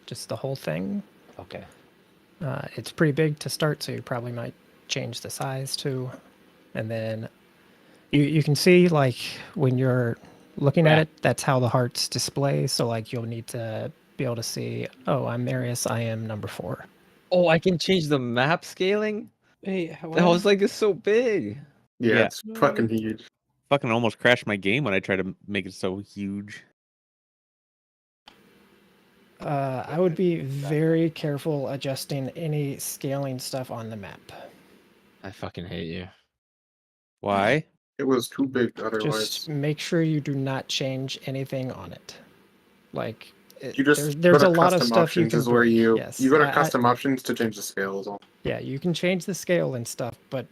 just the whole thing. Okay. It's pretty big to start, so you probably might change the size too. And then you can see, like, when you're looking at it, that's how the hearts display. So, like, you'll need to be able to see, oh, I'm Marius, I am number 4. Oh, I can change the map scaling? Wait, That was like, it's so big. Yeah, it's fucking huge. Fucking almost crashed my game when I tried to make it so huge. I would be very careful adjusting any scaling stuff on the map. I fucking hate you. Why? It was too big otherwise. Just make sure you do not change anything on it. Like, You just there's go a to lot of custom stuff you options can is where break, you yes. you go to custom options to change the scale is all. Yeah, you can change the scale and stuff, but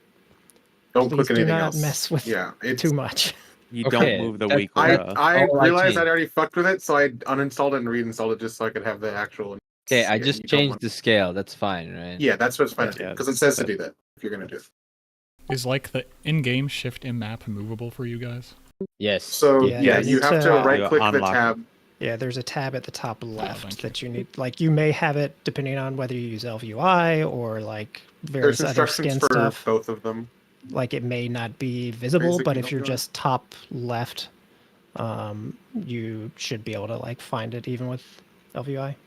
Don't please click anything do not else. mess with it's too much. You Okay, don't move the that's- weak I Oh, I realized changed. I'd already fucked with it, so I uninstalled it and reinstalled it just so I could have the actual. Okay, I Yeah, just you don't changed want- the scale. That's fine, right? Yeah, that's what's fine Yeah, because it says to do that if you're gonna do it. Is like the in-game shift in map movable for you guys? Yes. So Yeah, yeah, you you need have to, to right click the unlock. tab. Yeah, there's a tab at the top left thank you. that you need. Like, you may have it depending on whether you use Elf UI or like various There's other instructions skin for stuff. both of them. Like, it may not be visible, but Basically, if you're Elf UI. just top left, you should be able to like find it even with Elf UI.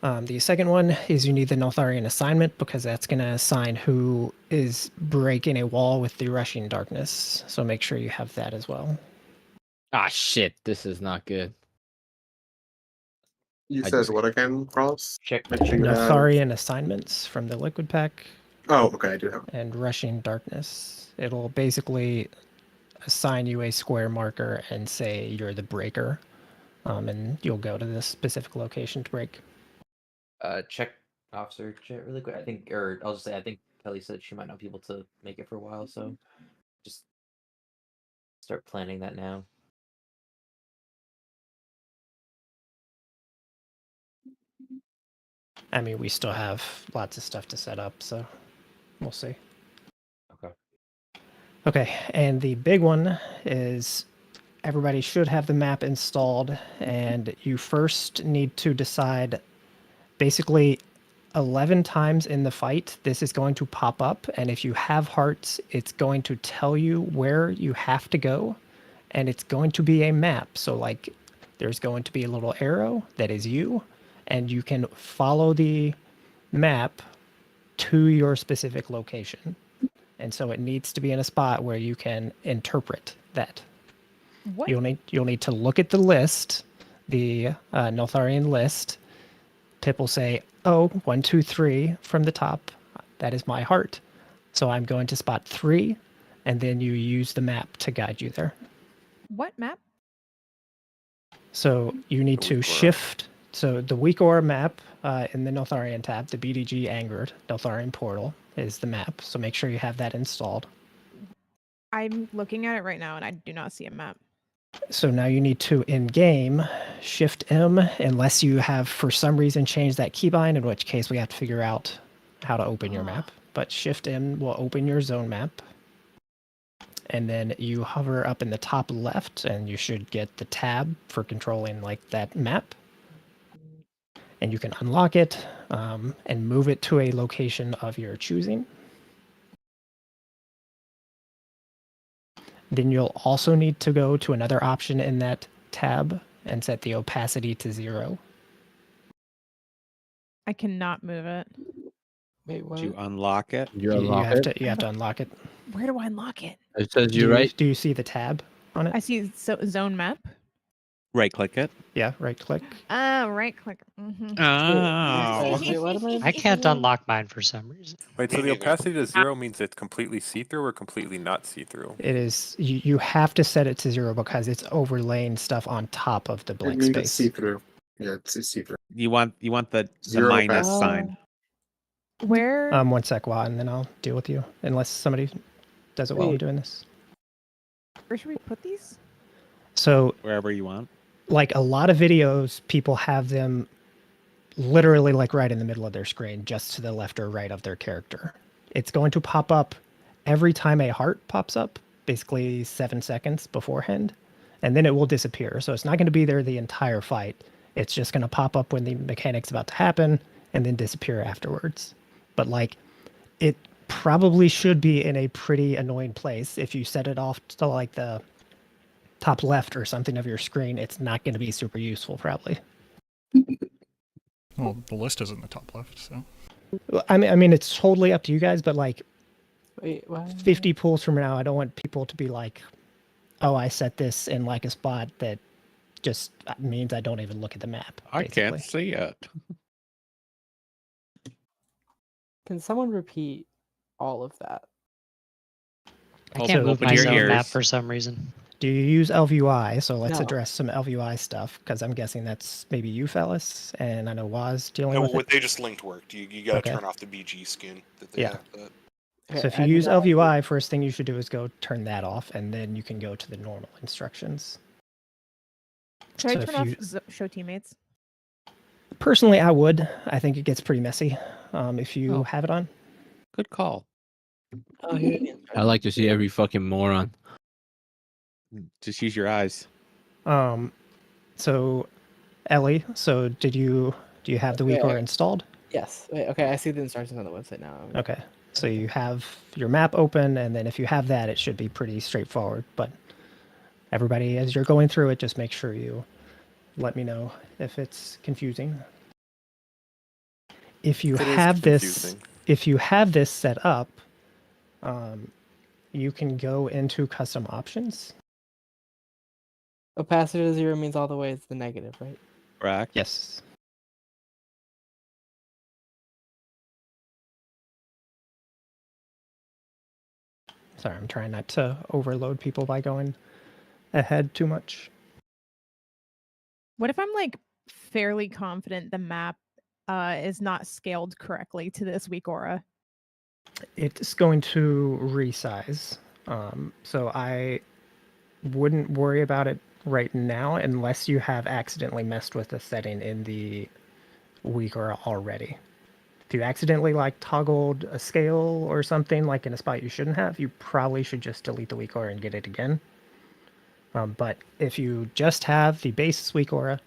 The second one is you need the Neltharion assignment because that's going to assign who is breaking a wall with the rushing darkness. So make sure you have that as well. Ah, shit. This is not good. You I said just- what again, Cross? Check. Make sure you have. Neltharion assignments from the Liquid Pack Oh, okay, I do have. and rushing darkness. It'll basically assign you a square marker and say you're the breaker, and you'll go to this specific location to break. Check officer chat really quick. I think, or I'll just say, I think Kelly said she might not be able to make it for a while, so just start planning that now. I mean, we still have lots of stuff to set up, so we'll see. Okay. Okay, and the big one is everybody should have the map installed, and you first need to decide basically 11 times in the fight, this is going to pop up, and if you have hearts, it's going to tell you where you have to go, and it's going to be a map. So, like, there's going to be a little arrow that is you, and you can follow the map to your specific location. And so it needs to be in a spot where you can interpret that. What? You'll need to look at the list, the Neltharion list. Pip will say, oh, 1, 2, 3 from the top. That is my heart. So I'm going to spot 3, and then you use the map to guide you there. What map? So you need to shift. So the weak aura map in the Neltharion tab, the BDG Angered Neltharion portal is the map. So make sure you have that installed. I'm looking at it right now and I do not see a map. So now you need to, in game, shift M, unless you have for some reason changed that keybind, in which case we have to figure out how to open your map. But shift M will open your zone map. And then you hover up in the top left and you should get the tab for controlling like that map. And you can unlock it and move it to a location of your choosing. Then you'll also need to go to another option in that tab and set the opacity to 0. I cannot move it. Wait, what? Did you unlock it? You unlock it? You have to unlock it. Where do I unlock it? It says Do you right. Do you see the tab on it? I see zone map. Right click it. Yeah, right click. Right click. Oh. Wait, what am I can't unlock mine for some reason. Wait, so the opacity to 0 means it's completely see-through or completely not see-through? It is, you have to set it to 0 because it's overlaying stuff on top of the It blank means space. it's see-through. Yeah, it's see-through. You want the Zero minus opacity. sign. Where? 1 sec, Wa, and then I'll deal with you. Unless somebody does it while I'm Wait. doing this. Where should we put these? So, Wherever you want. like a lot of videos, people have them literally like right in the middle of their screen, just to the left or right of their character. It's going to pop up every time a heart pops up, basically 7 seconds beforehand. and then it will disappear. So it's not going to be there the entire fight. It's just going to pop up when the mechanic's about to happen and then disappear afterwards. But like, it probably should be in a pretty annoying place. If you set it off to like the top left or something of your screen, it's not going to be super useful probably. Well, the list is in the top left, so. I mean, it's totally up to you guys, but like Wait, what? 50 pulls from now, I don't want people to be like, oh, I set this in like a spot that just means I don't even look at the map. I can't basically. see it. Can someone repeat all of that? I Well, can't so move open my your zone map ears. for some reason. Do you use LVUI? So let's No. address some LVUI stuff because I'm guessing that's maybe you, Fellas, and I know Waz dealing No, with what it. they just linked worked. You got to Okay. turn off the BG skin that they Yeah. have. That. So if I you do use not- LVUI, first thing you should do is go turn that off, and then you can go to the normal instructions. Should So I if turn you- off show teammates? Personally, I would. I think it gets pretty messy if you Oh. have it on. Good call. Oh, here it is. I like to see every fucking moron. Just use your eyes. So Ellie, so do you have the Okay, WeakAura installed? Yes. Wait, okay, I see the instructions on the website now. Okay. So you have your map open, and then if you have that, it should be pretty straightforward. But everybody, as you're going through it, just make sure you let me know if it's confusing. If you It is have this, confusing. if you have this set up, you can go into custom options. Opacity to 0 means all the way is the negative, right? Correct. Yes. Sorry, I'm trying not to overload people by going ahead too much. What if I'm like fairly confident the map is not scaled correctly to this WeakAura? It's going to resize. So I wouldn't worry about it right now unless you have accidentally messed with the setting in the WeakAura already. If you accidentally like toggled a scale or something like in a spot you shouldn't have, you probably should just delete the WeakAura and get it again. But if you just have the base WeakAura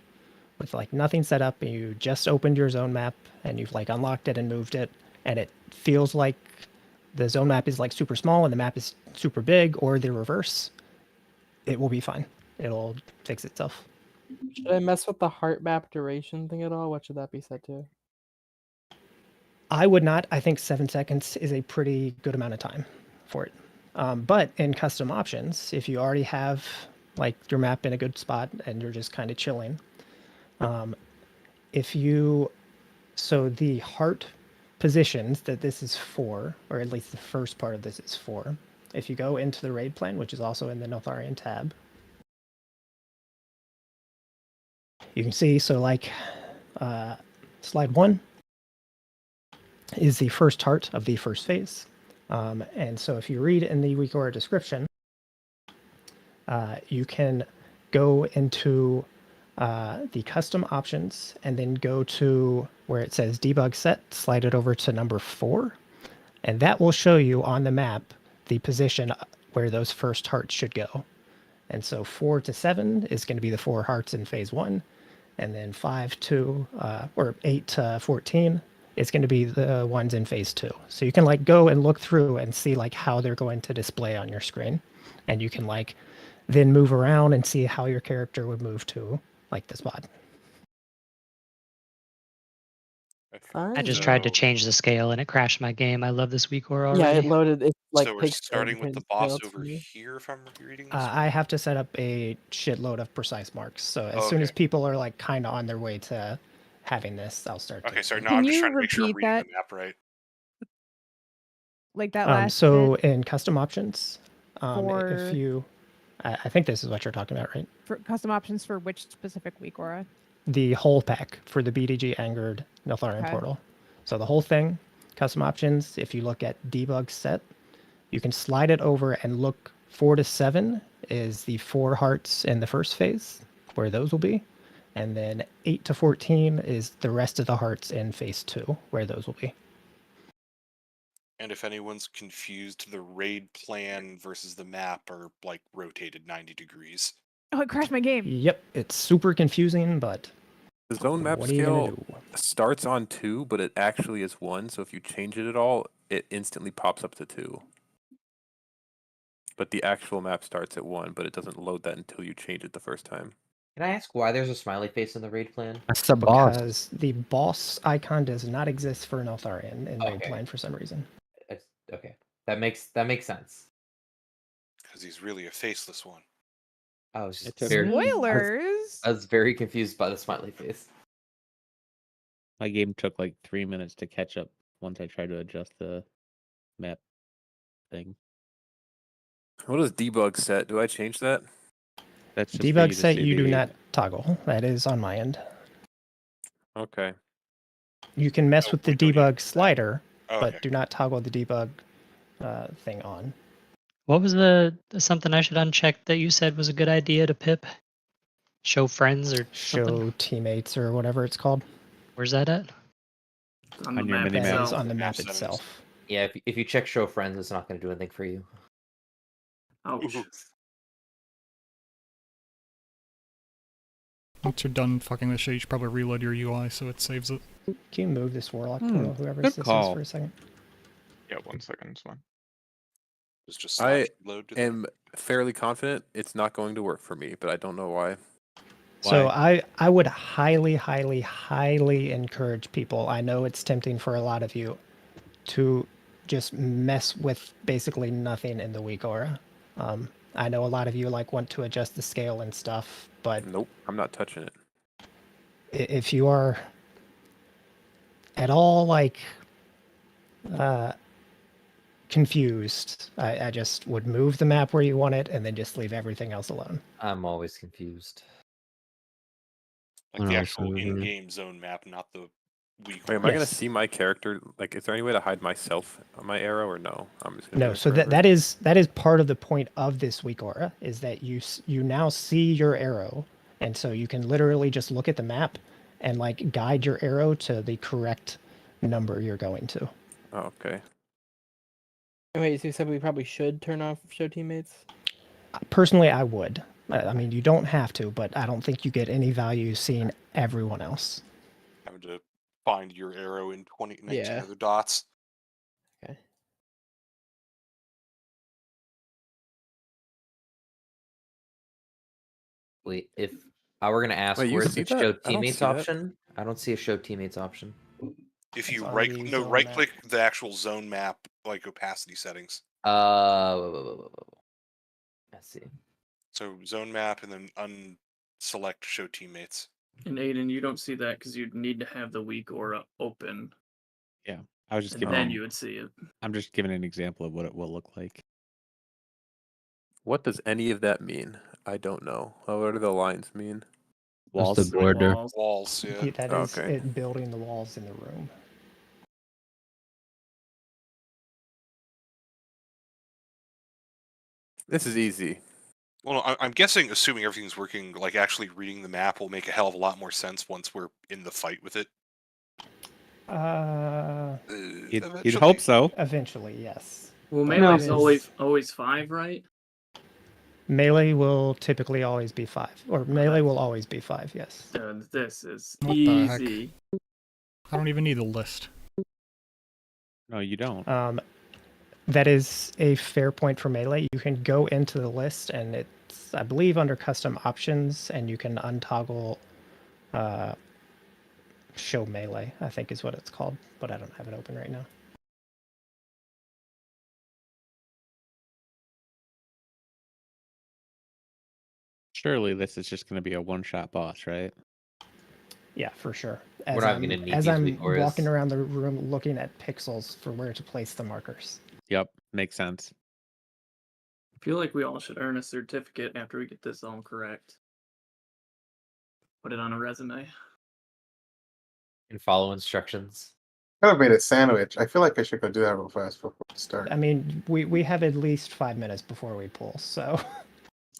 with like nothing set up and you just opened your zone map and you've like unlocked it and moved it and it feels like the zone map is like super small and the map is super big or the reverse, it will be fine. It'll fix itself. Should I mess with the heart map duration thing at all? What should that be set to? I would not. I think 7 seconds is a pretty good amount of time for it. But in custom options, if you already have like your map in a good spot and you're just kind of chilling, so the heart positions that this is for, or at least the first part of this is for, if you go into the raid plan, which is also in the Neltharion tab, you can see, so like slide 1 is the first heart of the first phase. And so if you read in the WeakAura description, you can go into the custom options and then go to where it says debug set, slide it over to number 4, and that will show you on the map the position where those first hearts should go. And so 4 to 7 is going to be the 4 hearts in phase 1, and then 5 to or 8 to 14 is going to be the ones in phase 2. So you can like go and look through and see like how they're going to display on your screen, and you can like then move around and see how your character would move to like the spot. I just tried to change the scale and it crashed my game. I love this WeakAura already. Yeah, it loaded. It like So we're takes starting with the boss over here, if I'm reading this. I have to set up a shitload of precise marks. So as soon as people are like kind of on their way to having this, I'll start. Okay, sorry. No, Can I'm just you trying to make sure I'm repeat reading that? the map right. Like that last So bit in custom options, For- if you, I think this is what you're talking about, right? for custom options for which specific WeakAura? The whole pack for the BDG Angered Neltharion Okay. portal. So the whole thing, custom options, if you look at debug set, you can slide it over and look 4 to 7 is the 4 hearts in the first phase, where those will be. And then 8 to 14 is the rest of the hearts in phase 2, where those will be. And if anyone's confused, the raid plan versus the map are like rotated 90 degrees. Oh, it crashed my game. Yep, it's super confusing, but The zone map what are you gonna scale do? starts on 2, but it actually is 1. So if you change it at all, it instantly pops up to 2. But the actual map starts at 1, but it doesn't load that until you change it the first time. Can I ask why there's a smiley face in the raid plan? That's the boss. Because the boss icon does not exist for Neltharion in raid Okay. plan for some reason. Okay, that makes sense. Because he's really a faceless one. I was just It's very, Spoilers. I was very confused by the smiley face. My game took like 3 minutes to catch up once I tried to adjust the map thing. What is debug set? Do I change that? That's just for Debug to set see you do the- not toggle. That is on my end. Okay. You can mess Oh, with the we don't even debug do that. slider, Okay. but do not toggle the debug thing on. What was the something I should uncheck that you said was a good idea to pip? Show friends or Show something? teammates or whatever it's called. Where's that at? On your mini That map. is on the map Settings. itself. Yeah, if you check show friends, it's not going to do anything for you. Ouch. Once you're done fucking this shit, you should probably reload your UI so it saves it. Can you move this warlock to whoever good this is call. for a second? Yeah, 1 second, it's fine. It's just I slash load to the- am fairly confident it's not going to work for me, but I don't know why. So Why? I would highly, highly, highly encourage people. I know it's tempting for a lot of you to just mess with basically nothing in the weak aura. I know a lot of you like want to adjust the scale and stuff, but Nope, I'm not touching it. if you are at all like confused, I just would move the map where you want it and then just leave everything else alone. I'm always confused. like What the else actual over here? in-game zone map, not the weak. Wait, am I gonna Yes. see my character? Like, is there any way to hide myself on my arrow, or no? I'm just gonna No, do it so forever. that is part of the point of this weak aura is that you now see your arrow, and so you can literally just look at the map and like guide your arrow to the correct number you're going to. Oh, okay. Wait, so you said we probably should turn off show teammates? Personally, I would. I mean, you don't have to, but I don't think you get any value seeing everyone else. Having to find your arrow in 19 Yeah. other dots. Okay. Wait, if I were going to ask, Wait, you where's see the that? show I don't teammates see that. option? I don't see a show teammates option. If It's you on right the no zone right map. click the actual zone map like opacity settings. I see. So zone map and then unselect show teammates. And Aiden, you don't see that because you'd need to have the weak aura open, Yeah, I was just and giving. then you would see it. I'm just giving an example of what it will look like. What does any of that mean? I don't know. What do the lines mean? Walls. Like The border. walls. Walls, yeah. That is Okay. it building the walls in the room. This is easy. Well, I'm guessing, assuming everything's working, like actually reading the map will make a hell of a lot more sense once we're in the fight with it. You'd hope so. Eventually, yes. Well, But melee's it is- always 5, right? Melee will typically always be 5, or melee will always be 5. Yes. This is What the heck? easy. I don't even need a list. No, you don't. That is a fair point for melee. You can go into the list, and it's, I believe, under custom options, and you can untoggle show melee, I think is what it's called, but I don't have it open right now. Surely this is just going to be a one-shot boss, right? Yeah, for sure. We're not gonna need as these I'm weak auras. walking around the room looking at pixels for where to place the markers. Yep, makes sense. I feel like we all should earn a certificate after we get this all correct. Put it on a resume. And follow instructions. I have made a sandwich. I feel like I should go do that real fast before we start. I mean, we have at least 5 minutes before we pull, so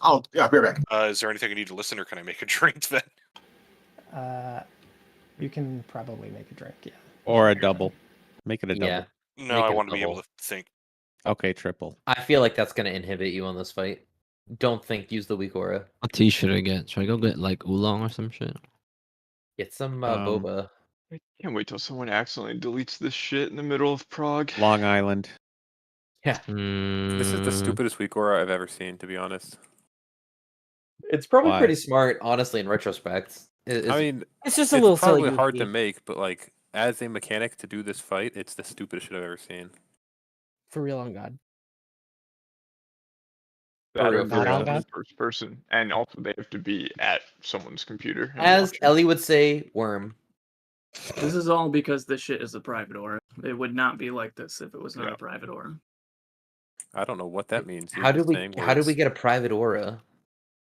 I'll be right back. Is there anything I need to listen, or can I make a drink then? you can probably make a drink, yeah. Or a double. Make it a double. Yeah. No, Make I it want to be able double. to think. Okay, triple. I feel like that's going to inhibit you on this fight. don't think use the weak aura. What tea should I get? Should I go get like oolong or some shit? Get some Um, boba. I can't wait till someone accidentally deletes this shit in the middle of Prague. Long Island. Yeah, This is the stupidest weak aura I've ever seen, to be honest. it's probably Why? pretty smart, honestly, in retrospect. I mean, It's just a little silly probably hard to goofy. make, but like as a mechanic to do this fight, it's the stupidest shit I've ever seen. For real on God. That real, or for they're real. only first person, and also they have to be at someone's computer. and As watching. Ellie would say, worm. This is all because this shit is a private aura. It would not be like this if it was not a private aura. I don't know what that means. You're How did just we saying how did we words. get a private aura?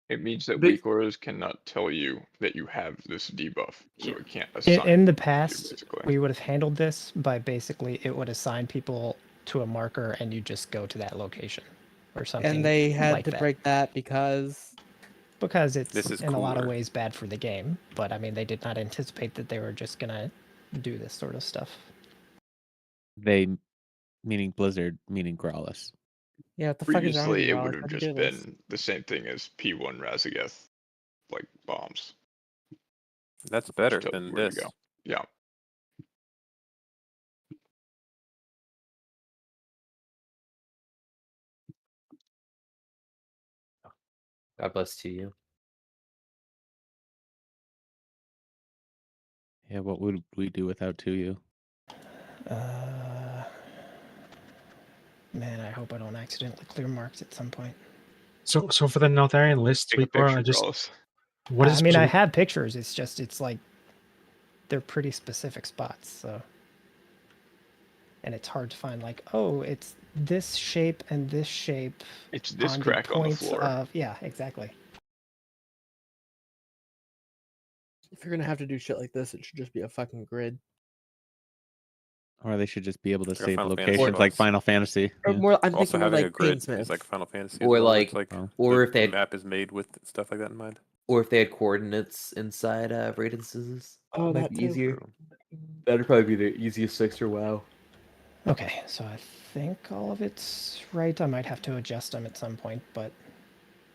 It means that But- weak auras cannot tell you that you have this debuff, so Yeah. it can't assign. In the it to you, past, basically. we would have handled this by basically it would assign people to a marker and you just go to that location or something. And they had like to that. break that because because This it's is in a lot of cooler. ways bad for the game. But I mean, they did not anticipate that they were just gonna do this sort of stuff. They, meaning Blizzard, meaning Growlithe. yeah, what the fuck is wrong with Previously, you, it Ross? would have How'd you just do this? been the same thing as P1 Razageth, like bombs. That's better Just tell than you where to this. go. Yeah. God bless to you. Yeah, what would we do without 2U? Man, I hope I don't accidentally clear marks at some point. So for the Neltharion list, Take a weak aura, picture, I just Dallas. what is I mean, I supposed to have pictures. It's like they're pretty specific spots, so and it's hard to find like, oh, it's this shape and this shape. It's this on the crack on the points floor. of yeah, exactly. If you're gonna have to do shit like this, it should just be a fucking grid. Or they should just be able to Like a save Final Fantasy locations like boss. Final Fantasy. Or yeah. more, I'm Also, thinking more having like a grid Painsmith. is like Final Fantasy. Or as well. like- It's like Oh. or the, if they the had- map is made with stuff like that in mind. Or if they had coordinates inside radiances, Oh, might that be too. easier. That'd probably be the easiest fix for WoW. Okay, so I think all of it's right. I might have to adjust them at some point, but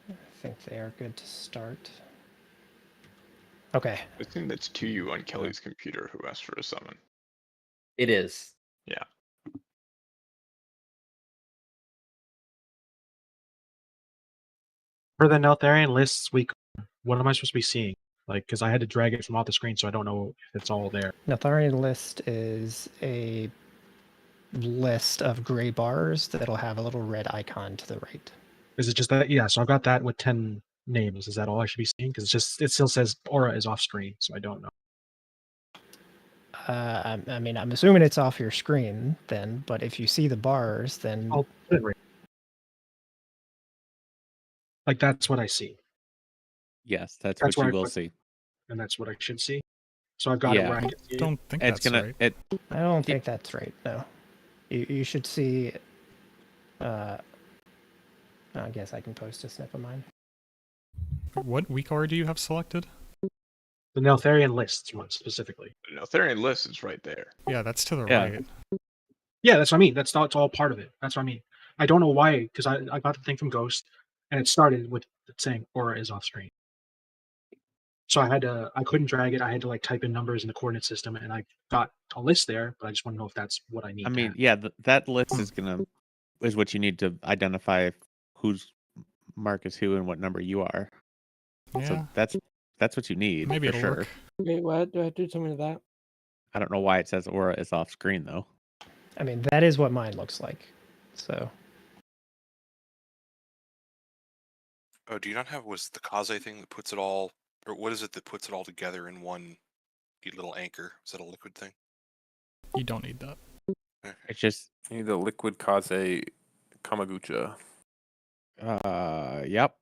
I think they are good to start. Okay. I think that's to you on Kelly's computer who asked for a summon. It is. Yeah. for the Neltharion lists week. What am I supposed to be seeing? Like, because I had to drag it from off the screen, so I don't know if it's all there. Neltharion list is a list of gray bars that'll have a little red icon to the right. Is it just that? Yeah, so I've got that with 10 names. Is that all I should be seeing? Because it still says aura is off screen, so I don't know. I mean, I'm assuming it's off your screen then, but if you see the bars, then I'll put it right. Like that's what I see, Yes, that's That's what what you I will put- see. and that's what I should see. So I've got Yeah. it where I can see it. Don't think It's that's gonna right. it I don't think that's right. No, you should see. I guess I can post a snip of mine. What weak aura do you have selected? The Neltharion lists one specifically. The Neltharion list is right there. Yeah, that's to the Yeah. right. Yeah, that's what I mean. It's all part of it. That's what I mean. I don't know why, because I got the thing from Ghost, and it started with it saying aura is off screen. So I couldn't drag it. I had to like type in numbers in the coordinate system, and I got a list there. But I just want to know if that's what I need. I to mean, have. yeah, that list is what you need to identify whose mark is who and what number you are. Yeah, So that's what you need maybe for it'll sure. work. Wait, what? Do I have to do something to that? I don't know why it says aura is off screen though. I mean, that is what mine looks like. So Oh, do you not have was the Kaze thing that puts it all, or what is it that puts it all together in one neat little anchor? Is that a liquid thing? You don't need that. It's just You need the liquid Kaze Kamagucha. yep.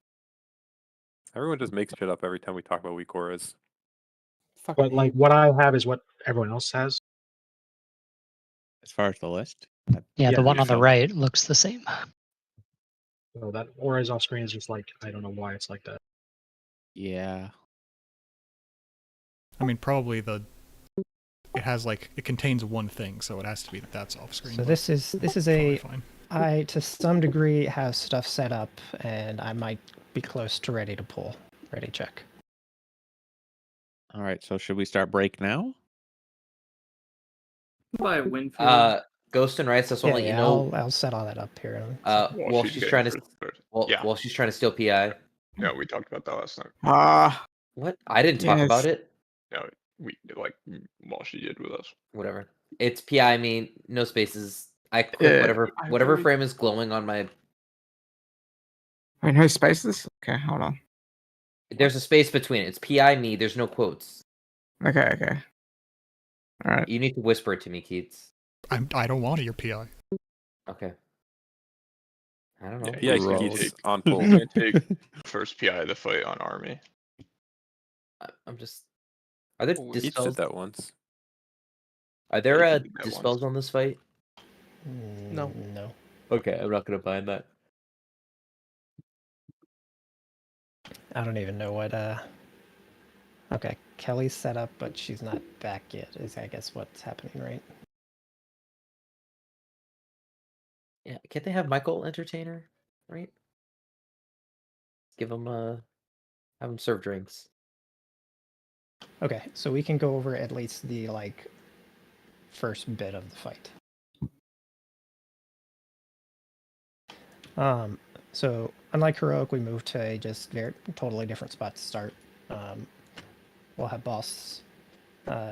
Everyone just makes shit up every time we talk about weak auras. Fucking But like what I have is what everyone else has. As far as the list. Yeah, Yeah, the one you on the found- right looks the same. So that aura is off screen is just like I don't know why it's like that. Yeah. I mean, probably it has like it contains one thing, so it has to be that's off screen. so but this is probably a fine. I, to some degree, have stuff set up, and I might be close to ready to pull. Ready check. All right, so should we start break now? By Winfield. Ghost and Rice. That's Yeah, one let you yeah. know. I'll set all that up here. While she's trying to, while she's trying to steal PI. No, we talked about that last night. What? I didn't talk about it. No, we while she did with us. Whatever. It's PI me, no spaces. I click whatever frame is glowing on my. Wait, no spaces? Okay, hold on. There's a space between it. It's PI me. There's no quotes. Okay. All right. You need to whisper it to me, Keats. I don't want to your PI. Okay. I don't know. Yeah, Keats on pull. I'm gonna take first PI of the fight on Army. I'm just. Are there Keats did dispels? that once. Are there Yeah, he did that dispels on this fight? No. No. Okay, I'm not gonna find that. I don't even know what. Okay, Kelly's set up, but she's not back yet. Is I guess what's happening, right? Yeah, can't they have Michael entertainer? Right. Give him have him serve drinks. Okay, so we can go over at least the first bit of the fight. So unlike Heroic, we moved to a just totally different spot to start. We'll have boss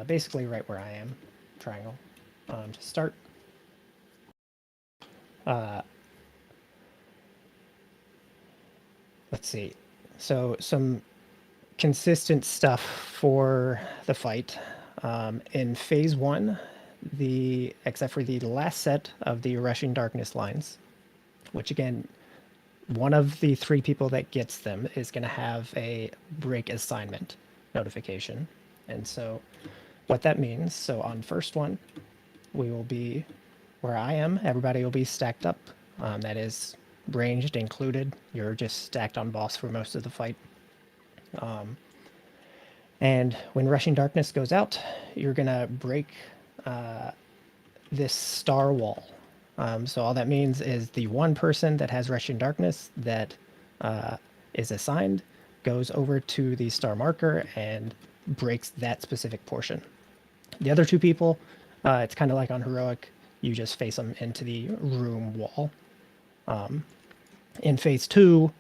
basically right where I am, triangle, to start. Let's see. So some consistent stuff for the fight. In phase 1, except for the last set of the Rushing Darkness lines, which again, one of the 3 people that gets them is going to have a break assignment notification. And so what that means, so on first one, we will be where I am. Everybody will be stacked up. That is ranged included. You're just stacked on boss for most of the fight. And when Rushing Darkness goes out, you're going to break this star wall. So all that means is the one person that has Rushing Darkness that is assigned goes over to the star marker and breaks that specific portion. The other 2 people, it's kind of like on Heroic, you just face them into the room wall. In phase 2,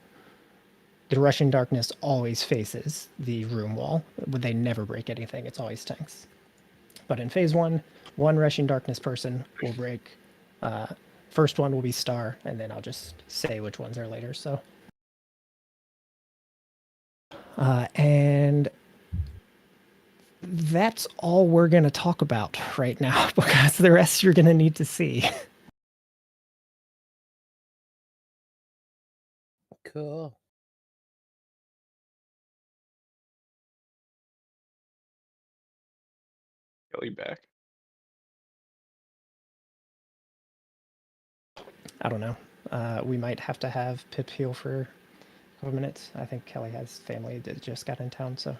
the Rushing Darkness always faces the room wall. They never break anything. It's always tanks. But in phase 1, one Rushing Darkness person will break. First one will be star, and then I'll just say which ones are later. So, and that's all we're going to talk about right now, because the rest you're going to need to see. Cool. Kelly back. I don't know. We might have to have Pip heal for a couple minutes. I think Kelly has family that just got in town, so.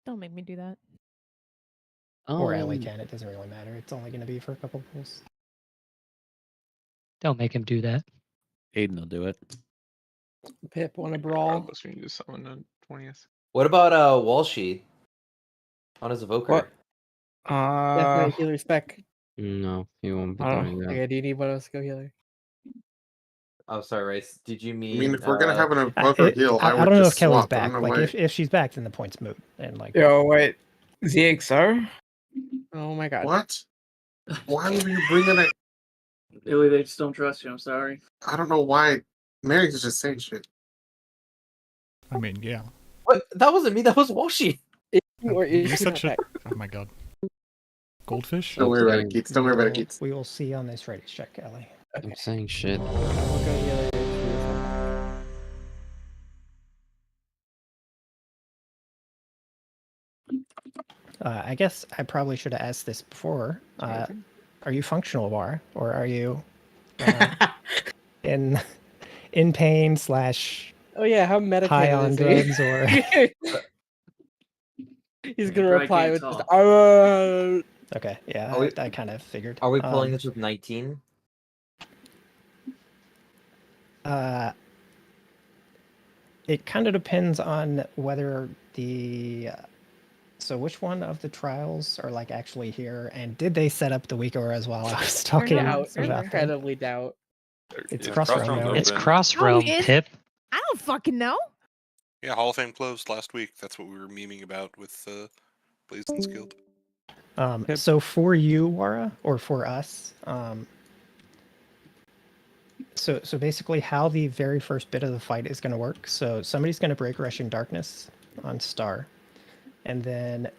Don't make me do that. Or Ellie can. It doesn't really matter. It's only going to be for a couple pulls. Don't make him do that. Aiden will do it. Pip, want to brawl? We need to summon on 20th. What about Walshy on his evoker? What? Definitely healer spec. No, he won't be I don't doing that. Okay, do you need one of us to go healer? Oh, sorry, Rice. Did you mean? I mean, if we're gonna have an evoker heal, I I would don't know just if Kelly's swap. I back. don't know Like why. if she's back, then the point's moot. And like. Yo, wait. ZXO? Oh my god. What? Why would you bring in a? Billy, they just don't trust you. I'm sorry. I don't know why. Mary's just saying shit. I mean, yeah. What? That wasn't me. That was Walshy. Or is You're she such not a. back? Oh my god. Goldfish? Don't worry about it, Keats. Don't worry about it, Keats. We will see on this ready check, Ellie. I'm saying shit. I'll go healer. I guess I probably should have asked this before. Are you functional, Var, or are you in pain / Oh yeah, how medicated high on is drugs he? or? He's gonna Probably reply can't with just talk. Okay, yeah, Are we- I kind of figured. Are we pulling this with 19? It kind of depends on whether the so which one of the trials are like actually here, and did they set up the weak aura as well? I was talking Doubt, about that. incredibly doubt. It's Yeah, cross realm. Crossroam's No? It's open. cross realm, is- Pip. I don't fucking know. Yeah, Hall of Fame closed last week. That's what we were memeing about with Blazon's Guild. So for you, Wara, or for us, so basically how the very first bit of the fight is going to work. So somebody's going to break Rushing Darkness on Star, and then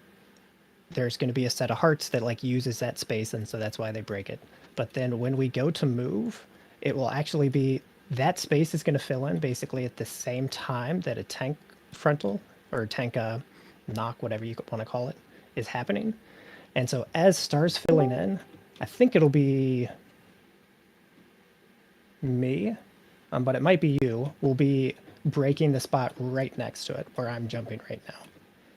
there's going to be a set of hearts that like uses that space, and so that's why they break it. But then when we go to move, it will actually be that space is going to fill in basically at the same time that a tank frontal or tank knock, whatever you want to call it, is happening. And so as Star's filling in, I think it'll be me, but it might be you, will be breaking the spot right next to it where I'm jumping right now.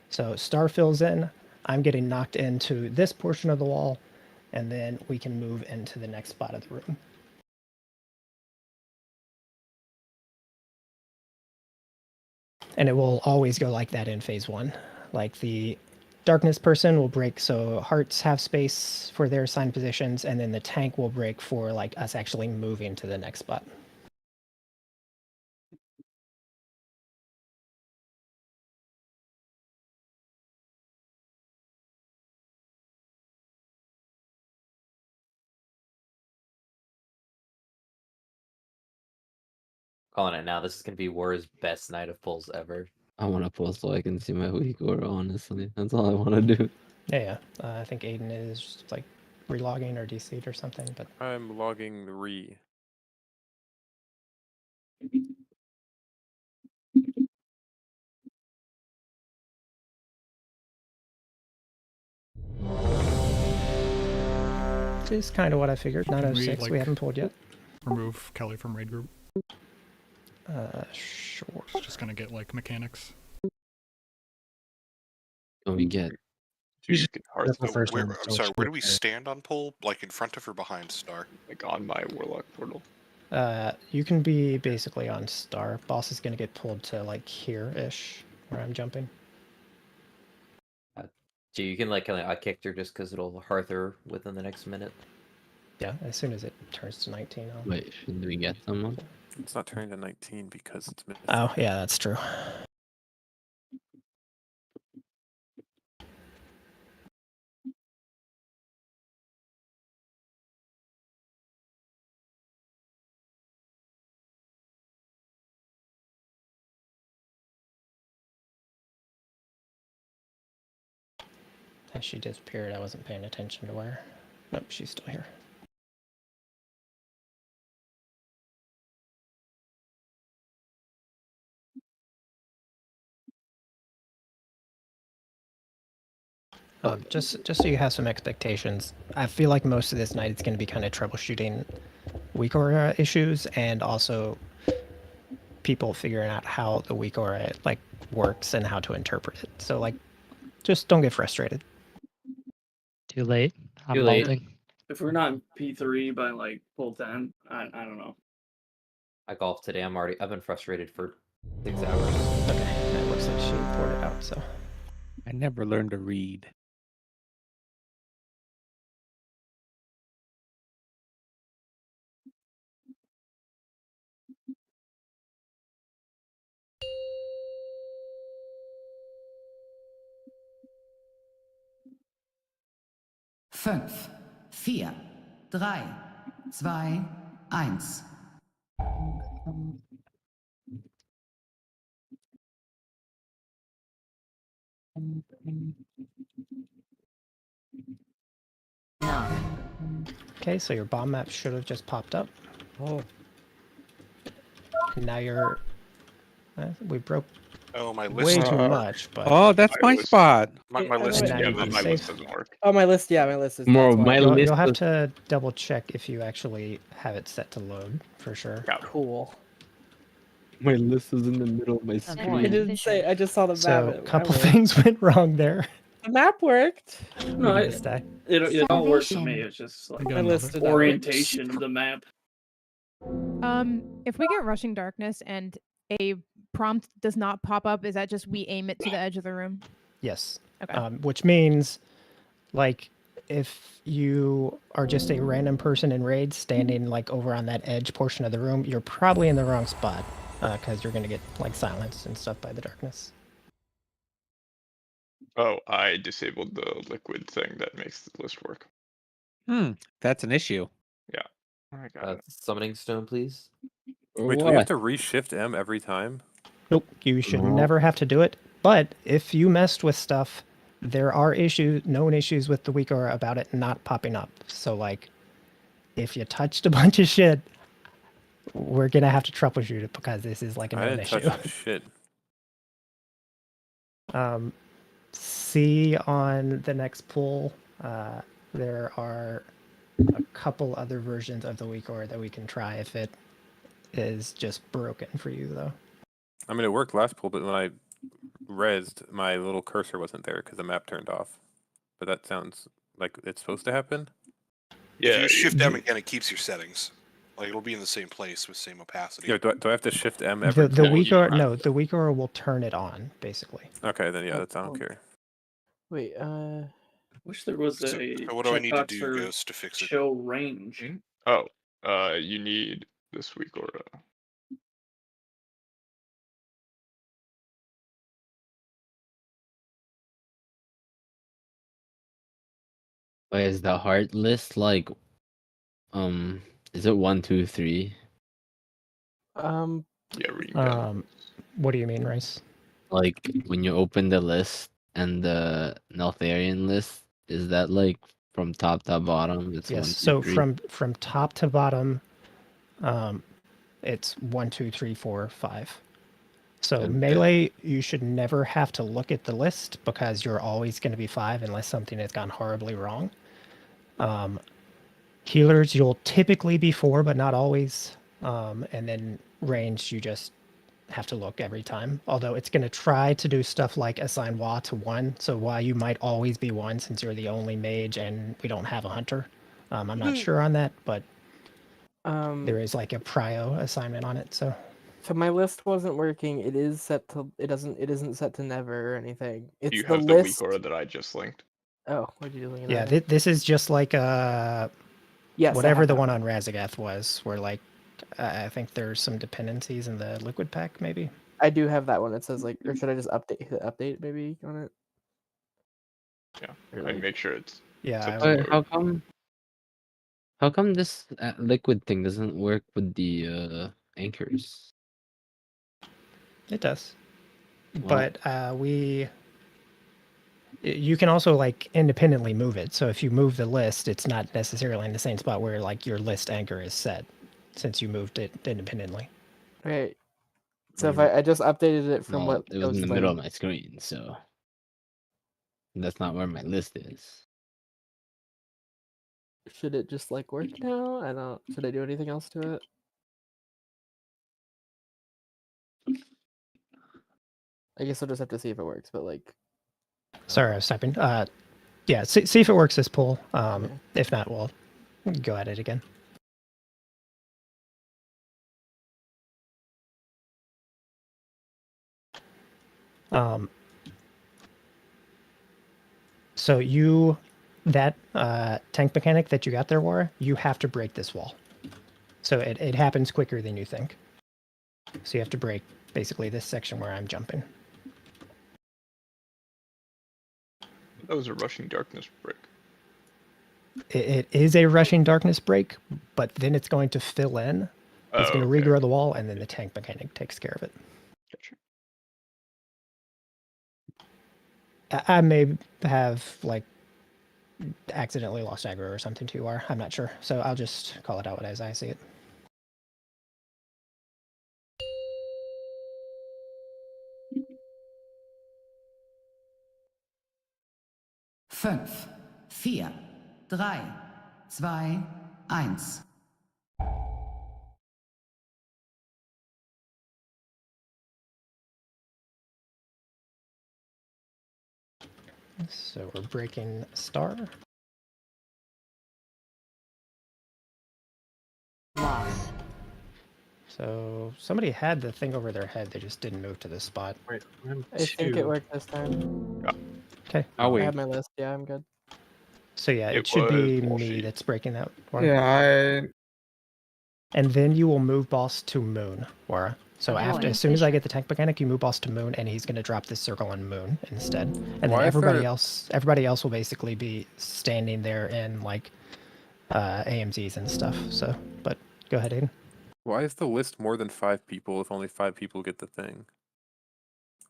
So Star fills in, I'm getting knocked into this portion of the wall, and then we can move into the next spot of the room. And it will always go like that in phase one. Like the darkness person will break so hearts have space for their assigned positions, and then the tank will break for like us actually moving to the next spot. Calling it now. This is gonna be War's best night of pulls ever. I want to pull so I can see my weak aura, honestly. That's all I want to do. Yeah. I think Aiden is like relogging or DC'd or something, but I'm logging re. which is kind of what I figured. 906, we haven't pulled yet. Remove Kelly from raid group. Sure. It's just gonna get like mechanics. What we get? Just get hard. That's the first Where, one. I'm so sorry, where do shit, we right? stand on pull? Like in front of or behind Star? Like on my Warlock portal. You can be basically on Star. Boss is going to get pulled to like here-ish, where I'm jumping. Gee, you can like I kicked her just because it'll hearth her within the next minute. Yeah, as soon as it turns to 19. I'll... Wait, should we get someone? It's not turning to 19 because it's missing. Oh, yeah, that's true. As she disappeared, I wasn't paying attention to where. Nope, she's still here. Just so you have some expectations, I feel like most of this night it's going to be kind of troubleshooting weak aura issues and also people figuring out how the weak aura like works and how to interpret it. So like, just don't get frustrated. Too late. I'm Too late. bolting. If we're not in P3 by like pull 10, I don't know. I golfed today. I've been frustrated for 6 hours. Okay, that looks like she poured it out. So I never learned to read. Fünf, 4, 3, 2, 1. okay, so your bomb map should have just popped up. Oh. And now you're. We broke Oh, my way list. too much, but Oh, that's my spot. My Yeah, list. now Yeah, you'd be my list safe. doesn't work. Oh, my list. Yeah, my list is More that's of why. my You'll list. have to double check if you actually have it set to load for sure. Cool. My list is in the middle of my I screen. didn't say. I just saw the map. So a It couple worked. things went wrong there. The map worked. No, We it, need to stay. it all works for me. It's just like Again, I love listed it. out. orientation of the map. If we get rushing darkness and a prompt does not pop up, is that just we aim it to the edge of the room? Yes. Okay. Which means, like, if you are just a random person in raid standing like over on that edge portion of the room, you're probably in the wrong spot because you're going to get like silenced and stuff by the darkness. Oh, I disabled the liquid thing that makes the list work. That's an issue. Yeah. I got it. Summoning stone, please. Wait, do we have to re-shift M every time? Nope, you should No. never have to do it. But if you messed with stuff, there are known issues with the weak aura about it not popping up. So, like, if you touched a bunch of shit, we're gonna have to troubleshoot it because this is like a I known didn't issue. touch shit. See on the next pool, there are a couple other versions of the weak aura that we can try if it is just broken for you, though. I mean, it worked last pull, but when I rezzed, my little cursor wasn't there because the map turned off. But that sounds like it's supposed to happen. If you shift M again, it keeps your settings. Like it'll be in the same place with same opacity. Yeah, do I have to shift M every The pull? weak aura, no, the weak aura will turn it on, basically. Okay, then yeah, that's I don't care. Wait, Wish there was So a what do I need to checkbox do, for Ghost, to fix it? show range. Oh, you need this week aura. Wait, is the heart list like, is it 1, 2, 3? Yeah, reading down. What do you mean, Rice? Like when you open the list and the Neltharion list, is that like from top to bottom? It's Yes. 1, 2, So 3? from top to bottom, it's 1, 2, 3, 4, 5. So Okay. melee, you should never have to look at the list because you're always going to be 5 unless something has gone horribly wrong. Healers, you'll typically be 4, but not always. And then range, you just have to look every time. Although it's going to try to do stuff like assign Wa to 1. So Wa, you might always be 1 since you're the only mage and we don't have a hunter. I'm not sure on that, but there is like a prio assignment on it. So my list wasn't working. It is set to. It isn't set to never or anything. It's You the have the list. week aura that I just linked. Oh, what did you link? yeah, this is just like Yes, I whatever have the that one on Razagath was, where like I think there's some dependencies in the liquid pack, maybe. I do have that one. It says like, or should I just hit update maybe on it? Yeah, Or, and like- make sure it's Yeah, set I to would- load. How come this liquid thing doesn't work with the anchors? It does. Well- But you can also like independently move it. So if you move the list, it's not necessarily in the same spot where like your list anchor is set, since you moved it independently. Okay. So if I just updated it from Well, what it was in the Ghost middle of said. my screen, so that's not where my list is. Should it just like work now? I don't. Should I do anything else to it? I guess I'll just have to see if it works. But like, Sorry, I was typing. Yeah, see if it works this pull. If not, we'll go at it again. So that tank mechanic that you got there, War, you have to break this wall. So it happens quicker than you think. So you have to break basically this section where I'm jumping. That was a rushing darkness break. It is a rushing darkness break, but then it's going to fill in. It's going to okay. regrow the wall, and then the tank mechanic takes care of it. Gotcha. I may have like accidentally lost aggro or something to R. I'm not sure. So I'll just call it out as I see it. Fünf, vier, drei, zwei, eins. So we're breaking star. Loss. So somebody had the thing over their head. They just didn't move to this spot. Wait, I'm I think it two. worked this time. Okay. I'll I wait. have my list. Yeah, I'm good. So yeah, It it should be was me Walshy. that's breaking that. Warren. Yeah, And then you will move boss to Moon, Wara. So Oh, after, boy. as soon as I get the tank mechanic, you move boss to Moon, and he's going to drop this circle on Moon instead. And Why then is there- everybody else will basically be standing there in like AMZs and stuff. So, but go ahead, Aiden. Why is the list more than 5 people if only 5 people get the thing?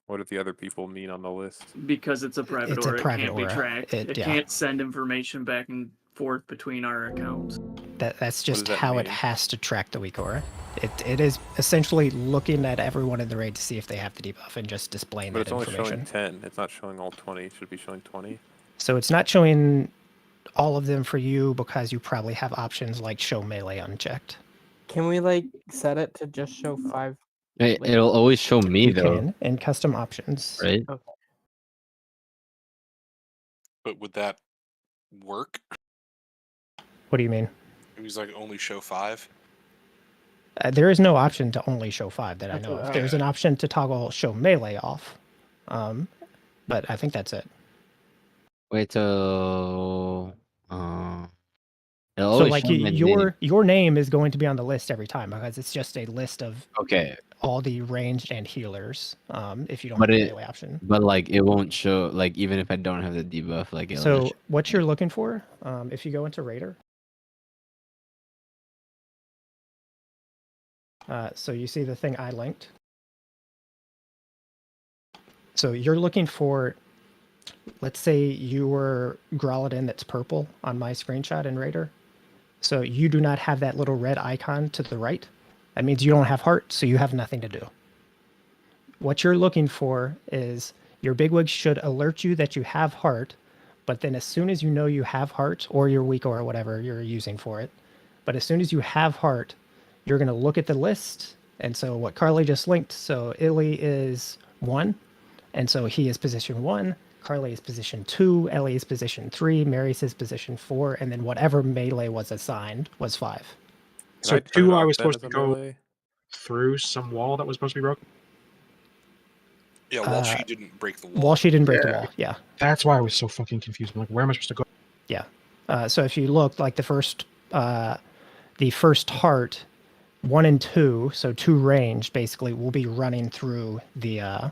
What do the other people mean on the list? Because it's a private It's a aura, private it can't aura. be tracked. It Yeah. can't send information back and forth between our accounts. That's just that how it mean? has to track the weak aura. It is essentially looking at everyone in the raid to see if they have the debuff and just displaying But that it's only information. showing 10. It's not showing all 20. It should be showing 20. So it's not showing all of them for you because you probably have options like show melee unchecked. Can we like set it to just show 5? Hey, Wait. it'll always show me You though, can in custom options. right? Okay. But would that work? What do you mean? It was like only show 5. There is no option to only show 5 that I That's know what- of. There's an option to toggle show melee off, but I think that's it. Wait till it'll So always like show my name. your name is going to be on the list every time because it's just a list of Okay, all the ranged and healers. If you don't but have the it melee option. but like it won't show like even if I don't have the debuff like it'll So just what you're looking for, if you go into Raider, so you see the thing I linked. So you're looking for, let's say you were Growlithe that's purple on my screenshot in Raider. So you do not have that little red icon to the right. That means you don't have heart, so you have nothing to do. What you're looking for is your bigwig should alert you that you have heart, but then as soon as you know you have heart, or your weak or whatever you're using for it, but as soon as you have heart, you're going to look at the list. And so what Carly just linked, so Illy is 1, and so he is position 1, Carly is position 2, Ellie is position 3, Mary's his position 4, and then whatever melee was assigned was 5. Can So I turn it 2, I off was then supposed as to a go melee? through some wall that was supposed to be broken. Yeah, well, she didn't break the wall. Well, she didn't break the wall, yeah. That's why I was so fucking confused. I'm like, where am I supposed to go? Yeah. So if you look, like the first heart, 1 and 2, so 2 ranged, basically will be running through the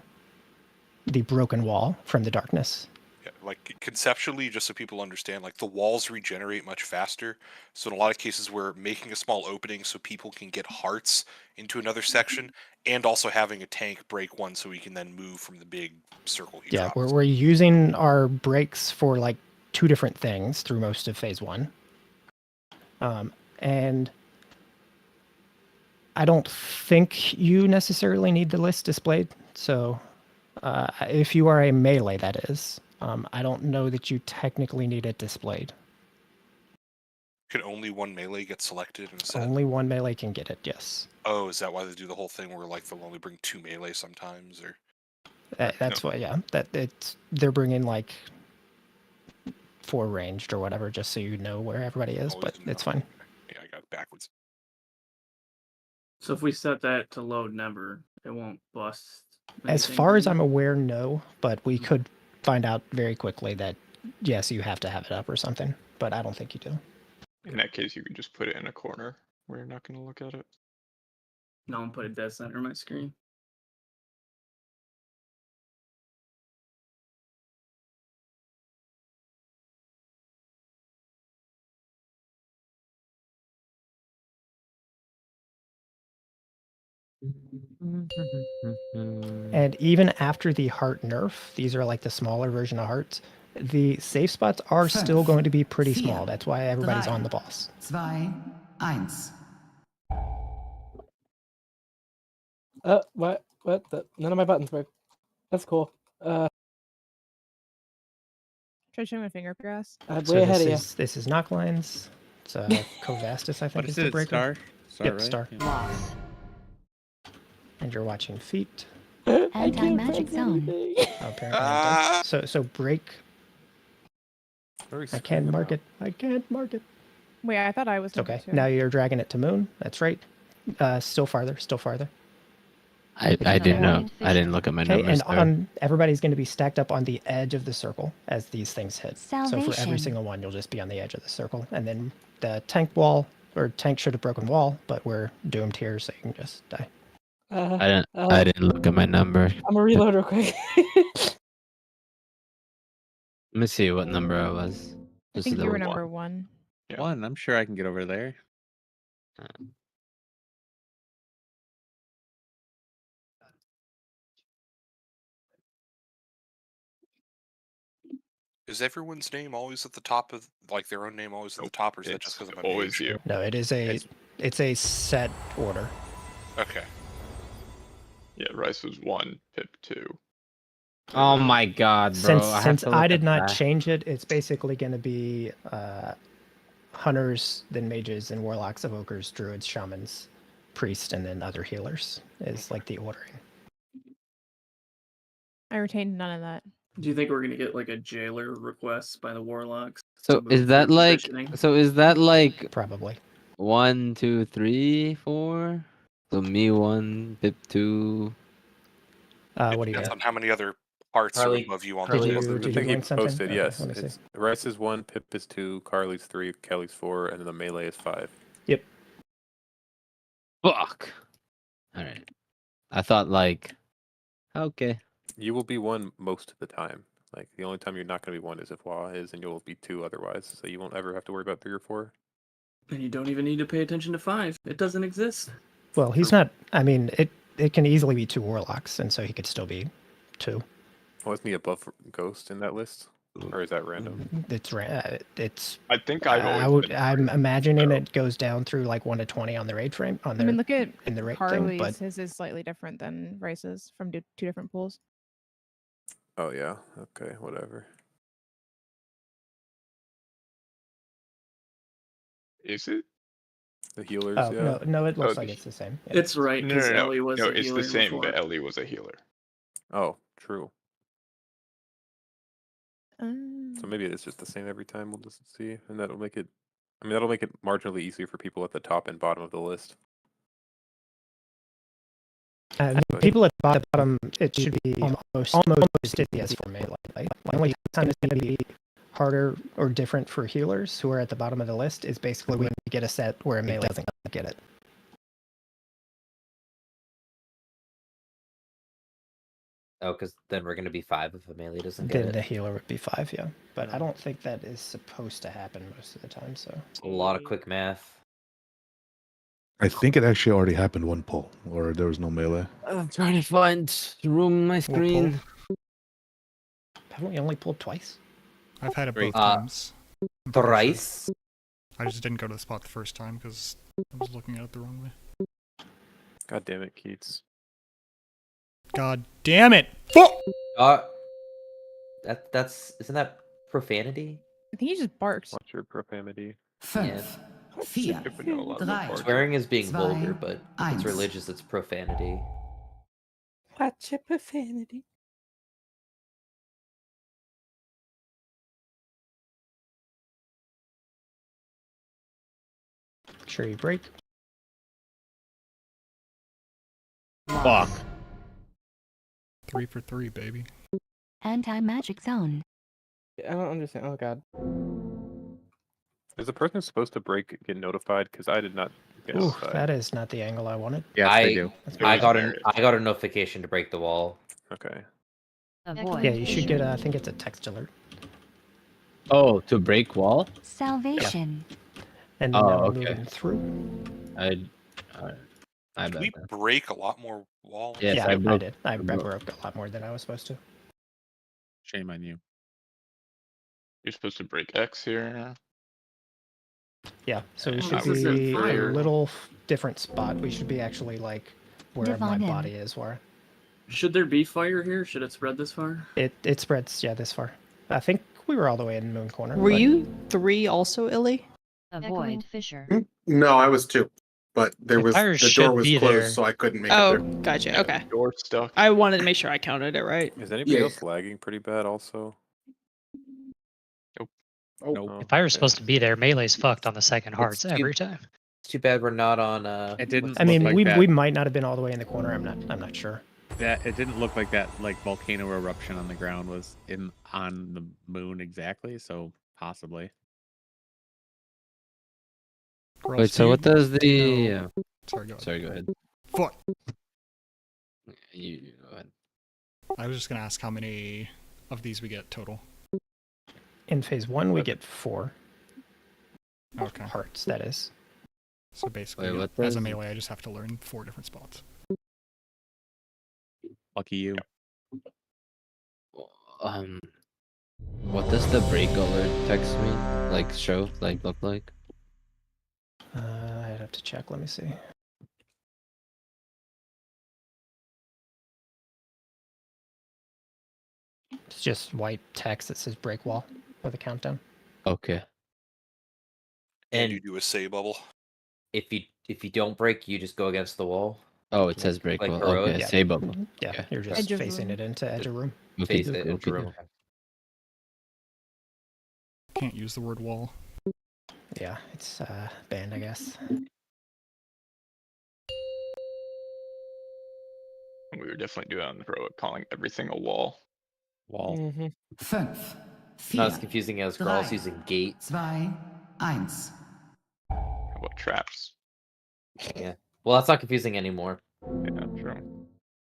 broken wall from the darkness. Yeah, like conceptually, just so people understand, like the walls regenerate much faster. So in a lot of cases, we're making a small opening so people can get hearts into another section, and also having a tank break one so we can then move from the big circle he Yeah, dropped. we're using our breaks for like 2 different things through most of phase 1. And I don't think you necessarily need the list displayed. So if you are a melee, that is. I don't know that you technically need it displayed. Can only one melee get selected in a set? Only one melee can get it, yes. Oh, is that why they do the whole thing where like they'll only bring 2 melee sometimes, or? That's why, yeah. They're bringing like 4 ranged or whatever, just so you know where everybody is. But it's fine. Yeah, I got it backwards. So if we set that to load never, it won't bust. As anything, far as do I'm you? aware, no. But we could find out very quickly that yes, you have to have it up or something. But I don't think you do. In that case, you could just put it in a corner where you're not going to look at it. No one put it dead center of my screen. And even after the heart nerf, these are like the smaller version of hearts. The safe spots are still going to be pretty small. That's why everybody's on the boss. 2, 1. What? None of my buttons work. That's cool. Try showing my finger up your ass. I'm So way ahead of you. this is Knocklines. It's Covastus, I think, What is is the it? breaker. Star? Star, Yep, right? Star. Yeah. And you're watching feet. Anti-magic zone. Apparently it does. So break. I can't mark it. I can't mark it. Wait, I thought I was. Okay, number 2. now you're dragging it to moon. That's right. Still farther. Still farther. I didn't know. Avoid I didn't look at my Okay, numbers. and everybody's going to be stacked up on the edge of the circle as these things hit. So for every Salvation. single one, you'll just be on the edge of the circle. And then the tank wall, or tank should have broken wall, but we're doomed here, so you can just die. I didn't look at my number. I'm gonna reload real quick. Let me see what number I was. I Just think you were double- number 1. One. I'm sure I can get over there. Is everyone's name always at the top of, like, their own name always at the top, or is that just because I'm always you. No, it's a set order. Okay. Yeah, Rice was 1, Pip 2. Oh my god, bro! Since I did not change it, it's basically going to be hunters, then mages, and warlocks, evokers, druids, shamans, priests, and then other healers is like the ordering. I retained none of that. Do you think we're gonna get like a jailer request by the warlocks? So to is move that through like? positioning? So is that like? Probably. 1, 2, 3, 4. So me 1, Pip 2. What do you Depends got? on how many other hearts are Carly- above you on Did the you- list. did The you thing he link something? posted, Okay, yes. let me see. It's Rice is 1, Pip is 2, Carly's 3, Kelly's 4, and then the melee is 5. Yep. Fuck. All right. I thought like. Okay. You will be 1 most of the time. Like the only time you're not going to be 1 is if Wah is, and you'll be 2 otherwise. So you won't ever have to worry about 3 or 4. And you don't even need to pay attention to 5. It doesn't exist. Well, he's not. I mean, it can easily be 2 warlocks, and so he could still be 2. Wasn't he above Ghost in that list, or is that random? It's. I think I've always been I'm imagining it goes down through like 1 to 20 on the raid frame on I the mean, look at in the raid thing, Carly's. but His is slightly different than Rice's from 2 different pools. Oh yeah. Okay. Whatever. Is it? The healers. oh Yeah. no, it looks Oh, like the- it's the same. Yeah. It's right No, because no, no. Ellie was No, a it's healer the same, before. but Ellie was a healer. Oh, true. So Um, maybe it is just the same every time. We'll just see, and that'll make it. I mean, that'll make it marginally easier for people at the top and bottom of the list. People at the bottom, it should be almost as for melee. The only time it's going to be harder or different for healers who are at the bottom of the list is basically when you get a set where a melee doesn't get it. Oh, because then we're gonna be 5 if a melee doesn't get Then it. the healer would be 5, yeah. But I don't think that is supposed to happen most of the time. So A lot of quick math. I think it actually already happened 1 pull, or there was no melee. I'm trying to find room on my screen. haven't we only pulled twice? I've had it Three. both times. I'm pretty sure. Thrice. I just didn't go to the spot the first time because I was looking at it the wrong way. God damn it, Keats. God damn it! Fuck! Isn't that profanity? I think he just barked. What's your profanity? 5, 4, 3, Swearing is being 2, vulgar, but if it's 1. religious, it's profanity. Watch your profanity. Sure, you break. Fuck. 3 for 3, baby. Anti-magic zone. I don't understand. Oh god. Is the person who's supposed to break get notified? Because I did not get Ooh, notified. that is not the angle I wanted. Yes, they do. I got a notification to break the wall. Okay. Avoid Yeah, you should fissure. get. I think it's a text alert. Oh, to break wall? Salvation. And Oh, now okay. moving through. I Did we bet. break a lot more walls? Yes, yeah, I I broke- did. I I broke. broke a lot more than I was supposed to. Shame on you. You're supposed to break X here. Yeah, so we Oh, should that was be in a fire. little different spot. We should be actually like where Divine my in. body is. Where Should there be fire here? Should it spread this far? it spreads. Yeah, this far. I think we were all the way in Moon Corner. Were but- you 3 also, Illy? Avoid fissure. No, I was 2, but there The was fire the should door was be closed, there. so I couldn't make Oh, it there. gotcha. Okay. Door stuck. I wanted to make sure I counted it right. Is anybody Yeah. else lagging pretty bad? Also. Oh, No. If I were Okay. supposed to be there, melee's fucked on the second hearts every time. It's too bad we're not on. It didn't. what's I it mean, called? we might not have been all the way in the corner. I'm not sure. That it didn't look like that like volcano eruption on the ground was on the moon exactly. So possibly. Wait, so what does the? Sorry, go ahead. Sorry, go ahead. Fuck. You go ahead. I was just gonna ask how many of these we get total. In phase 1, we get 4 Okay. hearts. That is. So basically, Wait, what as a does- melee, I just have to learn 4 different spots. Lucky you. What does the break alert text mean? Like show? Like look like? I'd have to check. Let me see. It's just white text that says break wall with a countdown. Okay. And you do a say bubble. If you don't break, you just go against the wall. Oh, it says break like wall. heroic? Okay, Yeah. say bubble. Yeah, Okay. you're just Edge of facing room. it into edge of room. Face Okay, it into room. Can't use the word wall. Yeah, it's banned, I guess. We were definitely doing on the road, calling everything a wall. Wall. Mm-hmm. 5, 4, Not as confusing as Grawl's using gate. 2, 1. How about traps? Yeah. Well, that's not confusing anymore. Yeah, true.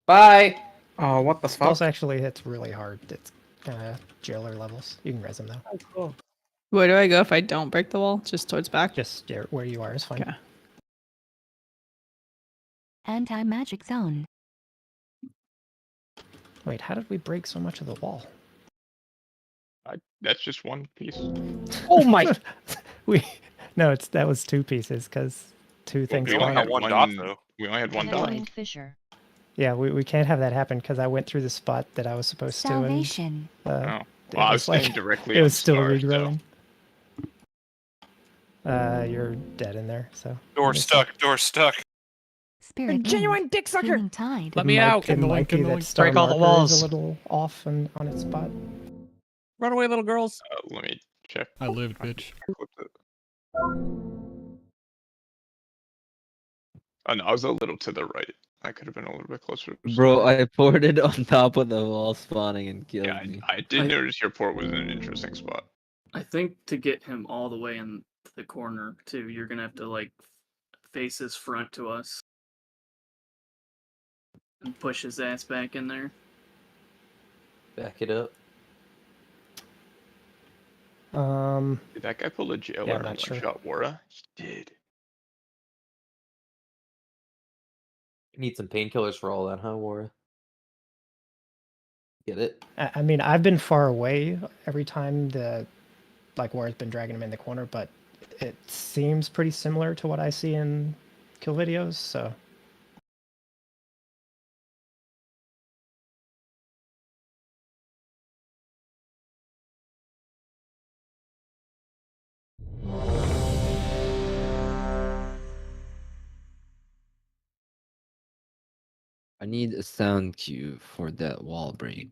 Bye. Oh, what the Pulse actually hits really hard. It's kind of jailer levels. You can res them though. Oh, cool. Where do I go if I don't break the wall? Just towards back? Just where you are is fine. Okay. Anti-magic zone. Wait, how did we break so much of the wall? That's just one piece. Oh my! No, that was 2 pieces because 2 things. we only spawned. had one dot, though. We only had one dot. Avoid fissure. Yeah, we can't have that happen because I went through the spot that I was supposed Salvation. to. And, Oh. it Well, I was was staying directly it on was still star, so- regrowing. You're dead in there, so. Door stuck. Door stuck. Spirit Genuine wind. dick sucker. Healing tide. It might be that star Break all the marker walls. is a little off on its spot. Run away, little girls. Let me check. I lived, bitch. Oh no, I was a little to the right. I could have been a little bit closer. To Bro, star. I poured it on top of the wall spawning and killed Yeah, me. I did notice your port was in an interesting spot. I think to get him all the way in the corner too, you're gonna have to like face his front to us and push his ass back in there. Back it up. Did that guy pull a jailer Yeah, I'm and not sure. one-shot Wara? He did. You need some painkillers for all that, huh, Wara? Get it? I mean, I've been far away every time War's been dragging him in the corner, but it seems pretty similar to what I see in kill videos, so. I need a sound cue for that wall break.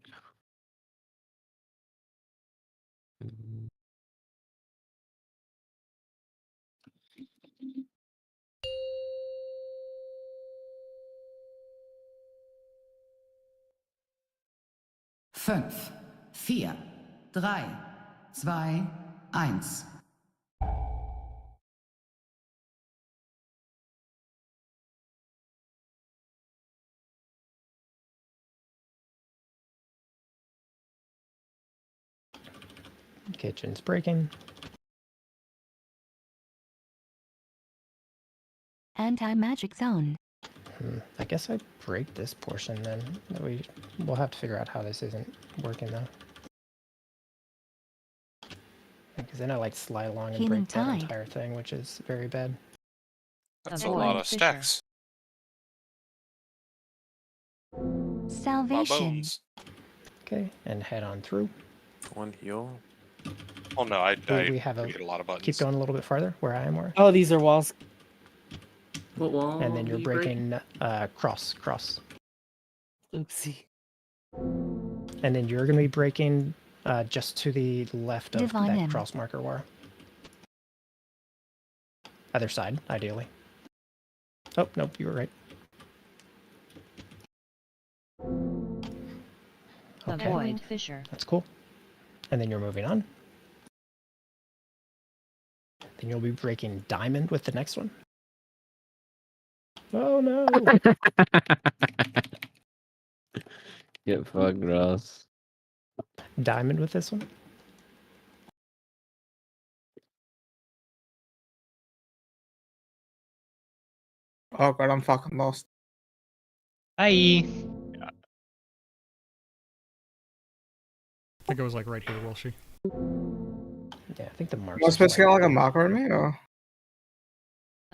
Fünf, vier, drei, zwei, eins. Kitchen's breaking. Anti-magic zone. I guess I'd break this portion then. We'll have to figure out how this isn't working though. Because then I like slide along and Healing break that tide. entire thing, which is very bad. That's a Avoid lot of fissure. stacks. A lot of Salvation. bones. Okay, and head on through. One heal. Oh no, I We have hit a lot of buttons. Keep going a little bit farther where I am. Oh, these are walls. What wall? And then you're you break? breaking cross. Oopsie. And then you're going to be breaking just to the left of Divine that End. cross marker war. Either side, ideally. Oh, nope, you were right. Okay. Avoid fissure. That's cool. And then you're moving on. Then you'll be breaking diamond with the next one. Oh no! Get fucked, Ross. Diamond with this one. Oh god, I'm fucking lost. Bye. I think it was like right here, will she? Yeah, I think the marks. Am I supposed to get like a marker on me or?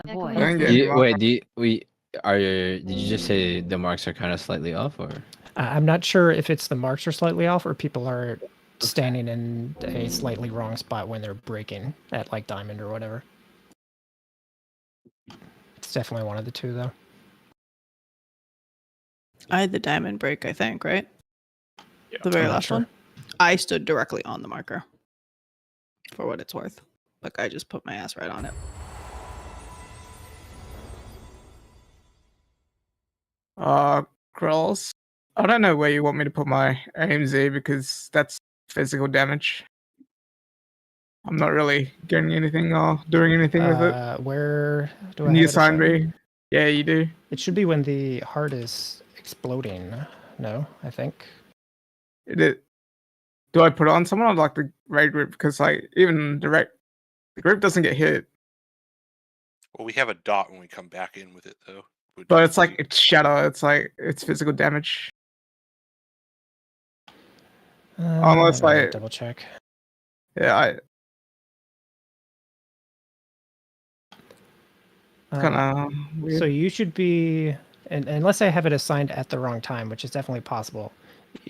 Avoid. I didn't get any marker. Wait, did you just say the marks are kind of slightly off, or? I'm not sure if it's the marks are slightly off or people are standing in a slightly wrong spot when they're breaking at like diamond or whatever. It's definitely one of the two, though. I had the diamond break, I think, right? Yeah, The very I'm not last sure. one. I stood directly on the marker. For what it's worth. Like I just put my ass right on it. Krills. I don't know where you want me to put my AMZ because that's physical damage. I'm not really getting anything or doing anything with it. Where do I Can have you it assign assigned? me? Yeah, you do. It should be when the heart is exploding. No, I think. Do I put it on someone or like the raid group? Because like even the group doesn't get hit. Well, we have a dot when we come back in with it, though. But it's like it's shadow. It's like it's physical damage. Almost I'm gonna like double check. yeah. Kind of weird. So you should be, and unless I have it assigned at the wrong time, which is definitely possible.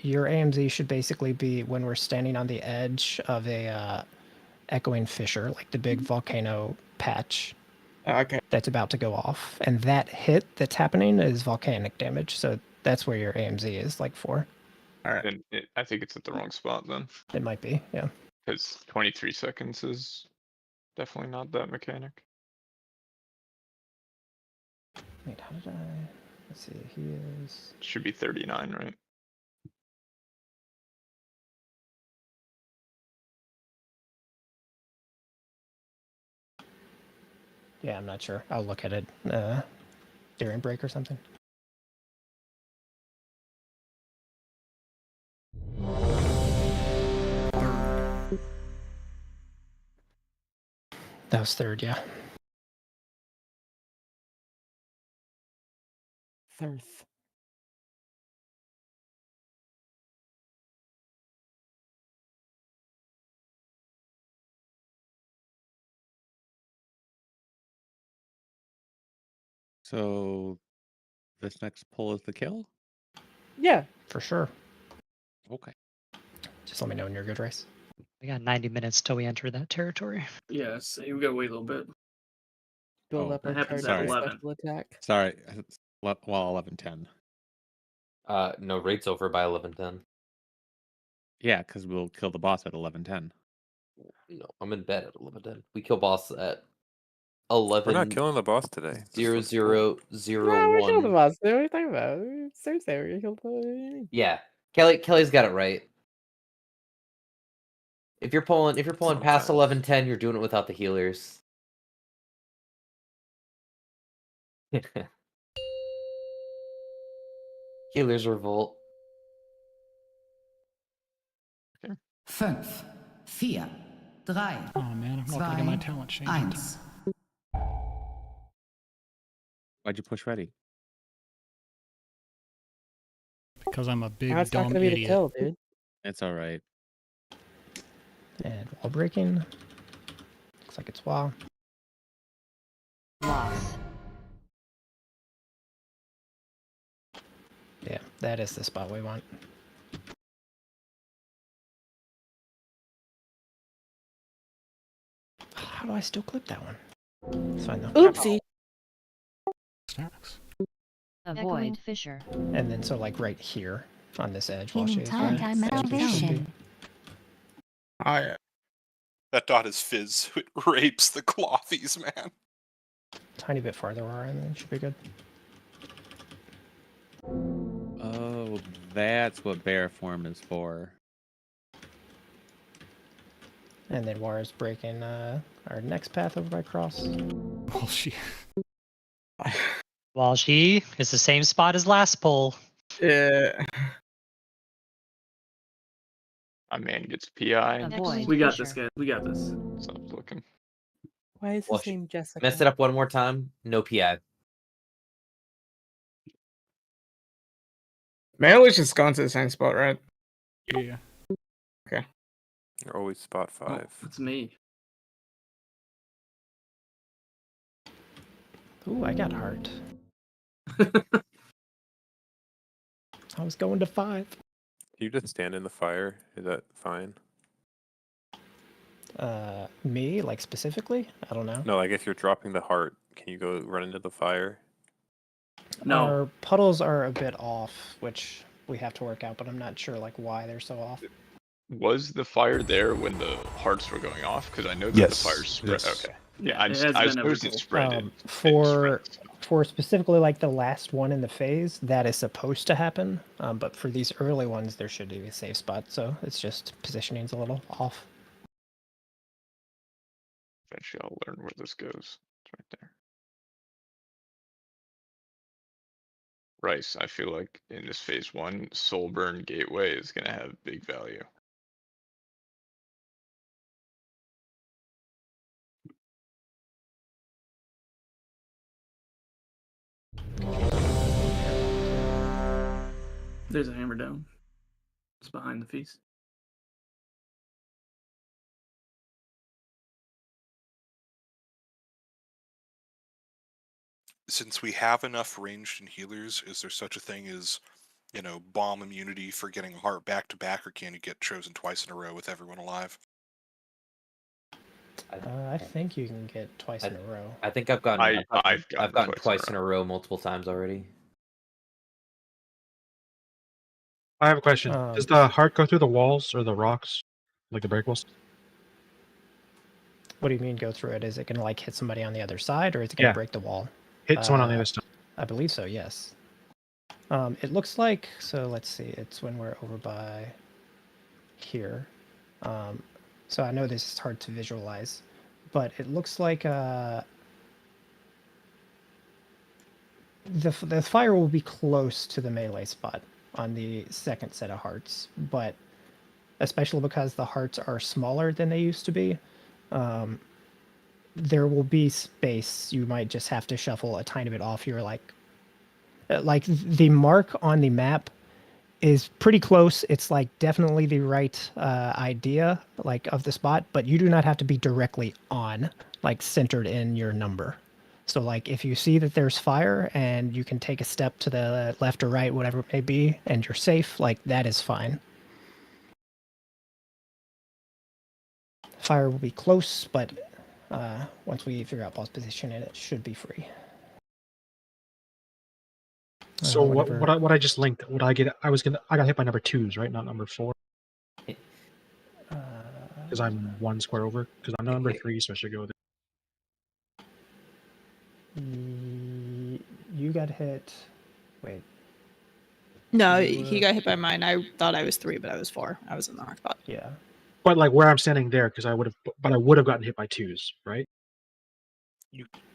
Your AMZ should basically be when we're standing on the edge of a echoing fissure, like the big volcano patch. Okay. That's about to go off, and that hit that's happening is volcanic damage. So that's where your AMZ is like for. All right. Then I think it's at the wrong spot then, It might be, yeah. because 23 seconds is definitely not that mechanic. Wait, how did I? Let's see. He is. Should be 39, right? Yeah, I'm not sure. I'll look at it during break or something. That was third, yeah. Thirth. So this next pull is the kill? Yeah. For sure. Okay. Just let me know when you're good, Race. We got 90 minutes till we enter that territory. Yes, we gotta wait a little bit. Build up that our happens charge at for 11. special attack. Sorry. Well, 11:10. No, raid's over by 11:10. Yeah, because we'll kill the boss at 11:10. No, I'm in bed at 11:10. We kill boss at 11. We're not killing the boss today. 0001. we killed the boss. What are you talking about? It's Thursday. We killed the. Yeah, Kelly's got it right. If you're pulling past 11:10, you're doing it without the healers. Healers revolt. 5, 4, 3, Oh man, I'm not gonna get my talent change in 1. time. Why'd you push ready? Because I'm a big That's not dumb gonna be the idiot. kill, dude. It's all right. And wall breaking. Looks like it's wall. Loss. Yeah, that is the spot we want. How do I still clip that one? It's fine though. Oopsie. Stacks. Avoid fissure. And then so like right here on this edge while In she is time right. dimension. Oh yeah. That dot is fizz. It rapes the clothies, man. tiny bit farther where I am, then it should be good. Oh, that's what bear form is for. And then Wara's breaking our next path over by cross. Well, she. While she is the same spot as last pull. Yeah. My man gets PI. Avoid We got this, fissure. guys. We got this. Stop looking. Why is Well, his name Jessica? Mess it up one more time. No PI. Man, always just gone to the same spot, right? Yeah. Okay. You're always spot Oh, 5. it's me. Ooh, I got heart. I was going to 5. You just stand in the fire. Is that fine? Me, like specifically? I don't know. No, I guess you're dropping the heart. Can you go run into the fire? No. Our puddles are a bit off, which we have to work out, but I'm not sure like why they're so off. Was the fire there when the hearts were going off? Because I know that Yes, the fire spread. yes. Okay. Yeah, I it just, has I been suppose every it spread. For specifically like the last one in the phase, that is supposed to happen. But for these early ones, there should be a safe spot. So it's just positioning's a little off. Eventually, I'll learn where this goes. It's right there. Rice, I feel like in this phase 1, Soulburn Gateway is going to have big value. There's a hammer down. It's behind the feast. Since we have enough ranged and healers, is there such a thing as, bomb immunity for getting a heart back to back, or can you get chosen twice in a row with everyone alive? I think you can get twice in a row. I think I've gotten I've gotten twice in a row multiple times already. I have a question. Does the heart go through the walls or the rocks, like the break walls? What do you mean go through it? Is it going to like hit somebody on the other side, or is it going to Yeah. break the wall? Hit someone on the other side. I believe so. Yes. It looks like so. Let's see. It's when we're over by here. So I know this is hard to visualize, but it looks like the fire will be close to the melee spot on the second set of hearts, but especially because the hearts are smaller than they used to be, there will be space. You might just have to shuffle a tiny bit off your like the mark on the map is pretty close. It's like definitely the right idea like of the spot, but you do not have to be directly on, like centered in your number. So like if you see that there's fire and you can take a step to the left or right, whatever it may be, and you're safe, like that is fine. Fire will be close, but once we figure out boss position, it should be free. So what I just linked? Would I get? I got hit by number 2s, right? Not number 4. Because I'm 1 square over. Because I'm number 3, so I should go there. You got hit. Wait. No, he got hit by mine. I thought I was 3, but I was 4. I was in the wrong spot. Yeah. But like where I'm standing there, because I would have gotten hit by 2s, right?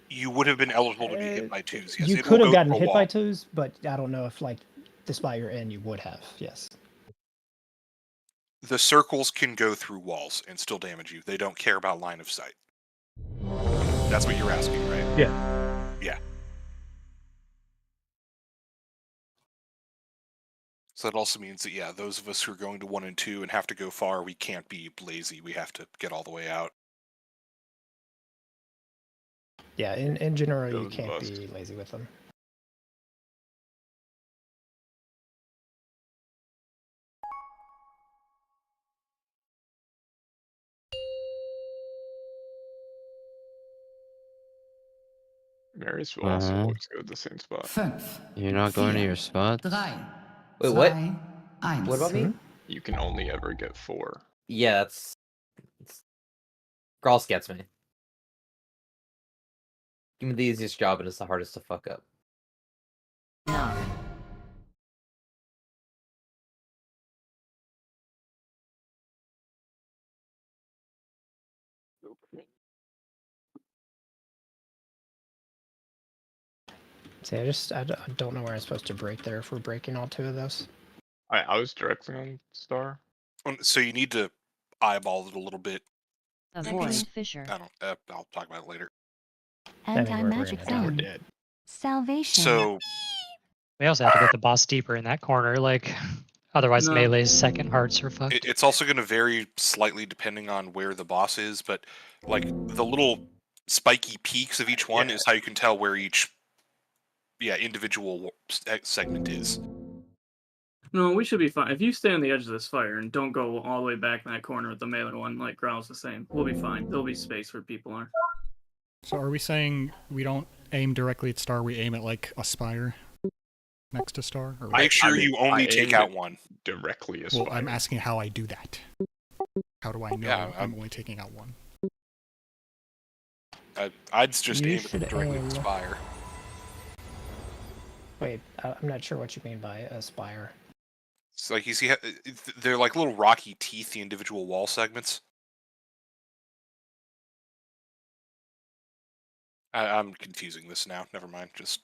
You would have been eligible to be hit by 2s. Yes, You it could will have go gotten through a hit wall. by 2s, but I don't know if like the spot you're in, you would have. Yes. The circles can go through walls and still damage you. They don't care about line of sight. That's what you're asking, right? Yeah. Yeah. So that also means that, yeah, those of us who are going to 1 and 2 and have to go far, we can't be lazy. We have to get all the way out. Yeah, in general, you Those can't bust. be lazy with them. Mary's will also always go to the same spot. 5, You're not going to 4, your spots? 3, Wait, what? 2, 1. What about me? You can only ever get 4. Yeah, it's Gross gets me. Give me the easiest job and it's the hardest to fuck up. Knock. See, I don't know where I'm supposed to break there if we're breaking all 2 of those. I was directly on star. So you need to eyeball it a little bit. Avoid Just- fissure. I don't. I'll talk about it later. Anti-magic gonna zone. die. Salvation. So We also have to get the boss deeper in that corner, like otherwise No. melee's second hearts are fucked. it's also going to vary slightly depending on where the boss is, but like the little spiky peaks of each one is how you can tell where each individual segment is. No, we should be fine. If you stay on the edge of this fire and don't go all the way back in that corner with the melee one, like Growl's the same, we'll be fine. There'll be space where people are. So are we saying we don't aim directly at star, we aim at like a spire next to star? Or Make sure you only take out one. Directly as well, I'm asking how I do that. How do I know Yeah, I'm only taking out one? I'd just You aim at should them directly with aim- Spire. Wait, I'm not sure what you mean by a spire. It's like you see, they're like little rocky teeth, the individual wall segments. I'm confusing this now. Never mind. Just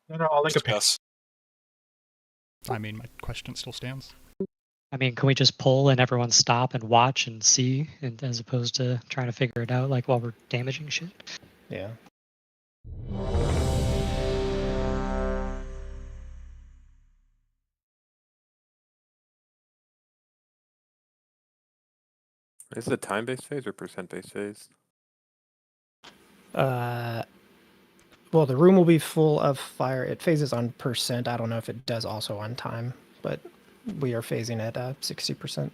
No, I'll link a pic. discuss. I mean, my question still stands. I mean, can we just pull and everyone stop and watch and see, and as opposed to trying to figure it out like while we're damaging shit? Yeah. Is it a time-based phase or percent-based phase? Well, the room will be full of fire. It phases on percent. I don't know if it does also on time, but we are phasing at 60%.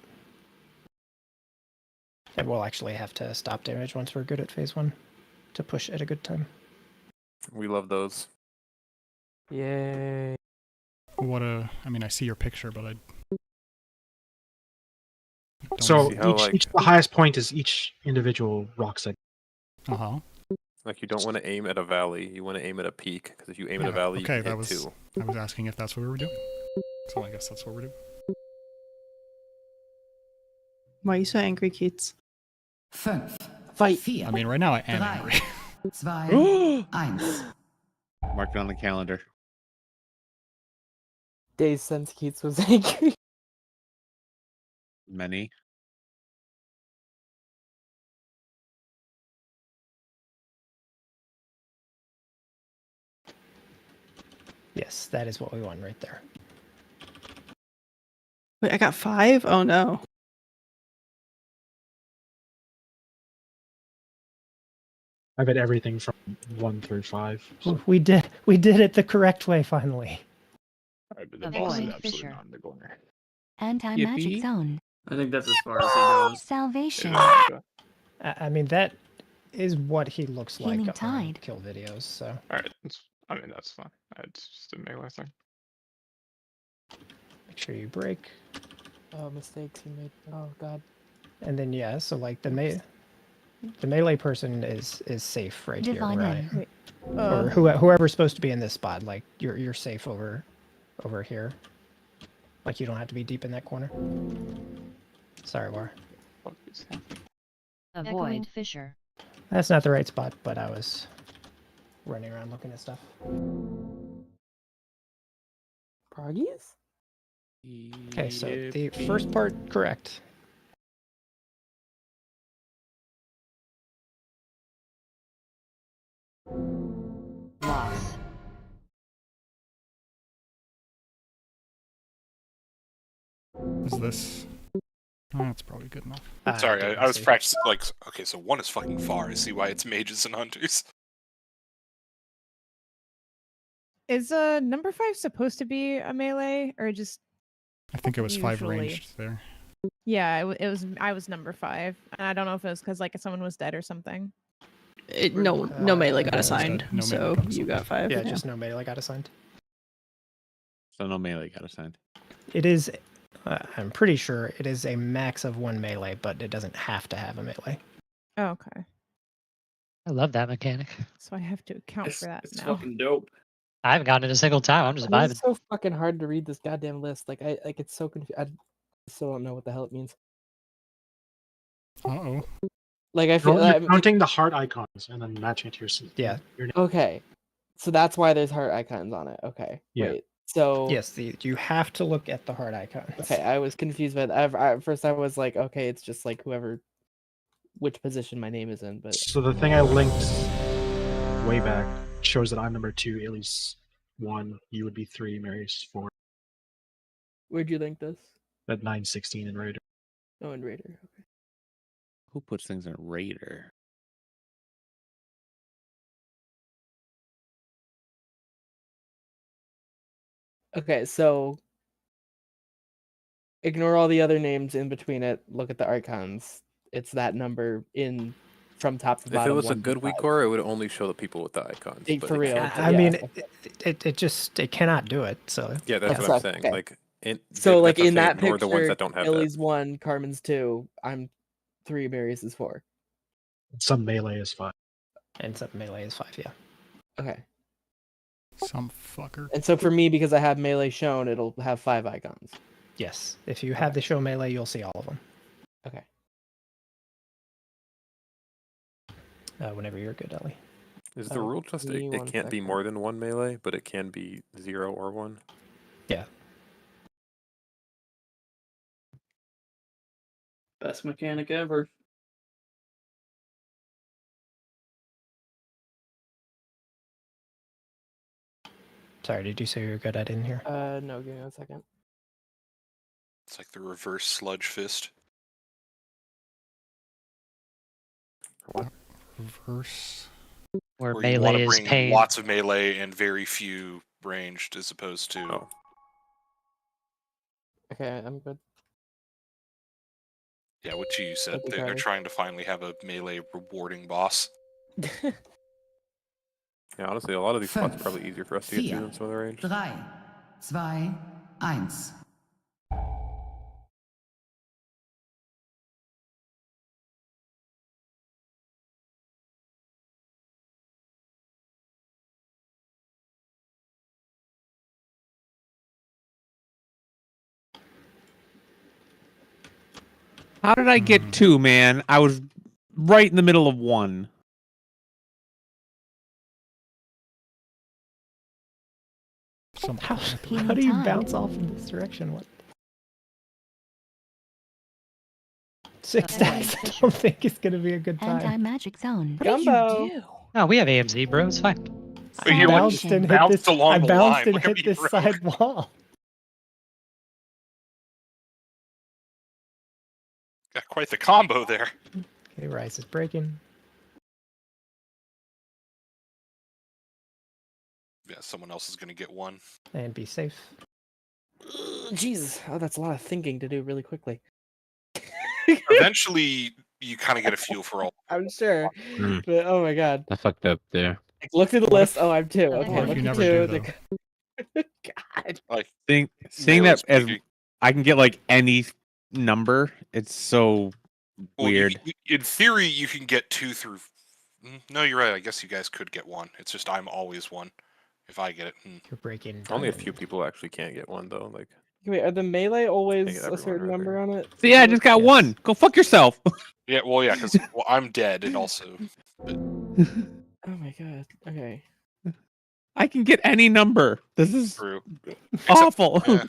And we'll actually have to stop damage once we're good at phase 1 to push at a good time. We love those. Yay. What I mean, I see your picture, but I don't So see how, each the highest point is each individual rock segment. Uh-huh. Like you don't want to aim at a valley, you want to aim at a peak, because if you aim at a valley, you Okay, can that hit was 2. I was asking if that's what we were doing. So I guess that's what we're doing. Why are you so angry, Keats? 5, Fight. 4, I mean, right now I am 3, angry. 2, 1. Mark it on the calendar. Days since Keats was angry. Many. Yes, that is what we want right there. Wait, I got 5? Oh no. I've had everything from 1 through 5. So. We did it the correct way finally. Alright, but the boss is Avoid absolutely fissure. not in the corner. Anti-magic Yippee. zone. I think that's as far as he goes. Salvation. I mean, that is what he looks like Healing on tide. kill videos, so. Alright, I mean that's fine. It's just a melee thing. Make sure you break. Oh, mistakes he made. Oh god. And then, yeah, so like the melee person is safe right Divine here, Eye. right? Or whoever's supposed to be in this spot, like you're safe over here. Like you don't have to be deep in that corner. Sorry, War. Avoid fissure. That's not the right spot, but I was running around looking at stuff. Proggies? Okay, so the first part correct. Loss. Is this? Oh, that's probably good enough. Sorry, I was practicing. Like, okay, so 1 is fucking far. I see why it's mages and hunters. Is number 5 supposed to be a melee or just? I think it was 5 Usually. ranged there. Yeah, it was. I was number 5, and I don't know if it was because like someone was dead or something. No melee got no, assigned, no melee so got you assigned. got 5. Yeah, just no melee got assigned. So no melee got assigned. It is, I'm pretty sure it is a max of 1 melee, but it doesn't have to have a melee. Oh, okay. I love that mechanic. So I have to account for that It's now. fucking dope. I haven't gotten it a single time. I'm just Why is vibing. it so fucking hard to read this goddamn list? Like I it's so confused. I still don't know what the hell it means. Uh-oh. Like I feel You're counting the heart icons and then matching it to your Yeah. Your name. Okay. So that's why there's heart icons on it. Okay. Yeah. Wait. So Yes, you have to look at the heart icons. okay, I was confused by that. At first I was like, okay, it's just like which position my name is in, but So the thing I linked way back shows that I'm number 2, Illy's 1, you would be 3, Mary's 4, where'd you link this? at 916 in Raider. Oh, in Raider. Okay. Who puts things in Raider? Okay, so ignore all the other names in between it. Look at the icons. It's that number from top to If bottom. it was a 1 good through week 5. core, it would only show the people with the icons. But For it real. can't. I Yeah, mean, okay. it cannot do it. So Yeah, that's That what I'm sucks. saying. Okay. Like, So like that's what I'm in saying, that ignore the ones picture, that don't have Illy's 1, Carmen's 2, I'm 3, Mary's is 4. Some melee is 5. and some melee is 5. Yeah. Okay. Some fucker. And so for me, because I have melee shown, it'll have 5 icons. Yes. If you have the show melee, you'll see all of them. Okay. Whenever you're good, Ellie. Is the rule just give me it one can't be second. more than 1 melee, but it can be 0 or 1? Yeah. Best mechanic ever. Sorry, did you say you were good? I didn't hear. No, give me 1 second. It's like the reverse sludge fist. Reverse. Where Where you want melee to is bring pain. lots of melee and very few ranged, as opposed to. Oh. Okay, I'm good. Yeah, what you said. Thank you, They're Carly. trying to finally have a melee rewarding boss. Yeah, honestly, a lot of these spots are 5, probably easier for us to get to 4, than some of the range. 3, 2, 1. How did I get 2, man? I was right in the middle of 1. How do you bounce off in this direction? What? 6 stacks. I don't think it's gonna be a good time. Anti-magic zone. Gumbo. No, we have AMZ, bro. It's fine. But you like bounced and hit bounced this. along I the bounced line. and Look at hit me, this bro. side wall. Got quite the combo there. Okay, Rice is breaking. Yeah, someone else is going to get 1. And be safe. Jesus. Oh, that's a lot of thinking to do really quickly. Eventually, you kind of get a feel for all. I'm sure. But oh my god. I fucked up there. Like, look through the list. Oh, I'm 2. Okay, What if look you at never 2. do, God. Like, Seeing melee's that as pretty- I can get like any number, it's so well, weird. in theory, you can get 2 through. No, you're right. I guess you guys could get 1. It's just I'm always 1. If I get it. You're breaking. Only a diamond. few people actually can't get 1 though. Like, Wait, are the melee always Take it a everyone certain right number there. on it? So yeah, I just got 1. Go fuck yourself. Yeah, well, yeah, because I'm dead, and also. But... Oh my god. Okay. I can get any number. This is True. awful. Yeah.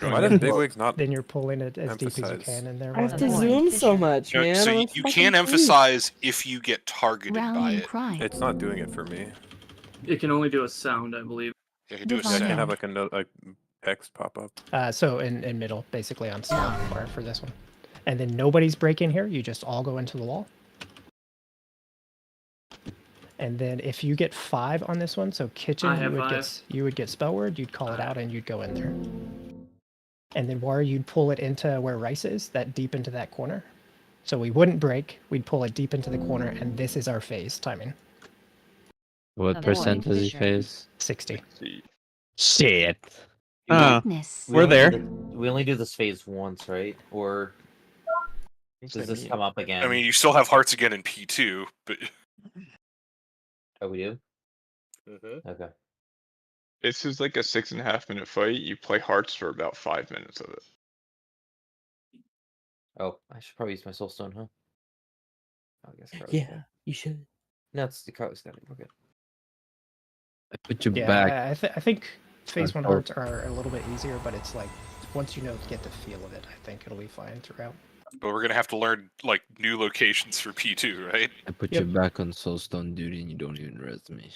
why does Bigwig's not? Then you're pulling it as deep as you emphasize- can in there. I have to Why? zoom so much, No, man. so I'm you, a you fucking can freak. emphasize if you get targeted by Rallying it. cry. It's not doing it for me. It can only do a sound, I believe. You can do a Yeah, I Divine. can't have sound. like a like text pop up. So in middle, basically on start for this one, and then nobody's breaking here. You just all go into the wall. And then if you get 5 on this one, so kitchen, I have you would get spell word. You'd call it out, and you'd go in there. And then War, you'd pull it into where Rice is, that deep into that corner. So we wouldn't break. We'd pull it deep into the corner, and this is our phase timing. What Avoid percent does he fissure. phase? 60. Shit. Darkness. We We're only there. we only do this phase once, right? Or does this come up again? I mean, you still have hearts again in P2, but Oh, we do. Mm-hmm. Okay. This is like a 6.5 minute fight. You play hearts for about 5 minutes of it. Oh, I should probably use my soul stone, huh? Oh, I guess Carlos Yeah, got. you should. No, it's the Carlos got it. We're good. I put you Yeah, back. I think phase one Oh. hearts are a little bit easier, but it's like once you get the feel of it, I think it'll be fine throughout. But we're gonna have to learn like new locations for P2, right? I put you back on soulstone duty and you don't even res me.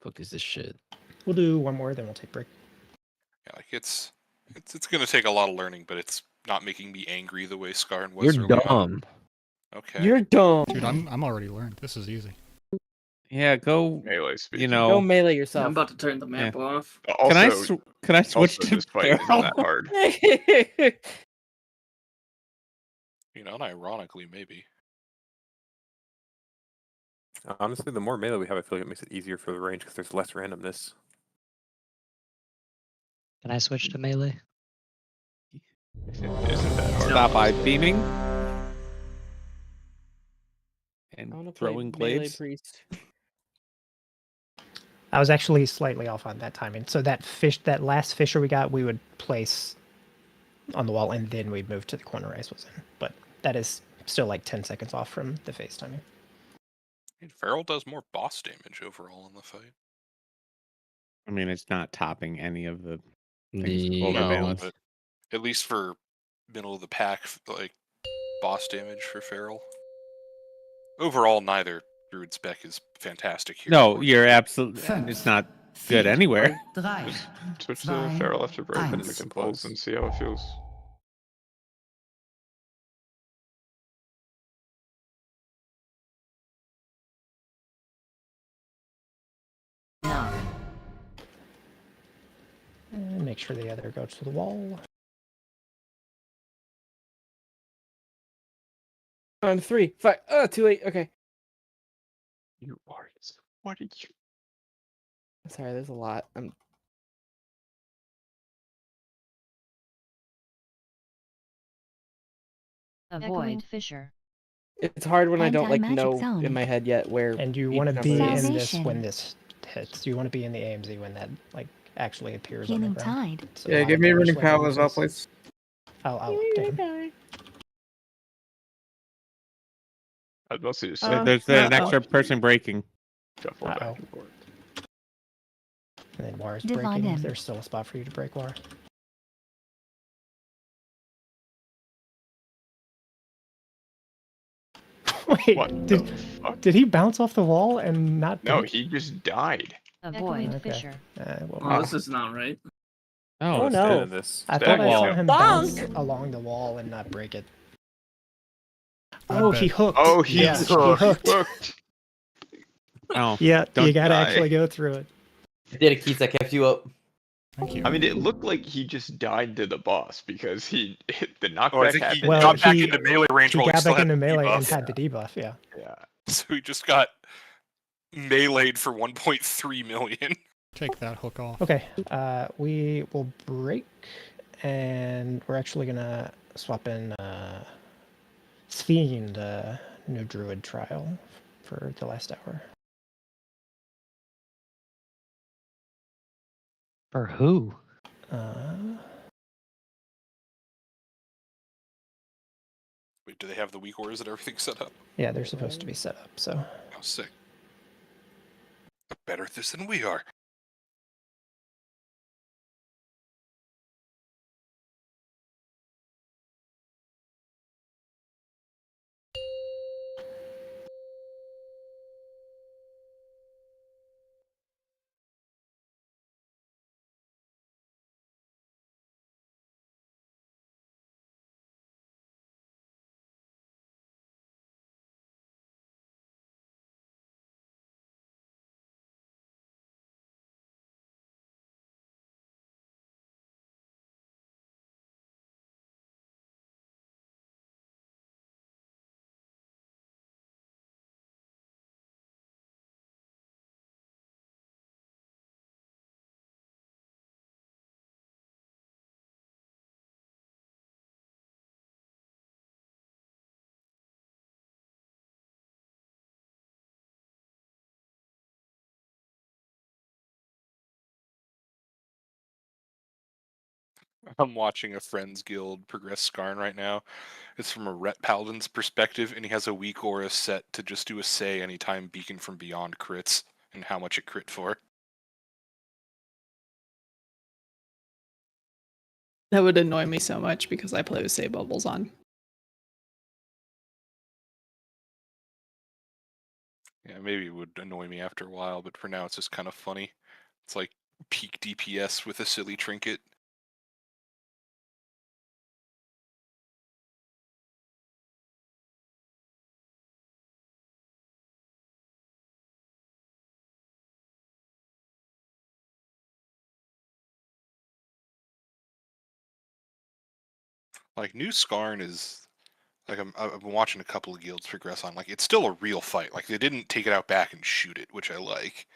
Fuck is this shit? We'll do one more, then we'll take break. Yeah, like it's gonna take a lot of learning, but it's not making me angry the way Skarn was You're early on. dumb. Okay. You're dumb. Dude, I'm already learned. This is easy. Yeah, go. Melee You speaking. know. Go melee I'm yourself. about to turn the map off. Also, Can I switch also, to this fight isn't Feral? that hard. You know, and ironically, maybe. Honestly, the more melee we have, I feel like it makes it easier for the range because there's less randomness. Can I switch to melee? Isn't that hard? Stop eye beaming. I And want to play throwing melee glaives. priest. I was actually slightly off on that timing. So that last fisher we got, we would place on the wall, and then we'd move to the corner Ice was in. But that is still like 10 seconds off from the phase timing. And Feral does more boss damage overall in the fight. I mean, it's not topping any of the things The over No, balance. but at least for middle of the pack, like boss damage for Feral. Overall, neither Druid spec is fantastic here. No, you're absolutely. It's not good anywhere. Just switch to Feral after break and we can pulse and see how it feels. And make sure the other goes to the wall. On 3, 5. Oh, too late. Okay. You are. What did you? Sorry, there's a lot. Avoid fissure. It's hard when I don't like Anti-magic know zone. in my head yet where. And you each want to number be is. in this Salvation. when this hits. You want to be in the AMZ when that actually appears Healing on the ground. tide. So Yeah, not give me damage running like power it as well, uses. please. I'll damn. I was about to say, There's an extra person breaking. shuffle back and forth. And then War's Divine breaking. M. There's still a spot for you to break War. Wait, What did he bounce off the wall and not? No, break? he just died. Avoid Okay. fissure. Well, Oh, this is not right. Oh, Oh, no. This. I Stack thought I wall. saw him bounce along the wall and not break it. Oh, he hooked. Oh, he yeah, hooked. he hooked. Oh, Yeah, you don't gotta die. actually go through it. You did it, Keith. I kept you up. Thank you. I mean, it looked like he just died to the boss because he hit the knockback Oh, I think he happened. Well, got back he- into melee range He while he got still back had into the melee and debuff. had the debuff. Yeah. Yeah. So he just got meleeed for 1.3 million. Take that hook off. Okay. We will break, and we're actually gonna swap in Sphene, the new druid trial, for the last hour. For who? Wait, do they have the weak orders and everything set up? Yeah, they're supposed to be set up. So. Oh, sick. They're better at this than we are. I'm watching a Friends Guild progress Skarn right now. It's from a Ret Paladin's perspective, and he has a weak aura set to just do a say anytime Beacon from Beyond crits, and how much it crit for. That would annoy me so much because I play with Say Bubbles on. Yeah, maybe it would annoy me after a while, but for now it's just kind of funny. It's like peak DPS with a silly trinket. Like, new Skarn is like I've been watching a couple of guilds progress on. Like, it's still a real fight. Like, they didn't take it out back and shoot it, which I like.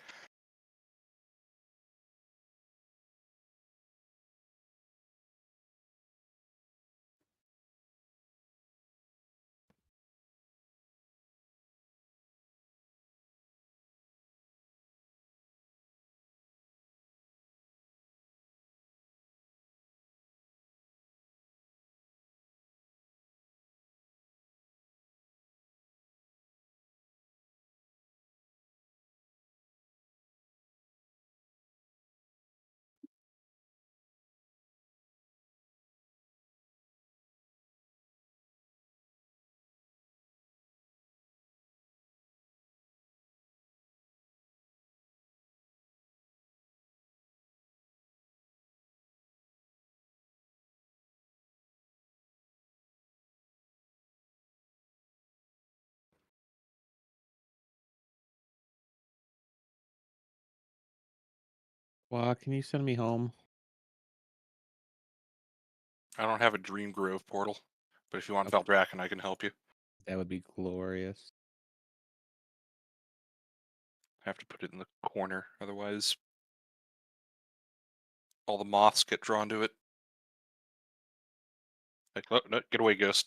Well, can you send me home? I don't have a Dream Grove portal, but if you want Valdraken, I can help you. That would be glorious. I have to put it in the corner, otherwise all the moths get drawn to it. Like, oh, no, get away, ghost.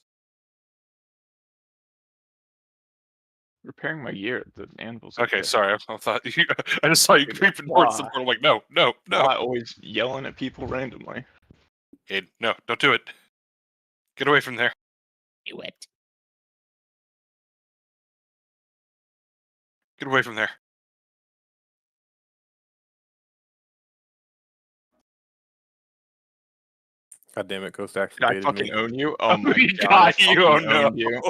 Repairing my gear. The anvil's Okay, sorry. I thought you. I just saw you creeping towards the Why? portal. I'm like, no, no, no. Why always yelling at people randomly? Aiden, no, don't do it. Get away from there. Do it. Get away from there. God damn it, Ghost Did I activated fucking me. own you? Oh my We god! I got you. Oh fucking no. owned you.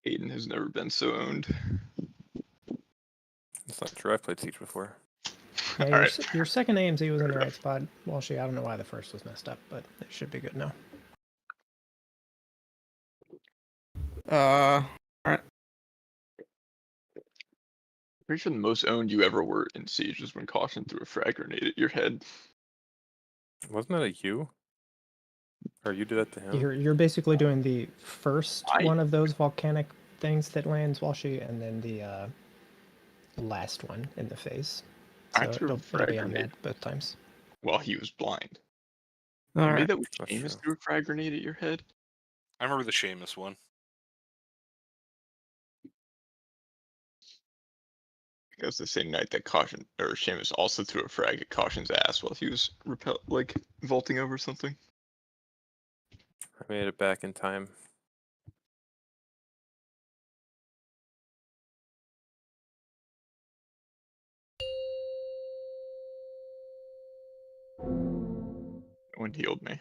Aiden has never been so owned. That's not true. I've played Siege before. Yeah, All right. your second AMZ was in the right spot. Well, I don't know why the first was messed up, but it should be good now. Alright. Pretty sure the most owned you ever were in Siege was when Caution threw a frag grenade at your head. Wasn't that a you? Or you did that to him? You're basically doing the first I- one of those volcanic things that lands Walshy, and then the last one in the phase. I So threw a it'll frag be on grenade that both times. while he was blind. Alright. Maybe that was That's Seamus true. threw a frag grenade at your head. I remember the Seamus one. That was the same night that Caution or Seamus also threw a frag at Caution's ass while he was vaulting over something. I made it back in time. When healed me.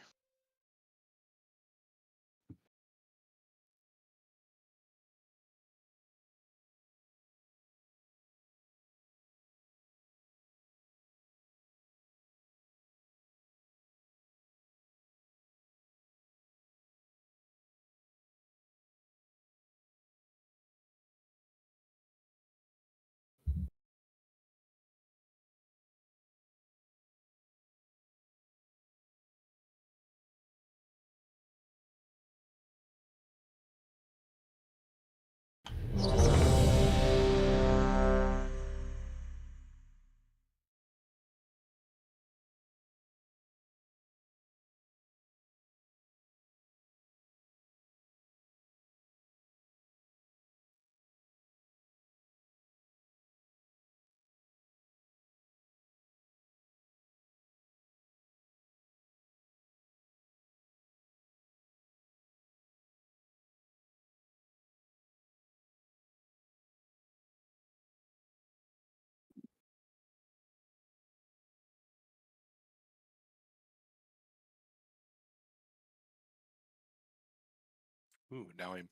Ooh, now I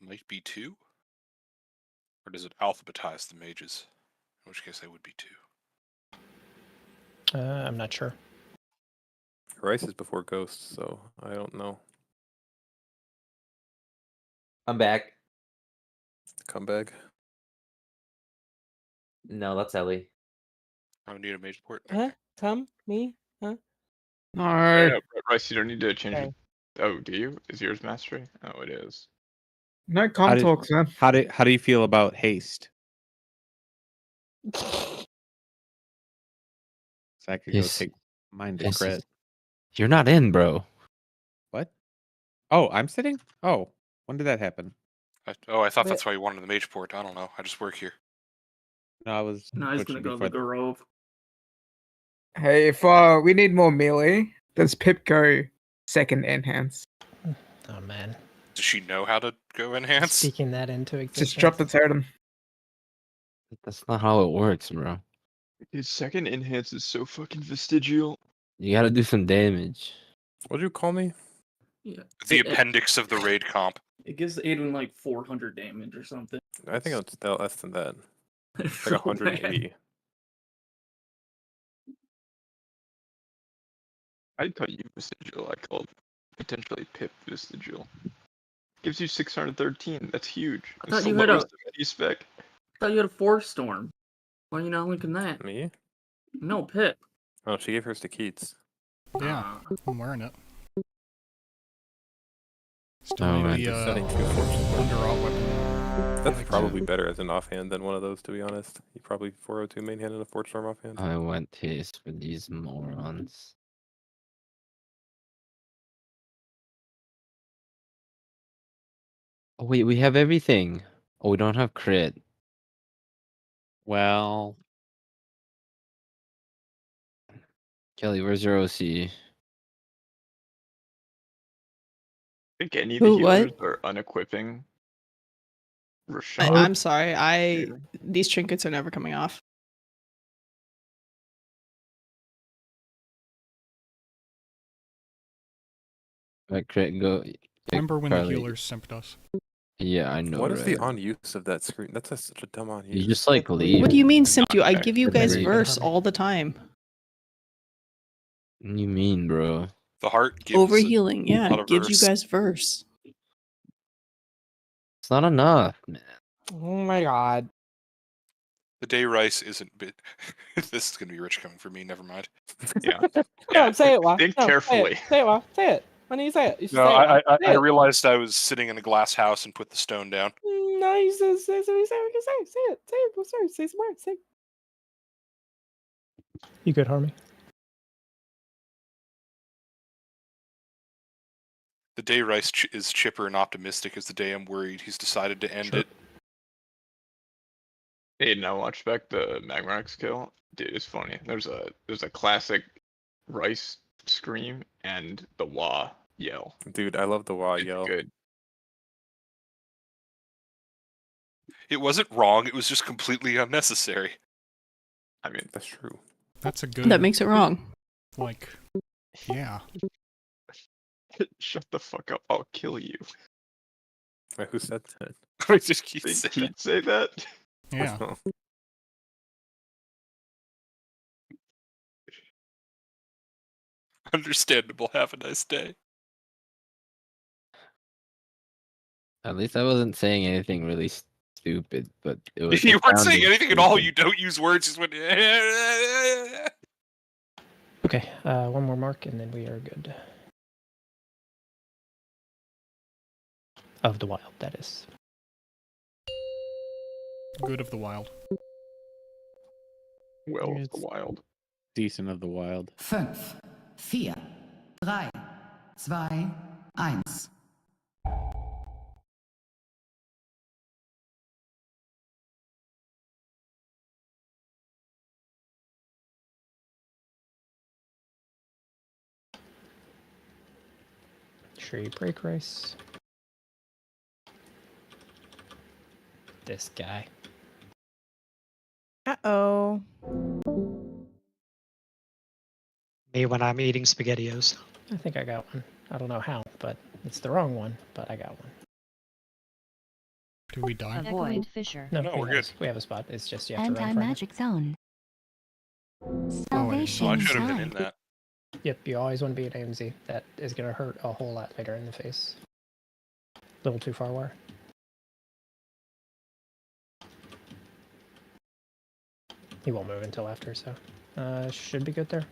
might be 2? Or does it alphabetize the mages? In which case I would be 2. I'm not sure. Rice is before Ghost, so I don't know. I'm back. Come back. No, that's Ellie. I need a mage port. Huh? Tom? Me? Huh? No. No, Rice, you don't need to change Okay. it. Oh, do you? Is yours mastery? Oh, it is. No How com do, talks, man. how do you feel about haste? So I could go Yes. take mine to Yes. crit. You're not in, bro. What? Oh, I'm sitting? Oh, when did that happen? I thought that's why you wanted the mage port. I don't know. I just work here. No, I was No, he's gonna switching go to before. the Grove. Hey, if we need more melee, does Pip go second enhance? Oh man. Does she know how to go enhance? Speaking that into existence. Just drop the totem. That's not how it works, bro. His second enhance is so fucking vestigial. You gotta do some damage. What'd you call me? Yeah. The appendix of the raid comp. It gives Aiden like 400 damage or something. I think it's less than that. It's It's like so bad. 180. I call you vestigial. I called potentially Pip vestigial. Gives you 613. That's huge. I It's thought the you had a. lowest of any spec. I thought you had a Force Storm. Why are you not linking that? Me? No, Pip. Oh, she gave hers to Keats. Yeah, I'm wearing it. Still Oh, need man. the Setting 2 forces. underall weapon. That's like probably better as an offhand than one of those, to be honest. You probably 402 main hand and a Forge Storm offhand. I went haste for these morons. Oh wait, we have everything. Oh, we don't have crit. Well, Kelly, where's your OC? I think any of the Who, what? healers are unequipping. Rashad. I'm sorry. These trinkets are never coming off. Right, crit, go. Remember when Carly. the healers simped us? Yeah, I know. What is the right? on use of that screen? That's such a dumb on use. You just like leave. What do you mean simp you? I Not give you guys actually. verse all the time. What do you mean, bro? The heart gives Overhealing, yeah, a lot it of gives you verse. guys verse. It's not enough, man. Oh my god. The day rice isn't bit. This is gonna be rich coming for me. Never mind. Yeah. No, say it, Wa. Think No, carefully. Say it, Wa. Say it. Why don't you say it? You should No, say it, Wa. I Say it. realized I was sitting in a glass house and put the stone down. No, you say it. Say it. Say it. Say it. Say it. I'm sorry. Say some words. Say it. You good, Harmy? The day rice is chipper and optimistic as the day I'm worried he's decided to end Sure. it. Hey, now watch back the Magmarex kill. Dude, it's funny. There's a classic Rice scream and the Wah yell. Dude, I love the Wah It's yell. good. It wasn't wrong. It was just completely unnecessary. I mean, that's true. That's a good. That makes it wrong. Like, yeah. Shut the fuck up. I'll kill you. Wait, who said that? I just keep Did saying Keith say that? Yeah. Oh. Understandable. Have a nice day. At least I wasn't saying anything really stupid, but it was. You it weren't saying sounded anything at all. stupid. You don't use words. Just went. Okay, one more mark and then we are good. Of the wild, that is. Good of the wild. Well, It's the wild. decent of the wild. 5, 4, 3, 2, 1. Sure you break Rice. This guy. Uh-oh. Me when I'm eating SpaghettiOs. I think I got one. I don't know how, but It's the wrong one, but I got one. Do we die? Avoid fissure. No, No, we're good. We have a spot. It's just you have to run for it. Anti-magic zone. Oh, Salvation I should have been in inside. that. Yep, you always want to be at AMZ. That is going to hurt a whole lot later in the face. A little too far away. He won't move until after, so should be good there.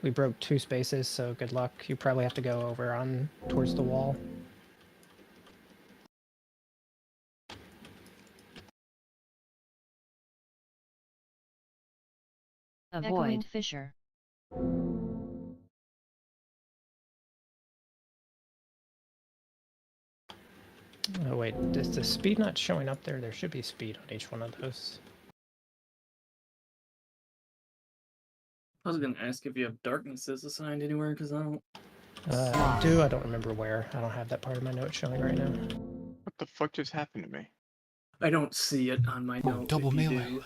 We broke 2 spaces, so good luck. You probably have to go over on towards the wall. Avoid fissure. Oh wait, is the speed not showing up there? There should be speed on each one of those. I was gonna ask if you have darknesses assigned anywhere, because I don't. I don't remember where. I don't have that part of my note showing right now. What the fuck just happened to me? I don't see it on my note. double if you melee. do.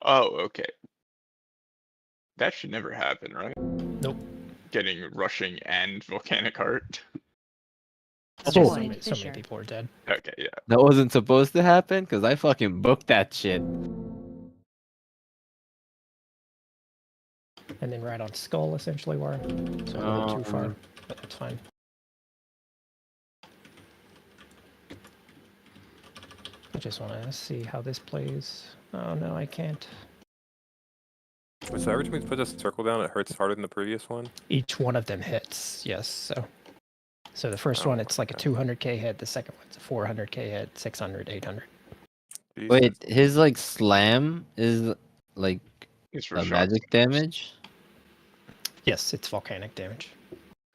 Oh, okay. That should never happen, right? Nope. Getting rushing and volcanic heart. So Avoid many fissure. people are dead. Okay, yeah. That wasn't supposed to happen because I fucking booked that shit. And then right on skull, essentially, were. So a little too far, but that's fine. I just want to see how this plays. Oh no, I can't. So every time we put a circle down, it hurts harder than the previous one? Each one of them hits, yes. So the first one, it's like a 200k hit. The second one's a 400k hit, 600, 800. Wait, his like slam is like It's for a shock magic damage? Yes, it's volcanic damage.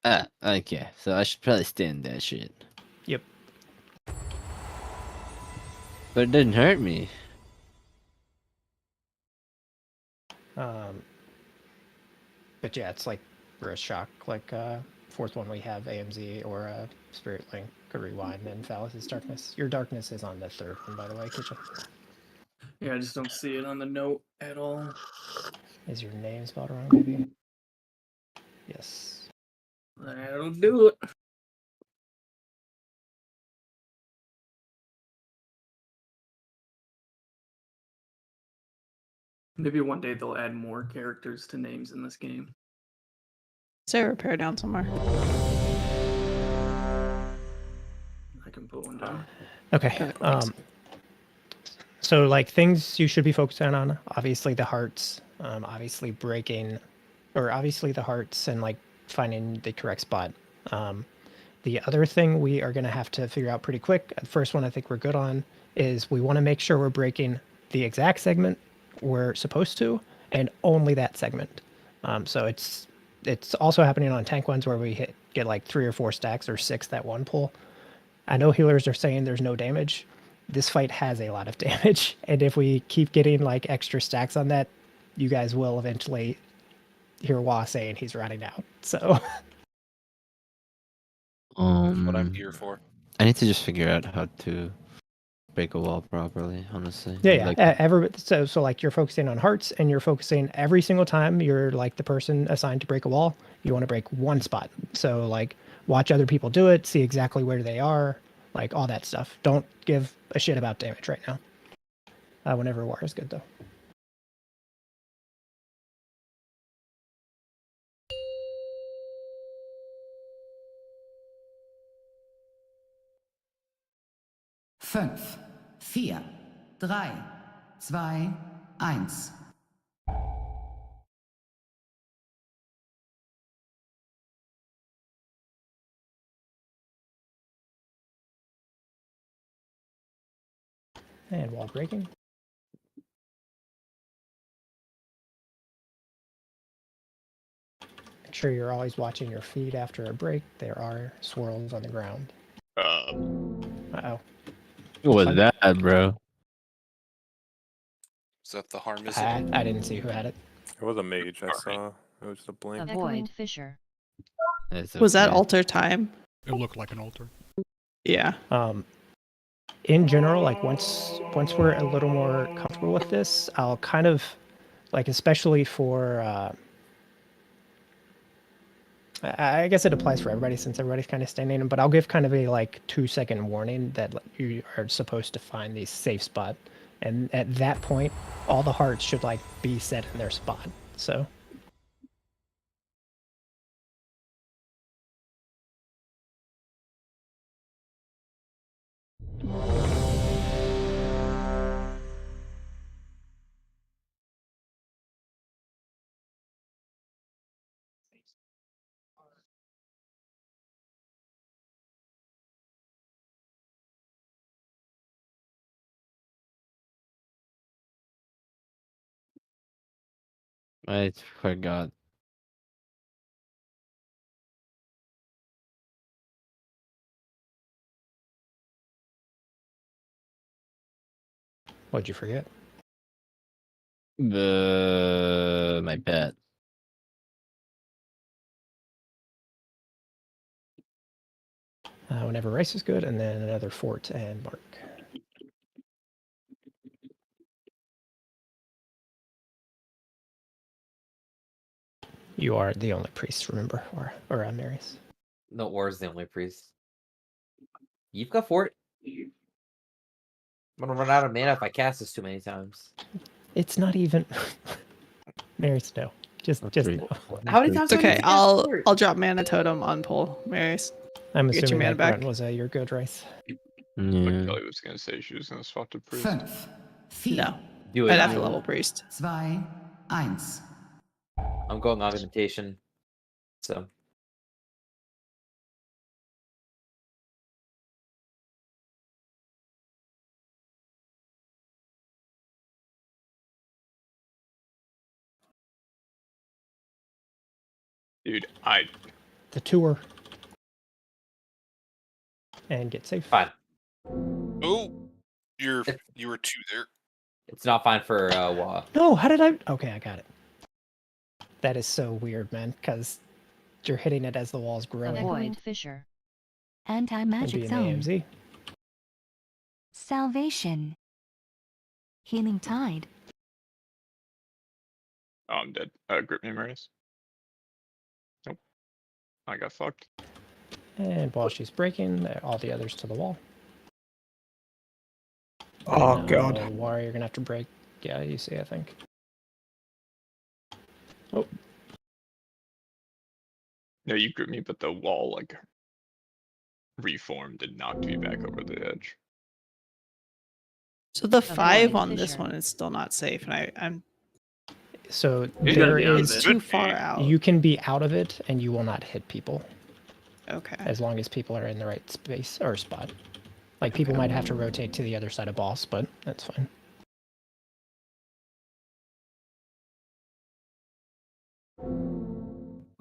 Ah, okay. So I should probably stand that shit. Yep. But it didn't hurt me. But yeah, it's like for a shock, like fourth one we have AMZ or Spirit Link, or Rewind, and Phallus' Darkness. Your Darkness is on the third one, by the way, Kitchen. Yeah, I just don't see it on the note at all. Is your name spelled wrong, maybe? Yes. That'll do it. Maybe one day they'll add more characters to names in this game. Is there a repair down somewhere? I can put one down. Okay. So like things you should be focusing on, obviously the hearts, obviously the hearts and like finding the correct spot. The other thing we are going to have to figure out pretty quick, the first one I think we're good on, is we want to make sure we're breaking the exact segment we're supposed to, and only that segment. So it's also happening on tank ones where we get like 3 or 4 stacks or 6 that one pull. I know healers are saying there's no damage. This fight has a lot of damage, and if we keep getting like extra stacks on that, you guys will eventually hear Wah saying he's running out. So That's what I'm here for. I need to just figure out how to break a wall properly, honestly. yeah. Like, So like you're focusing on hearts, and you're focusing every single time you're like the person assigned to break a wall, you want to break one spot. So like watch other people do it, see exactly where they are, like all that stuff. Don't give a shit about damage right now. Whenever war is good though. Fünf, vier, drei, zwei, eins. And wall breaking. Make sure you're always watching your feet after a break. There are swirls on the ground. Uh-oh. what was that, bro? Is that the harm? Is I didn't see who had it. It was a mage I saw. It was just a blink. Avoid fissure. Was that altar time? It looked like an altar. Yeah. In general, like once we're a little more comfortable with this, I'll kind of like, especially for I guess it applies for everybody since everybody's kind of standing, but I'll give kind of a like 2-second warning that you are supposed to find the safe spot. And at that point, all the hearts should like be set in their spot. So I forgot. what'd you forget? My pet. Whenever rice is good, and then another fort and mark. You are the only priest, remember, or Marius. No, Or is the only priest. You've got fort. I'm gonna run out of mana if I cast this too many times. It's not even Marius. No, just no. How many times? It's okay. have I cast fort? I'll drop mana totem on pull, Marius. I'm Get your assuming mana that back. grunt was your good rice. But Kelly was gonna say she was gonna swap to priest. 5, 4, No. Do it. I'd have to level priest. 2, 1. I'm going augmentation. So Dude, The tour. And get safe. fine. Oh, you were 2 there. It's not fine for Wa. No, how did I? Okay, I got it. That is so weird, man, because you're hitting it as the wall's growing. Avoid fissure. And Anti-magic being zone. AMZ. Salvation. Healing tide. Oh, I'm dead. Grip me, Marius. Nope. I got fucked. And while she's breaking, all the others to the wall. Oh god. Warrior, you're gonna have to break. Yeah, you see, I think. Oh. No, you gripped me, but the wall like reformed and knocked me back over the edge. So the 5 on fissure. this one is still not safe, and I'm So You gotta there be out of is it. too far out. you can be out of it and you will not hit people Okay. as long as people are in the right space or spot. Like people might have to rotate to the other side of boss, but that's fine.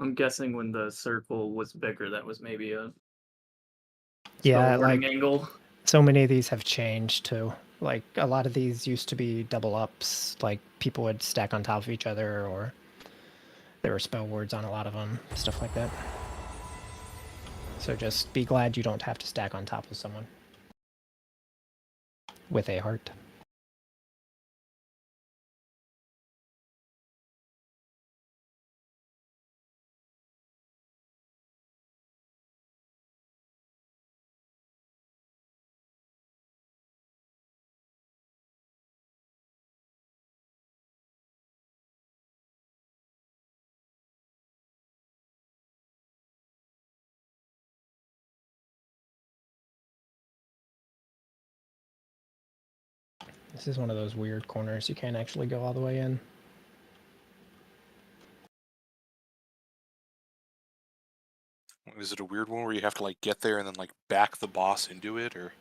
I'm guessing when the circle was bigger, that was maybe a Yeah, spell wording like angle. so many of these have changed too. Like a lot of these used to be double ups, like people would stack on top of each other, or there were spell words on a lot of them, stuff like that. So just be glad you don't have to stack on top of someone with a heart. This is one of those weird corners you can't actually go all the way in. Is it a weird one where you have to like get there and then like back the boss into it, or?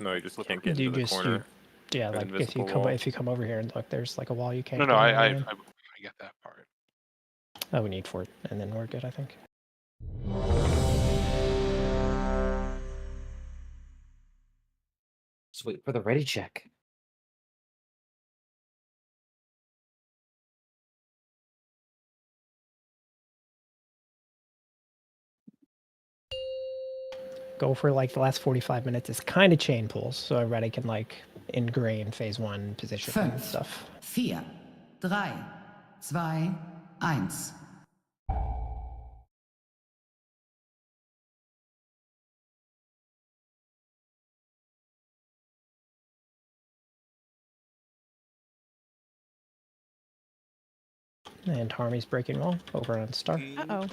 No, you just can't get You into the just corner. yeah, That like invisible wall. if you come over here and look, there's like a wall you can't. No, go all the way in. I get that part. Oh, we need fort, and then we're good, I think. Just wait for the ready check. Go for like the last 45 minutes is kind of chain pulls, so everybody can like ingrain phase 1 position and 5, stuff. 4, 3, 2, 1. And Harmy's breaking wall over on Star. Uh-oh.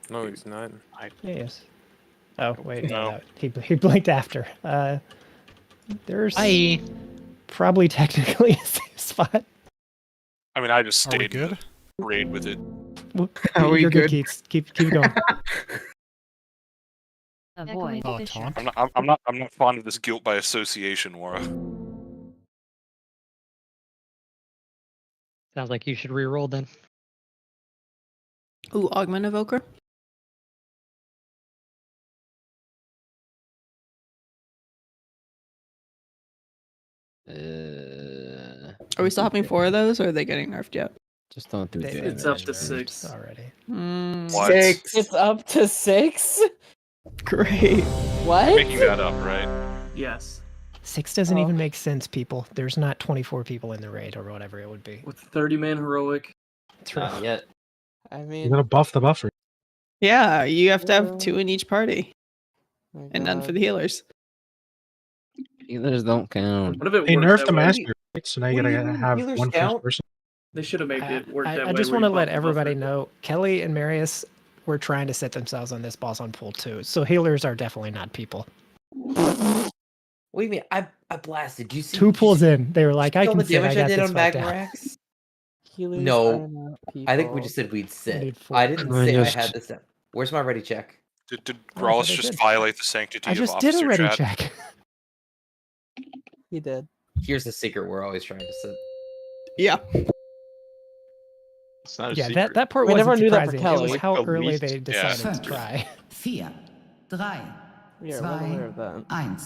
No, he's not. Yes. Oh, wait, no, No. that, he blinked after. There's Bye. probably technically a safe spot. I mean, I just Are we stayed in good? the raid with it. Well, Are we you're good, good? Keats. Keep going. Avoid Oh, fissure. taunt. I'm not fond of this guilt by association, Wara. Sounds like you should re-roll then. Ooh, Augment Evoker. Are we still having 4 of those, or are they getting nerfed yet? Just don't do They've damage. It's up to been nerfed 6 already. What? 6. It's up to 6. Great. What? You're making that up, right? Yes. 6 doesn't Oh. even make sense, people. There's not 24 people in the raid or whatever it would be. With 30-man heroic. True. Not yet. I You're mean, gonna buff the buffer. Yeah, you have to have Yeah. 2 in each party, my and none for God. the healers. Healers don't count. What if it They worked nerfed that the way? master, right? So now you What do gotta you mean? have Healers one count? first person. They should have made it work that I way. just where want to you let buff the everybody buffer. know Kelly and Marius were trying to set themselves on this boss on pool 2, so healers are definitely not people. What do you mean? I blasted. Do you see? 2 pools in, they were like, I all can the sit, I damage I got did this on fight down. Magmarax? Healers No. are not people. I think we just said we'd I sit. need 4. I didn't I say just- I had this. Where's my ready check? Did Oh, I Growlithe thought I just did. violate the sanctity I just of did officer a ready chat? check. He did. Here's the secret we're always trying to sit. Yeah. It's not a Yeah, secret. that part We wasn't never knew that for surprising. It was Kelly. how The early least- they decided to 5, try. 4, 3, Yeah, we're aware of that. 1.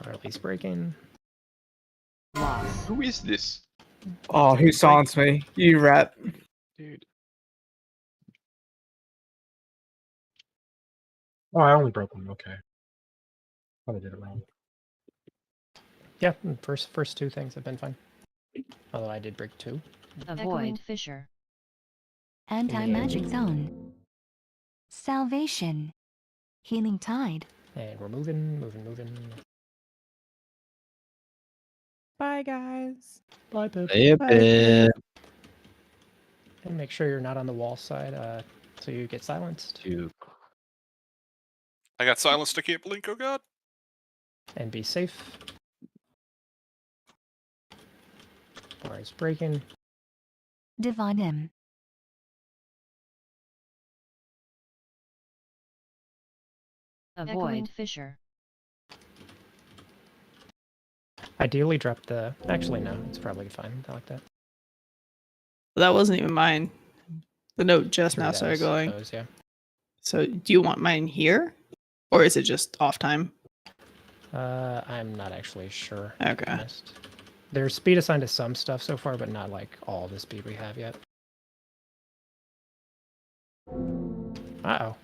Carly's breaking. Loss. Who is this? Oh, who silenced me? You rat. Dude. Oh, I only broke one. Okay. Thought I did it wrong. Yeah, first 2 things have been fine. Although I did break 2. Avoid fissure. Anti-magic zone. Salvation. Healing tide. And we're moving. Bye, guys. Bye, Pip. Hey, Bye, Pip. And make sure you're not on the wall side, so you get silenced. I got silenced. I can't blink. Oh god. And be safe. Bar is breaking. Divine him. Avoid fissure. Ideally drop the... Actually, no. It's probably fine. I like that. That wasn't even mine. The note just True, now that started was going. those, yeah. So, do you want mine here, or is it just off time? I'm not actually sure. to be Okay. honest. There's speed assigned to some stuff so far, but not like all the speed we have yet. Uh-oh.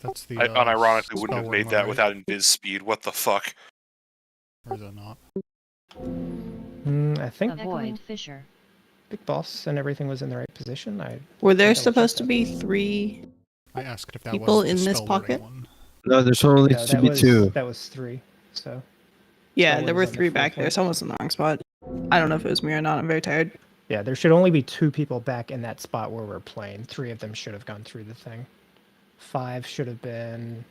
That's the. I unironically spell wouldn't have word, made am I that right? without invis speed. What the fuck? Or is it not? I think Avoid fissure. Big Boss and everything was in the right position. Were there think I will supposed check to be 3 I asked if that people was the in this spell wording pocket? one. No, there's only No, to be 2. That was 3. So Yeah, Someone there was were on the 3 full back there. point. Someone's in the wrong spot. I don't know if it was me or not. I'm very tired. yeah, there should only be 2 people back in that spot where we're playing. 3 of them should have gone through the thing. 5 should have been,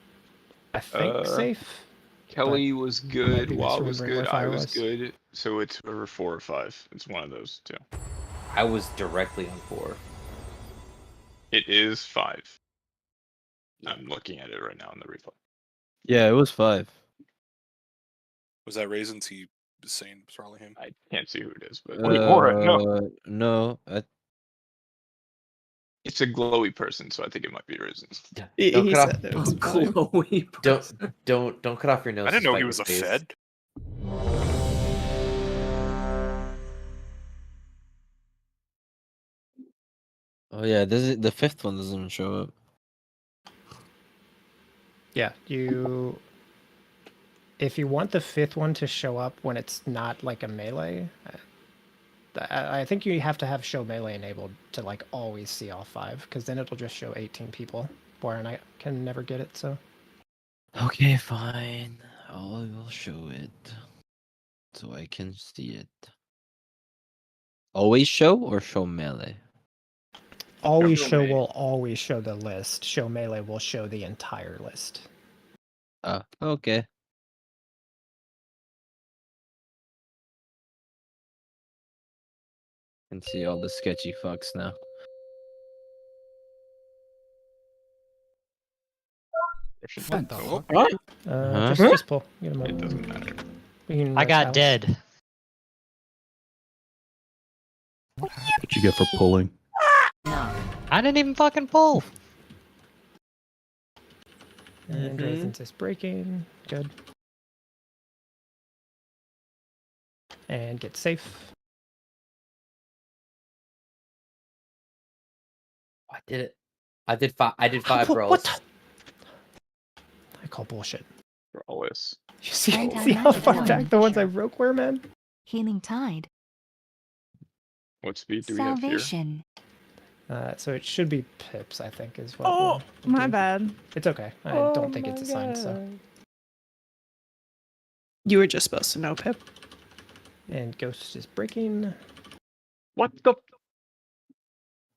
I think, safe. Kelly was might good. be Wah was misremembering good. where I fire was was. good. So it's over 4 or 5. It's one of those 2. I was directly on 4. It is 5. I'm looking at it right now in the replay. Yeah, it was 5. Was that Raisins? He was saying it's probably him. I can't see who it is, but No. it's a glowy person, so I think it might be Raisins. Don't He cut said it off. was fine. Chloe. Don't cut off your nose. I didn't know he to was a spite his face. Fed. Oh yeah, this is the 5th one doesn't show up. Yeah, if you want the 5th one to show up when it's not like a melee, I think you have to have show melee enabled to like always see all 5, because then it'll just show 18 people, wherein I can never get it. So Okay, fine. I will show it so I can see it. Always show or show melee? always Show show me. will always show the list. Show melee will show the entire list. Okay. Can see all the sketchy fucks now. What the fuck? Huh? Just pull. Get him up. It doesn't matter. I got dead. What you get for pulling? I didn't even fucking pull. And resistance breaking. Good. And get safe. I did it. I did 5. I did 5 brawls. What? I call bullshit. Brawlers. You see how Anti-magic far zone. back the ones I broke were, man? Healing tide. What speed do we have here? Salvation. So it should be pips, I think, is what. Oh, we'll my do. bad. It's okay. I don't think it's assigned, so. You were just supposed to know, Pip. And Ghost is breaking. What the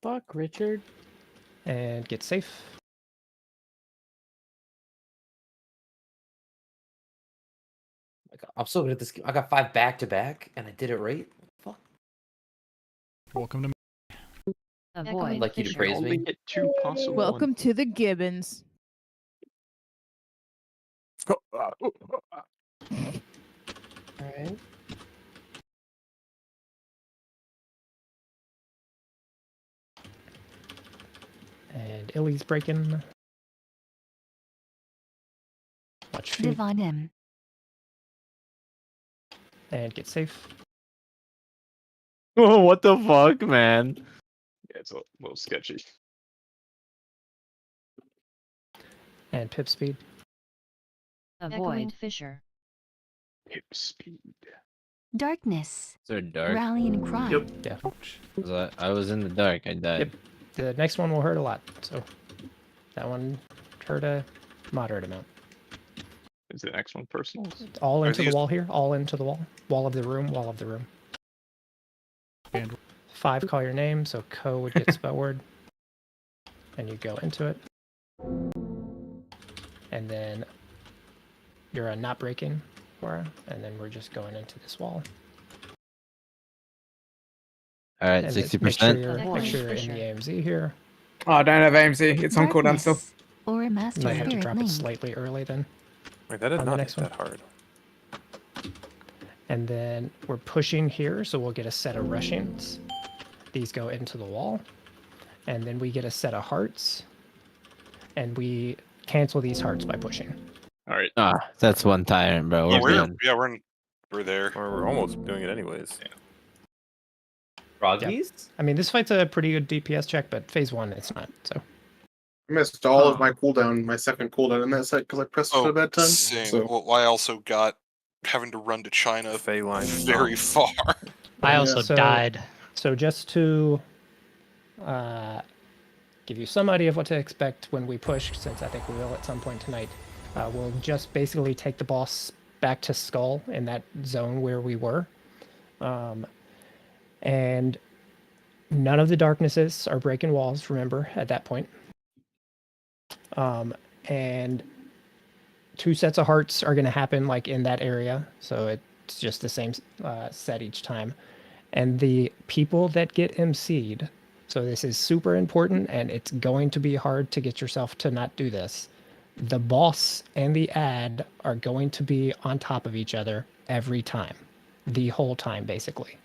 Fuck, Richard. And get safe. I'm so good at this game. I got 5 back to back, and I did it right. Fuck. Welcome to. I'd Avoid like you to fissure. praise only me. get 2 possible? Welcome to the Gibbons. Alright. And Illy's breaking. Watch feet. Divine him. And get safe. Oh, what the fuck, man? Yeah, it's a little sketchy. And pip speed. Avoid fissure. Hip speed. Darkness. Is there dark? Rallying cry. Yep. Yeah. 'Cause I was in the dark. I died. Yep. The next one will hurt a lot, so that one hurt a moderate amount. Is the next one personals? All Are into the these- wall here. All into the wall. Wall of the room. Wall of the room. And 5 call your name, so Co would get spell word. And you go into it. And then you're not breaking, Laura, and then we're just going into this wall. All right, And 60%. Make sure you're in the AMZ here. Oh, I don't have AMC. It's on cooldown still. Darkness. Or a master You might have to spirit drop link. it slightly early then. Wait, that did On the not next hit one. that hard. And then we're pushing here, so we'll get a set of rushings. These go into the wall. And then we get a set of hearts. And we cancel these hearts by pushing. All right. That's one tyrant, bro. Yeah, We're good. we're there. Or we're almost doing it anyways. Froggies? I mean, this fight's a pretty good DPS check, but phase 1 it's not, so. I missed all of my cooldown, my second cooldown in that set because I pressed it at a bad time. Same. So Well, I also got having to run to China Feline very far. I also So- died. So just to give you some idea of what to expect when we push, since I think we will at some point tonight, we'll just basically take the boss back to Skull in that zone where we were. And none of the darknesses are breaking walls, remember, at that point. And 2 sets of hearts are going to happen like in that area, so it's just the same set each time. And the people that get MC'd, so this is super important and it's going to be hard to get yourself to not do this. The boss and the ad are going to be on top of each other every time, the whole time basically.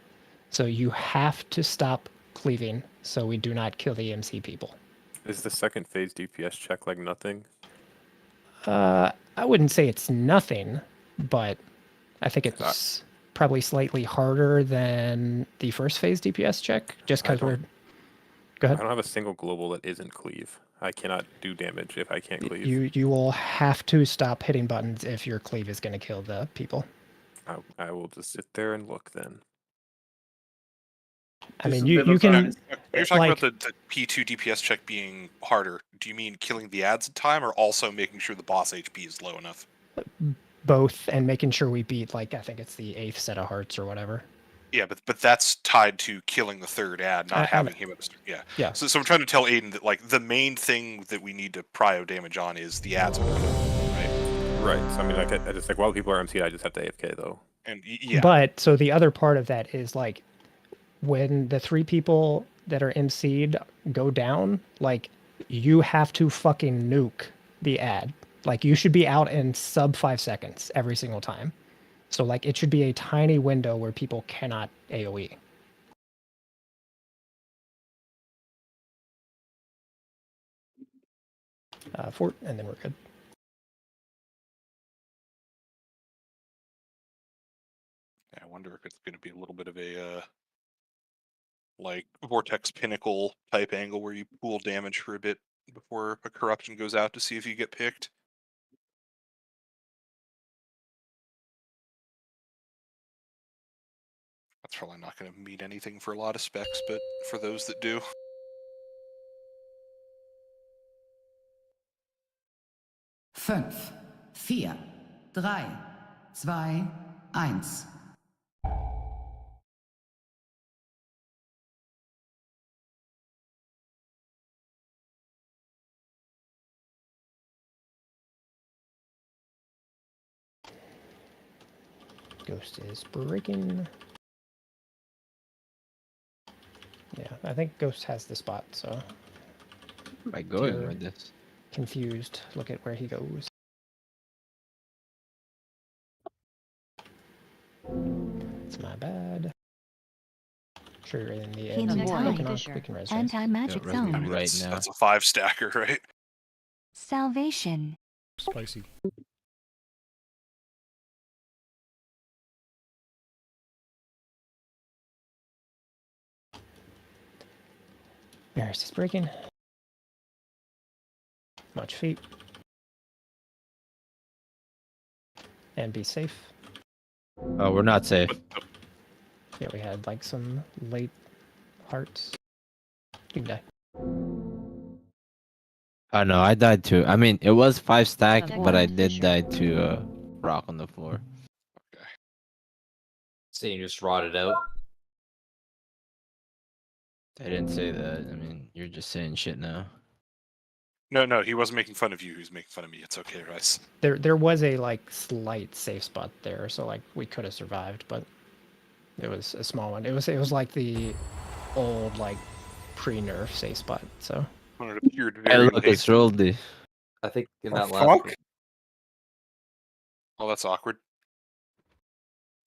So you have to stop cleaving so we do not kill the MC people. Is the second phase DPS check like nothing? I wouldn't say it's nothing, but I think it's probably slightly harder than the first phase DPS check, just because we're. Go I ahead. don't have a single global that isn't cleave. I cannot do damage if I can't cleave. You will have to stop hitting buttons if your cleave is going to kill the people. I will just sit there and look then. I mean, They you look can nice. When you're talking like about the P2 DPS check being harder, do you mean killing the ads in time or also making sure the boss HP is low enough? both and making sure we beat like I think it's the 8th set of hearts or whatever. Yeah, but that's tied to killing the third ad, not having him at a yeah. Yeah. So I'm trying to tell Aiden that like the main thing that we need to prio damage on is the ads, right? Right. So I mean, like, I just like while people are MC'd, I just have to AFK though. And yeah. But so the other part of that is like when the 3 people that are MC'd go down, like you have to fucking nuke the ad. Like you should be out in sub 5 seconds every single time. So like it should be a tiny window where people cannot AoE. Fort, and then we're good. I wonder if it's going to be a little bit of a like Vortex Pinnacle type angle where you pool damage for a bit before a corruption goes out to see if you get picked. That's probably not going to mean anything for a lot of specs, but for those that do. Fünf, vier, drei, zwei, eins. Ghost is breaking. Yeah, I think Ghost has the spot, so. Am I going You're with this? confused. Look at where he goes. It's my bad. Sure, you're in the Healing end. tide. We can res. Anti-magic Yeah, zone. I mean, right now. that's a 5 stacker, right? Salvation. Spicy. Barris is breaking. Watch feet. And be safe. Oh, we're not safe. Yeah, we had like some late hearts. You can die. Oh no, I died too. I mean, it was 5 stack, Avoid but I did fissure. die to rock on the floor. So you just rotted out. I didn't say that. I mean, you're just saying shit now. No, he wasn't making fun of you. He was making fun of me. It's okay, Rice. There was a like slight safe spot there, so like we could have survived, but it was a small one. It was like the old like pre-nerf safe spot. So When it appeared Hey, very look, late. it's Roldy. I think in The that last fuck? Oh, that's awkward.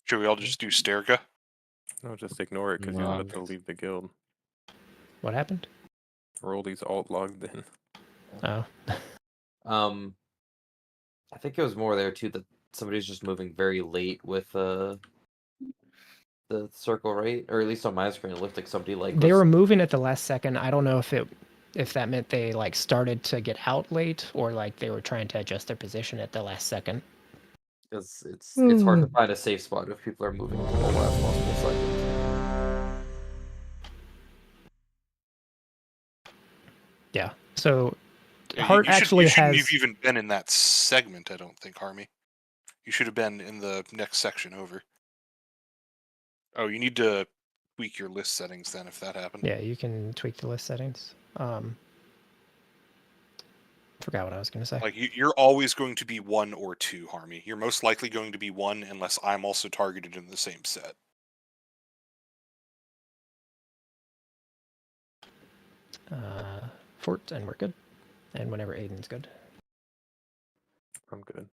Should we all just do Sterga? No, just ignore it because you're No. about to leave the guild. what happened? Roldy's alt logged in. Oh, I think it was more there too that somebody's just moving very late with the circle, right? Or at least on my screen, it looked like somebody like they was- were moving at the last second. I don't know if that meant they like started to get out late or like they were trying to adjust their position at the last second. Because it's hard to find a safe spot if people are moving to the last possible second. Yeah. So Yeah, Heart actually you shouldn't has. have even been in that segment, I don't think, Harmy. You should have been in the next section over. Oh, you need to tweak your list settings then if that happened. Yeah, you can tweak the list settings. Forgot what I was going to say. Like you're always going to be 1 or 2, Harmy. You're most likely going to be 1 unless I'm also targeted in the same set. Fort, and we're good. And whenever Aiden's good. I'm good.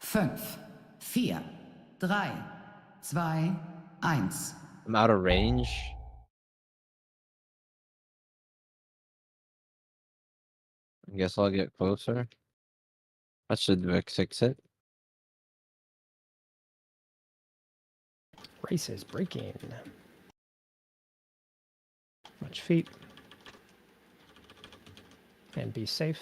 Fünf, vier, drei, zwei, eins. I'm out of range. I guess I'll get closer. That should fix it. Race is breaking. Watch feet. And be safe.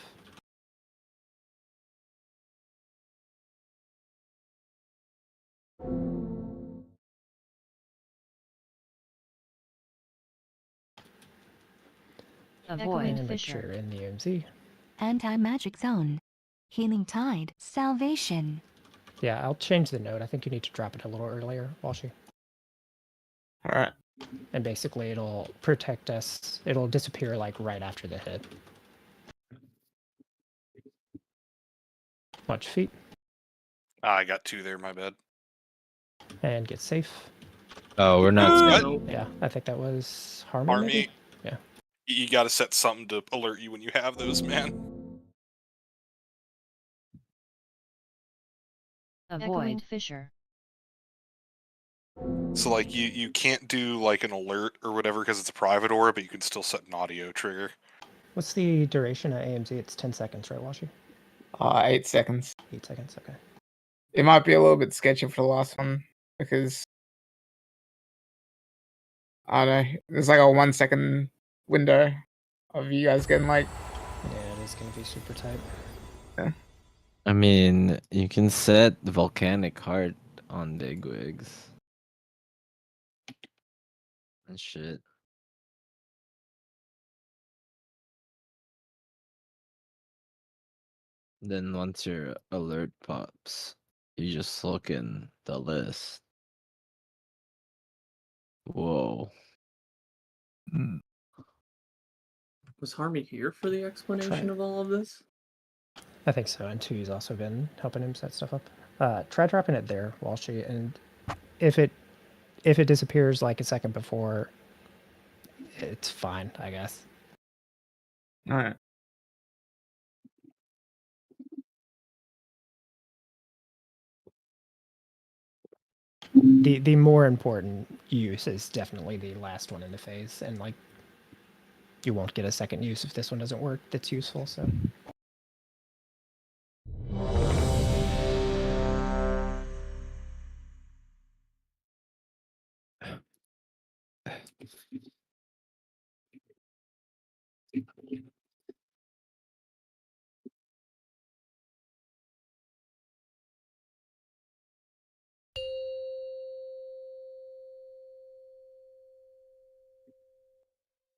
Avoid And make fissure. sure in the AMZ. Anti-magic zone. Healing tide. Salvation. Yeah, I'll change the note. I think you need to drop it a little earlier, Walshy. Alright. And basically it'll protect us. It'll disappear like right after the hit. Watch feet. I got 2 there, my bad. And get safe. Oh, we're not. What? Yeah, I think that was Harmy. Harmy, Maybe? Yeah. you got to set something to alert you when you have those, man. Avoid fissure. So like you can't do like an alert or whatever because it's a private aura, but you can still set an audio trigger. What's the duration at AMZ? It's 10 seconds, right, Washy? 8 seconds. 8 seconds, okay. It might be a little bit sketchy for the last one because I don't know. There's like a 1 second window of you guys getting like. Yeah, it is gonna be super tight. Yeah. I mean, you can set the volcanic heart on bigwigs. And shit. Then once your alert pops, you just look in the list. Whoa. Was Harmy here for the explanation of all of this? I think so, and Tui's also been helping him set stuff up. Try dropping it there, Walshy, and if it disappears like a second before, it's fine, I guess. Alright. The more important use is definitely the last one in the phase, and like you won't get a second use if this one doesn't work that's useful, so.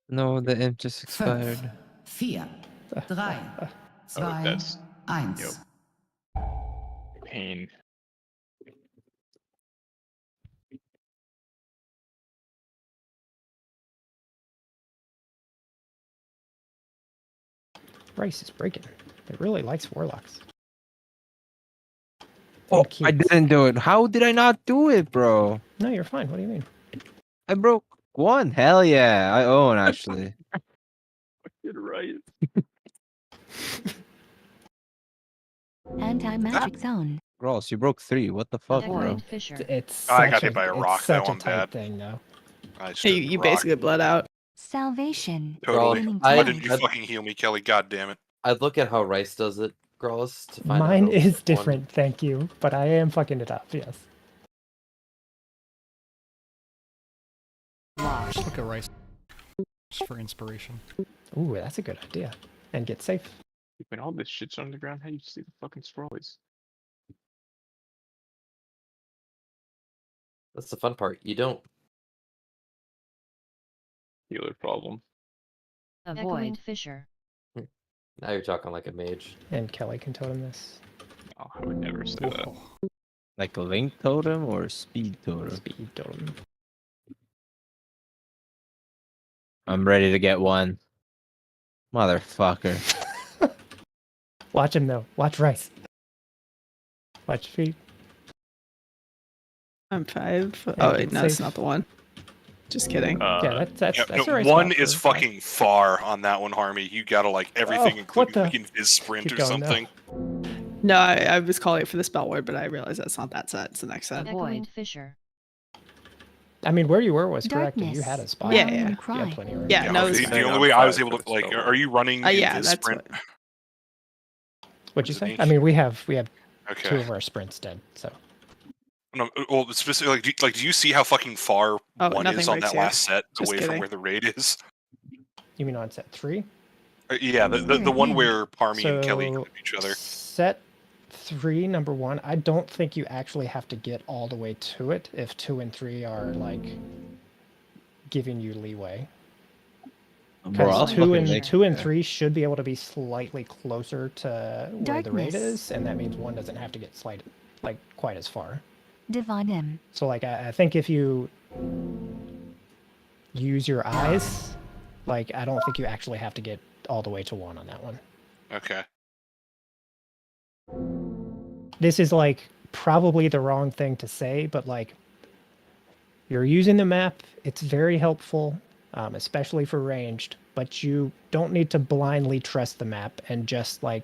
No, the imp just 5, expired. 4, 3, 2, that's 1. Pain. Rice is breaking. It really likes warlocks. Oh, I didn't do it. How did I not do it, bro? No, you're fine. What do you mean? I broke one. Hell yeah. I own, actually. Fucking right. Anti-magic zone. Gross, you broke 3. What the fuck, bro? Avoid fissure. It's I got such hit by a it's rock. such That a one tight bad. thing, though. I just You, hit the you rock. basically bled out. Salvation. Totally. Healing Why tide. didn't you fucking heal me, Kelly? God damn it. I'd look at how Rice does it, Grawless, to find out. Mine if is one- different, thank you, but I am fucking it up, yes. Just look at Rice. Just for inspiration. Ooh, that's a good idea. And get safe. When all this shit's on the ground, how do you see the fucking scrollies? That's the fun part. You don't. Healer problem. Avoid fissure. Now you're talking like a mage. And Kelly can totem this. Oh, I would never say that. Like a link totem or speed totem? Speed totem. I'm ready to get one. Motherfucker. Watch him, though. Watch Rice. Watch feet. I'm 5. Yeah, Oh, get wait, no, it's safe. not the one. Just kidding. Yeah, that's Yeah, a no, right one spot is for- fucking far on that one, Harmy. You gotta like everything, including the- fucking his sprint Keep or going now. something. No, I was calling it for the spell word, but I realized that's not that set. It's the next set. Avoid fissure. I mean, where you were was correct, and you had a spot. Yeah, You yeah. had plenty of room. Yeah, no, the, it's the only way I was able to like, are you running yeah, his that's sprint? What'd you Is it say? me? I mean, we have Okay. 2 of our sprints dead, so. No, well, specifically, do you see how fucking far Oh, one nothing is on breaks that here. last set Just away kidding. from where the raid is? You mean on set 3? Yeah, the one where Parmy and Kelly So, clip each other. Set 3, number 1, I don't think you actually have to get all the way to it if 2 and 3 are like giving you leeway. Bro, Because I'll two fucking and make two and three should be able to be slightly closer to where the raid Darkness. is, and that means one doesn't have to get slighted like quite as far. Divine him. So like I think if you use your eyes, like I don't think you actually have to get all the way to one on that one. Okay. This is like probably the wrong thing to say, but like you're using the map, it's very helpful, especially for ranged, but you don't need to blindly trust the map and just like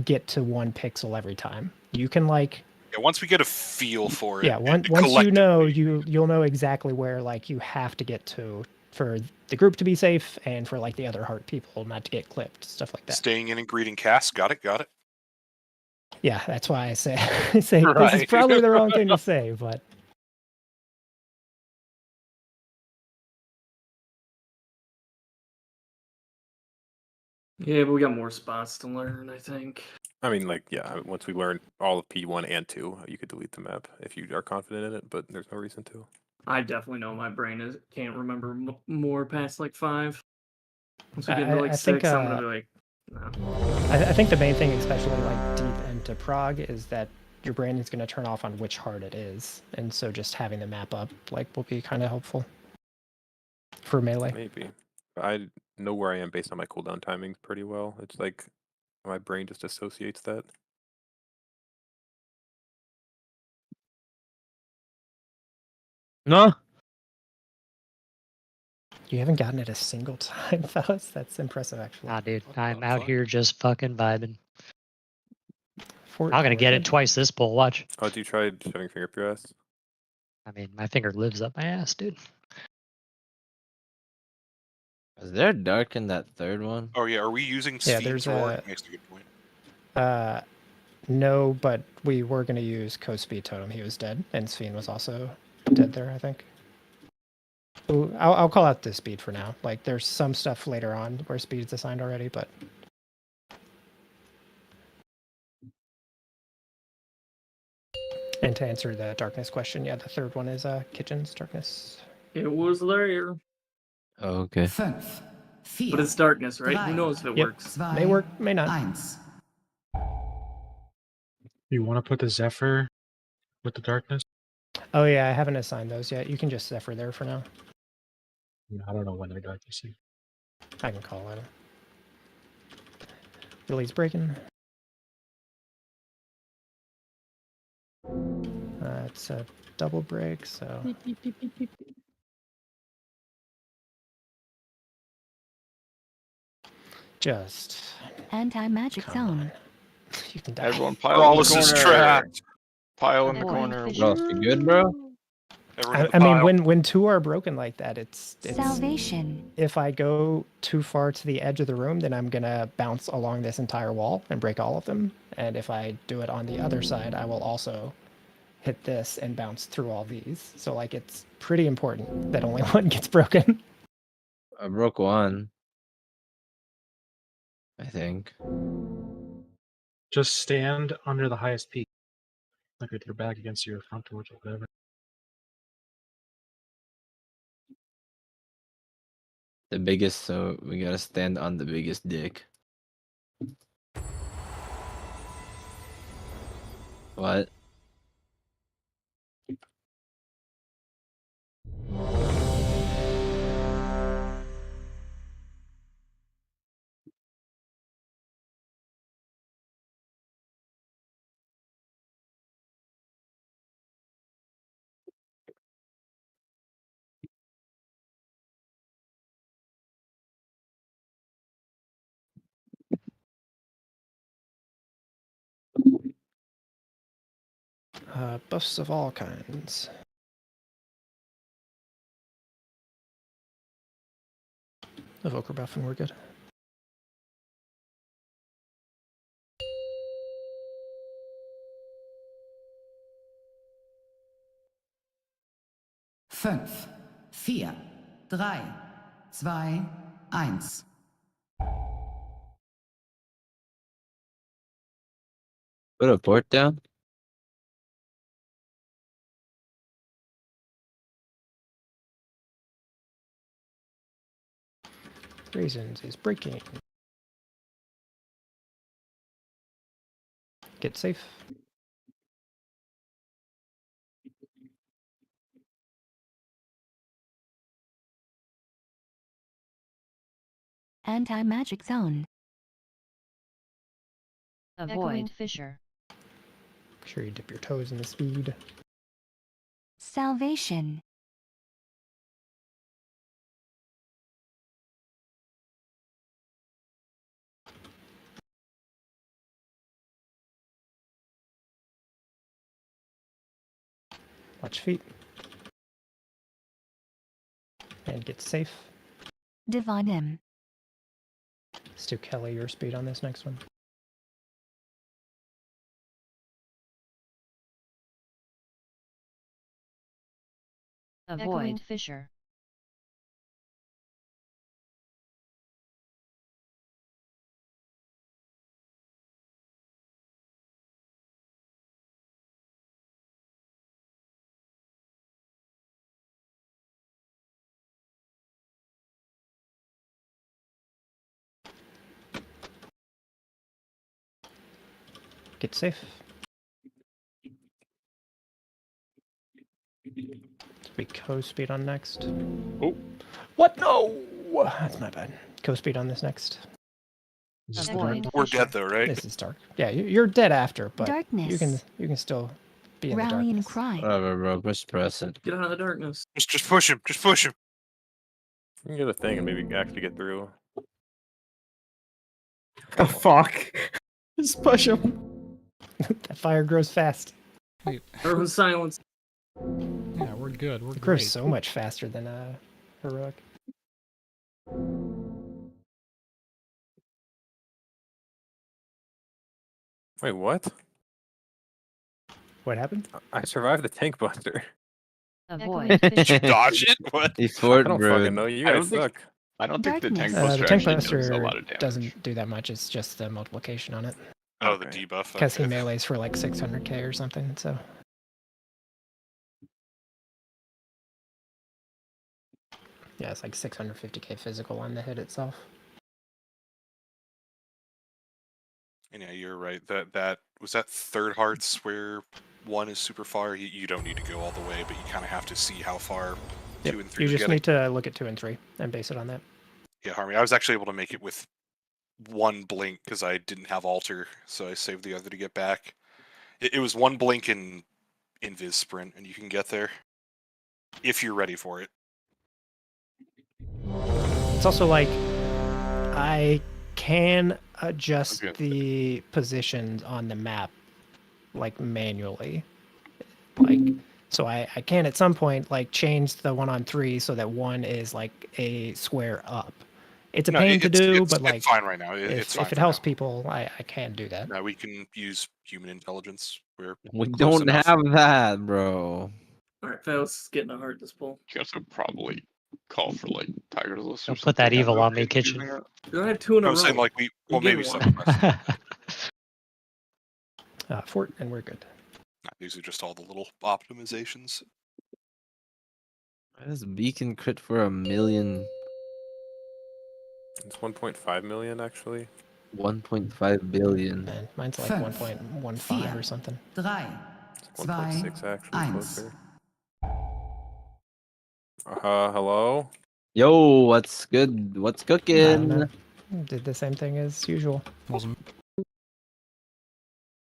get to 1 pixel every time. You can like Yeah, once we get a feel for it. yeah, once you know, you'll know exactly where like you have to get to for the group to be safe and for like the other heart people not to get clipped, stuff like that. Staying in and greeting cast. Got it. Got it. Yeah, that's why I say I say this is Right. probably the wrong thing to say, but Yeah, but we got more spots to learn, I think. I mean, like, yeah, once we learn all of P1 and 2, you could delete the map if you are confident in it, but there's no reason to. I definitely know my brain can't remember more past like 5. Once we get into like I 6, think, I'm gonna be like, no. I think the main thing, especially like deep into Prague, is that your brain is going to turn off on which heart it is, and so just having the map up like will be kind of helpful for melee. Maybe. But I know where I am based on my cooldown timings pretty well. It's like my brain just associates that. No. You haven't gotten it a single time, fellas. That's impressive, actually. Nah, dude, I'm out here just fucking vibing. For, I'm gonna get it twice this pull. Watch. Oh, you tried shoving finger up your ass? I mean, my finger lives up my ass, dude. Is there dark in that third one? Oh yeah, are we using Yeah, Sphene there's for a- Makes a good point. No, but we were going to use Co-Speed Totem. He was dead, and Sphene was also dead there, I think. Ooh, I'll call out the speed for now. Like, there's some stuff later on where speed's assigned already, but... And to answer the darkness question, yeah, the third one is Kitchen's darkness. It was there. Oh, okay. 5, 4, But it's darkness, right? Who 3, knows if it Yep. works? May work, may not. 1. You want to put the Zephyr with the darkness? Oh yeah, I haven't assigned those yet. You can just Zephyr there for now. Yeah, I don't know when they're dark. You see. I can call it. Billy's breaking. It's a double break, so... Just... Anti-magic Come zone. You can die. Everyone pile in the Brawlus is corner. trapped. Pile in the Avoid corner. fissure. Bro, you good, bro? Everyone in the I mean, pile. when two are broken like that, it's Salvation. if I go too far to the edge of the room, then I'm gonna bounce along this entire wall and break all of them. And if I do it on the other side, I will also hit this and bounce through all these. So like, it's pretty important that only one gets broken. I broke one. I think. Just stand under the highest peak, like with your back against your front torch or whatever. The biggest, so we gotta stand on the biggest dick. What? Buffs of all kinds. Evoker buff and we're good. Fünf, vier, drei, zwei, eins. Put a port down? Raisins is breaking. Get safe. Anti-magic zone. Avoid fissure. Make sure you dip your toes in the speed. Salvation. Watch feet. And get safe. Divine him. Let's do Kelly your speed on this next one. Avoid fissure. Get safe. Be co-speed on next. Oh. What? No! That's my bad. Co-speed on this next. We're dead though, right? This is dark. Yeah, you're dead after, but Darkness. you can still be in the Rallying darkness. cry. Whatever, bro. Just press it. Get out of the darkness. Just push him. Just push him. You can get a thing and maybe actually get through. The fuck? Just push him. That fire grows fast. Wait, Urban silence. yeah, we're good. We're It grows great. so much faster than heroic. Wait, what? What happened? I survived the tank buster. Avoid Did you fissure. dodge it? What? He I fort don't bro. fucking know. You I guys don't think- suck. I don't think the tank Darkness. buster The tank actually does buster a lot of damage. doesn't do that much. It's just the multiplication on it. Oh, the Okay. debuff. Because he Okay. melees for like 600k or something, so. Yeah, it's like 650k physical on the hit itself. And yeah, you're right. That was that third hearts where one is super far. You don't need to go all the way, but you kind of have to see how far Yep. 2 and 3 You are just getting. need to look at 2 and 3 and base it on that. Yeah, Harmony. I was actually able to make it with one blink because I didn't have alter, so I saved the other to get back. It was one blink in Invis sprint, and you can get there if you're ready for it. It's also like I can adjust Okay. the positions on the map like manually. Like so I can at some point like change the 1 on 3 so that 1 is like a square up. It's a No, pain to do, but it's like fine right now. It's fine if it for helps now. people, I can do that. Now we can use human intelligence. We're We close don't enough. have that, bro. Alright, Faust getting a heart this pull. You guys would probably call for like Tiger's List or Don't put that something. I don't evil know on if me, you're kitchen. using it. You only have 2 in a I row. was saying like we well get maybe one. some. Fort and we're good. These are just all the little optimizations. Why does Beacon crit for 1 million? It's 1.5 million actually. 1.5 billion. Man, mine's like 5, 1.15 or something. 3, 2, 1.6 actually 1. closer. Hello? Yo, what's good? What's I don't cooking? know. Did the same thing as usual. Wasn't.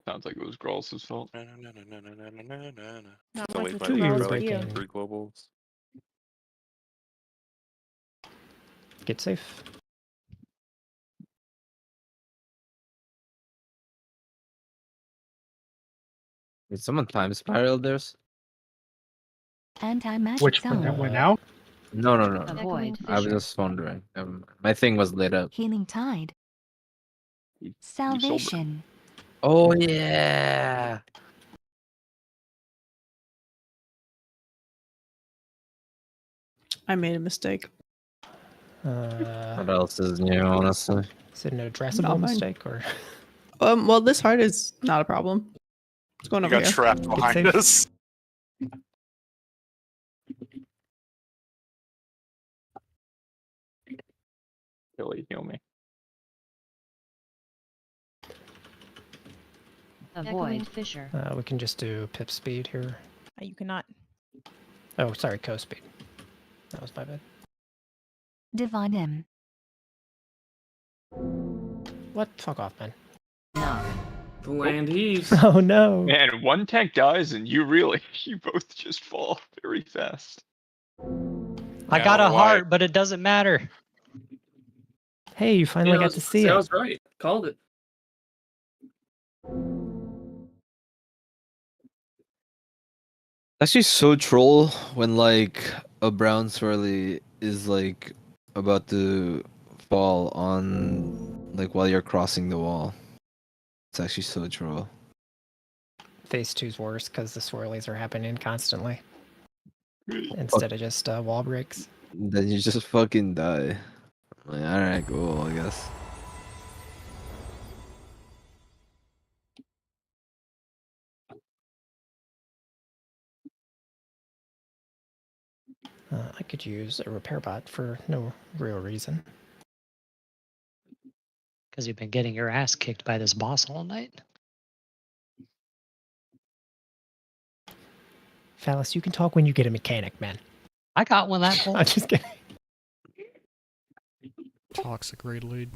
Sounds like it was Grolls' fault. Not Delayed much by with you Growls like for you. breaking. 3 globals. Get safe. Did someone time spiral theirs? Anti-magic Which zone. one went out? No. Avoid I was fissure. just wondering. Never mind. My thing was lit up. Healing tide. You sold it. Salvation. Oh yeah. I made a mistake. What else is new, honestly? Is it an Not addressable mine. mistake or? Well, this heart is not a problem. What's going You over got here? trapped behind safe. us. Kelly, heal me. Avoid Fissure. We can just do pip speed here. You cannot. Oh, sorry, co speed. That was my bad. Divine M. What? Fuck off, man. The land heaves. Oh no. Man, one tank dies and you both just fall very fast. I Yeah, got I a don't know why. heart, but it doesn't matter. Hey, you finally got to see I it. was right. Called it. Actually, so troll when like a brown swirly is like about to fall on like while you're crossing the wall. It's actually so troll. Phase 2's worse because the swirlies are happening constantly instead of just wall breaks. Then you just fucking die. Like, alright, cool, I guess. I could use a repair bot for no real reason. Because you've been getting your ass kicked by this boss all night. Phallus, you can talk when you get a mechanic, man. I got one that whole. I'm just kidding. Toxic raid lead.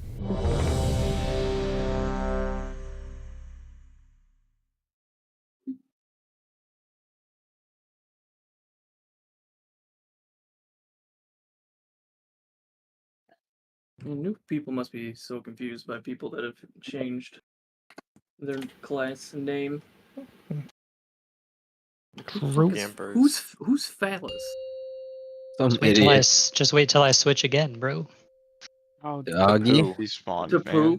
New people must be so confused by people that have changed their class name. True. Who's Phallus? Some Just wait till just wait till I switch again, bro. Oh, Doggy. He spawned, To man. poo?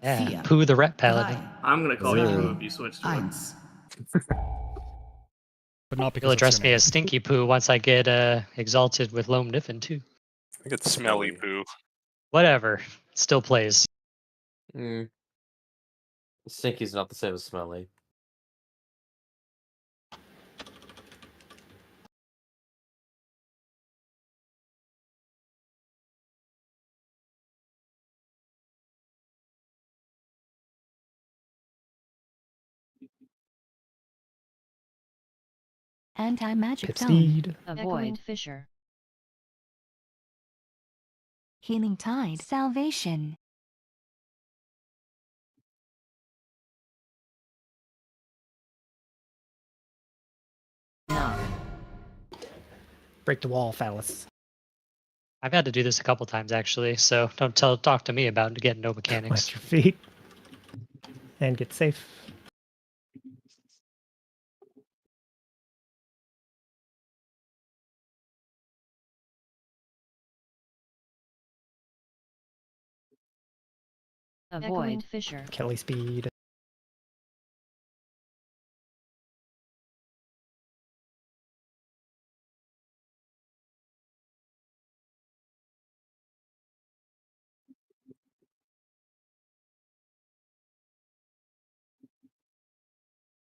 Yeah, Pooh the Ret Paladin. I'm gonna call you Really? Pooh if you switch to it. But not You'll because address it's me your as Stinky Pooh once I get exalted with Loam Niffin too. I think it's Smelly poo. Whatever, still plays. Stinky's not the same as Smelly. Anti-magic Pip zone. speed. Avoid Fissure. Healing tide. Salvation. Break the wall, Phallus. I've had to do this a couple times actually, so don't talk to me about getting no mechanics. Watch your feet. And get safe. Avoid Fissure. Kelly speed.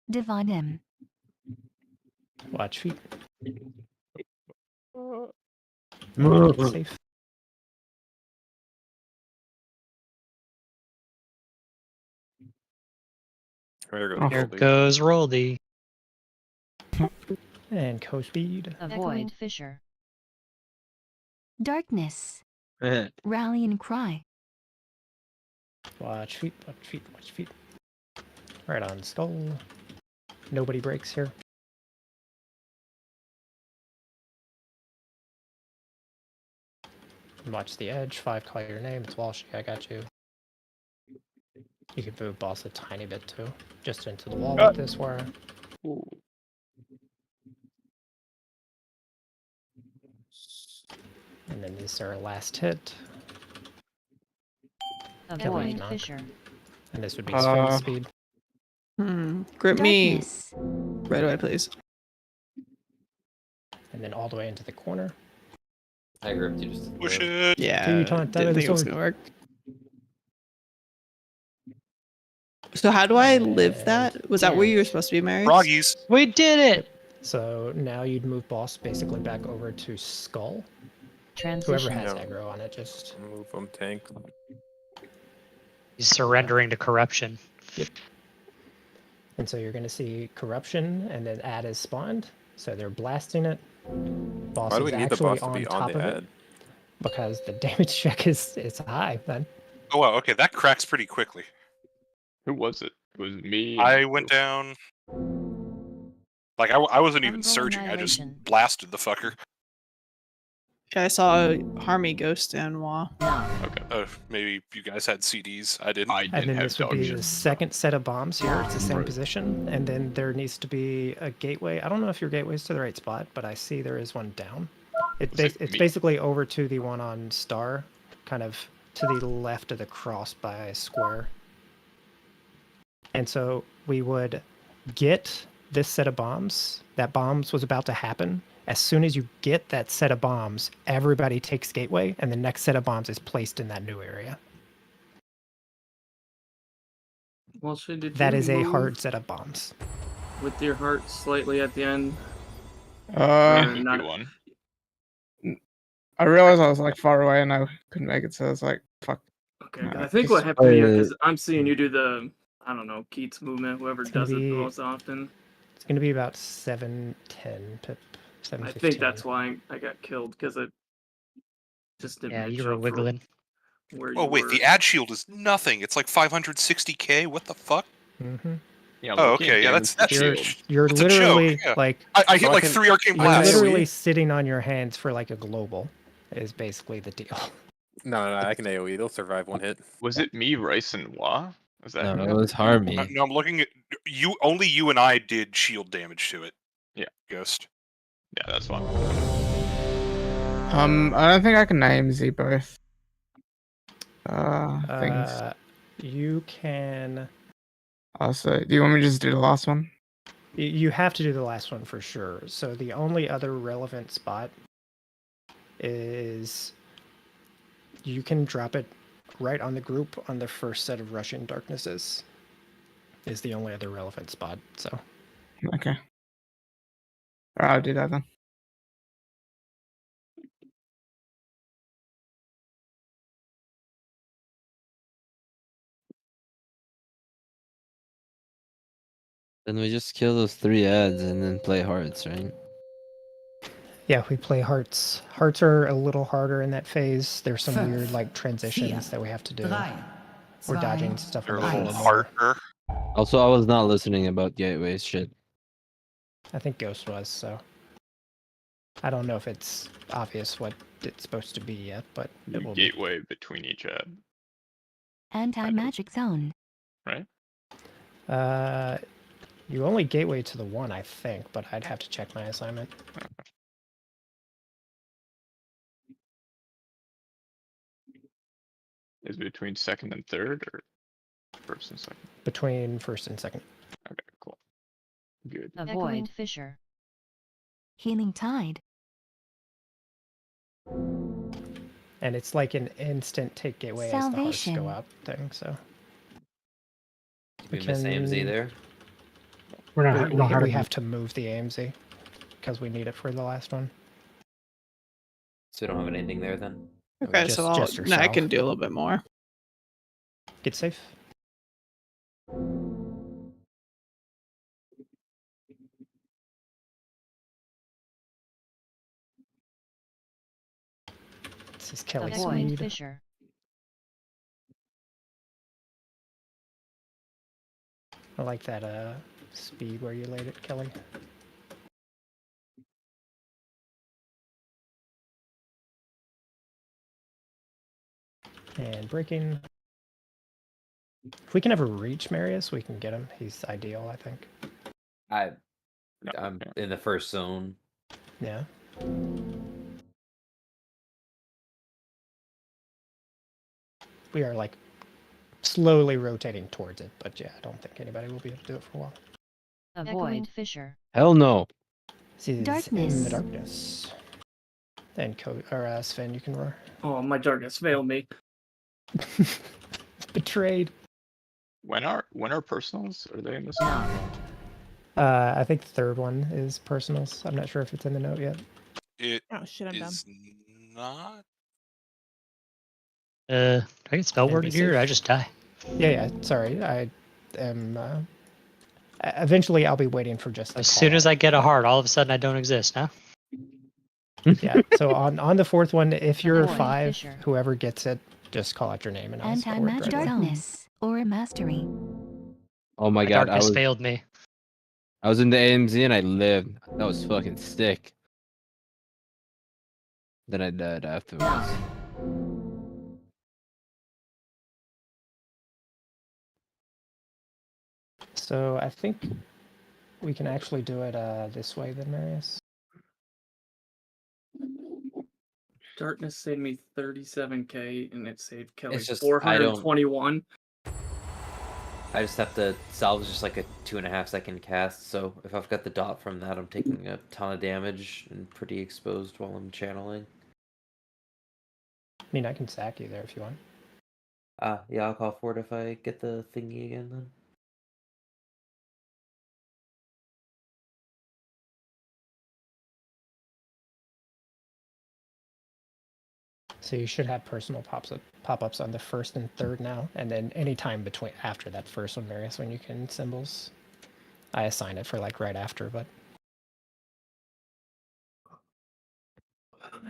Divine M. Watch feet. No. Get safe. There Oh. Here goes Roldy. And co speed. Avoid Fissure. Darkness. Rally and cry. Watch feet, watch feet, watch feet. Right on skull. Nobody breaks here. Watch the edge. 5, call your name. It's Walshy. I got you. You can move boss a tiny bit too. Just into the wall with this wire. And then this is our last hit. Avoid knock. Fissure. And this would be straight speed. Grip me Darkness. right away, please. And then all the way into the corner. I gripped you just. Push it. Yeah, Didn't didn't think it was sword. gonna work. So how do I live that? Was that where you were supposed to be, Mary? Froggies. We did it! So now you'd move boss basically back over to skull. Whoever has Yeah. aggro on it, just Move them, tank. He's surrendering to corruption. Yep. And so you're going to see corruption, and then ad is spawned. So they're blasting it. Boss Why do is we need the actually boss to on be on top the of it ad? because the damage check is high. Then Oh wow, okay, that cracks pretty quickly. Who was it? It was me. I went down. Like I wasn't even Fungal surging. I just annihilation. blasted the fucker. Yeah, I saw Harmy Ghost and Wah. Okay. Maybe you guys had CDs. I didn't. and then this would be the second set of bombs here. It's the same Right. position, and then there needs to be a gateway. I don't know if your gateway's to the right spot, but I see there is one down. It's basically over to the one on star, kind of to the left of the cross by square. And so we would get this set of bombs. That bombs was about to happen. As soon as you get that set of bombs, everybody takes gateway, and the next set of bombs is placed in that new area. Well, did That you is a move hard set of bombs. with your heart slightly at the end? Not one. I realized I was like far away and I couldn't make it, so I was like, "Fuck." Okay, 'cause I think what happened here, because I'm seeing you do the, I don't know, Keats movement, whoever It's gonna does it the be- most often. It's going to be about 710 pip, I 715. think that's why I got killed, because it just didn't Yeah, match you were up for wiggling. where Oh you wait, were. the ad shield is nothing. It's like 560k. What the fuck? Mm-hmm. Yeah, Oh, looking at okay. Yeah, damage that's You're, huge. you're That's a literally joke, yeah. like I hit like 3 arcane you're blasts. literally sitting on your hands for like a global. Is basically the deal. No, I can AoE. They'll survive one hit. Was it me, Rice, and Wah? Was that? No, who it got was the Harmy. kill? No, I'm looking at you. Only you and I did shield damage to it. Yeah. Ghost. Yeah, that's fine. I don't think I can name Z both. Things. You can. Also, do you want me to just do the last one? You have to do the last one for sure. So the only other relevant spot is you can drop it right on the group on the first set of Russian Darknesses. Is the only other relevant spot. So Okay. Alright, I'll do that then. Then we just kill those 3 ads and then play hearts, right? yeah, we play hearts. Hearts are a little harder in that phase. There's some Fünf, weird like transitions vier, that we have to do. drei, We're zwei, dodging stuff They're on a the little floor more. harder. Also, I was not listening about gateways shit. I think Ghost was, so I don't know if it's obvious what it's supposed to be yet, but it will be. Gateway between each ad, Anti-magic zone. right? You only gateway to the one, I think, but I'd have to check my assignment. Is it between second and third, or first and second? Between first and second. Okay, cool. Good. Echoing fissure. Healing tide. And it's like an instant take gateway as the hearts Salvation. go out thing, so. We miss AMZ there. We're not. We, don't have we it. have to move the AMZ because we need it for the last one. So we don't have an ending there then? Okay, Just- so I yourself. can do a little bit more. Get safe. This is Kelly's Echoing speed. fissure. I like that speed where you laid it, Kelly. And breaking. If we can ever reach Marius, we can get him. He's ideal, I think. I'm in the first zone. Yeah. We are like slowly rotating towards it, but yeah, I don't think anybody will be able to do it for a while. Avoid fissure. Hell no. See, in Darkness. the darkness. Then Sven, you can roar. Oh, my darkness failed me. Betrayed. When are personals? Are they in this? I think the third one is personals. I'm not sure if it's in the note yet. It Oh shit, I'm dumb. is not. Do I get spell And be worded here? Or I safe. just die. Yeah. Sorry, I am. Eventually, I'll be waiting for just the As call soon as out. I get a heart, all of a sudden I don't exist, huh? Yeah. So on the fourth one, if you're Avoid 5, fissure. whoever gets it, just call out your name and I'll spell word Anti-magic right away. darkness or mastery. Oh my My god, darkness failed me. I was in the AMZ and I lived. That was fucking sick. Then I died afterwards. So I think we can actually do it this way then, Marius. Darkness saved me 37k, and it saved Kelly It's just I don't. 421. I just have to salvage just like a 2.5-second cast. So if I've got the dot from that, I'm taking a ton of damage and pretty exposed while I'm channeling. I mean, I can sack you there if you want. Yeah, I'll call for it if I get the thingy again then. So you should have personal pop-ups on the first and third now, and then any time between after that first one, Marius, when you can symbols. I assign it for like right after, but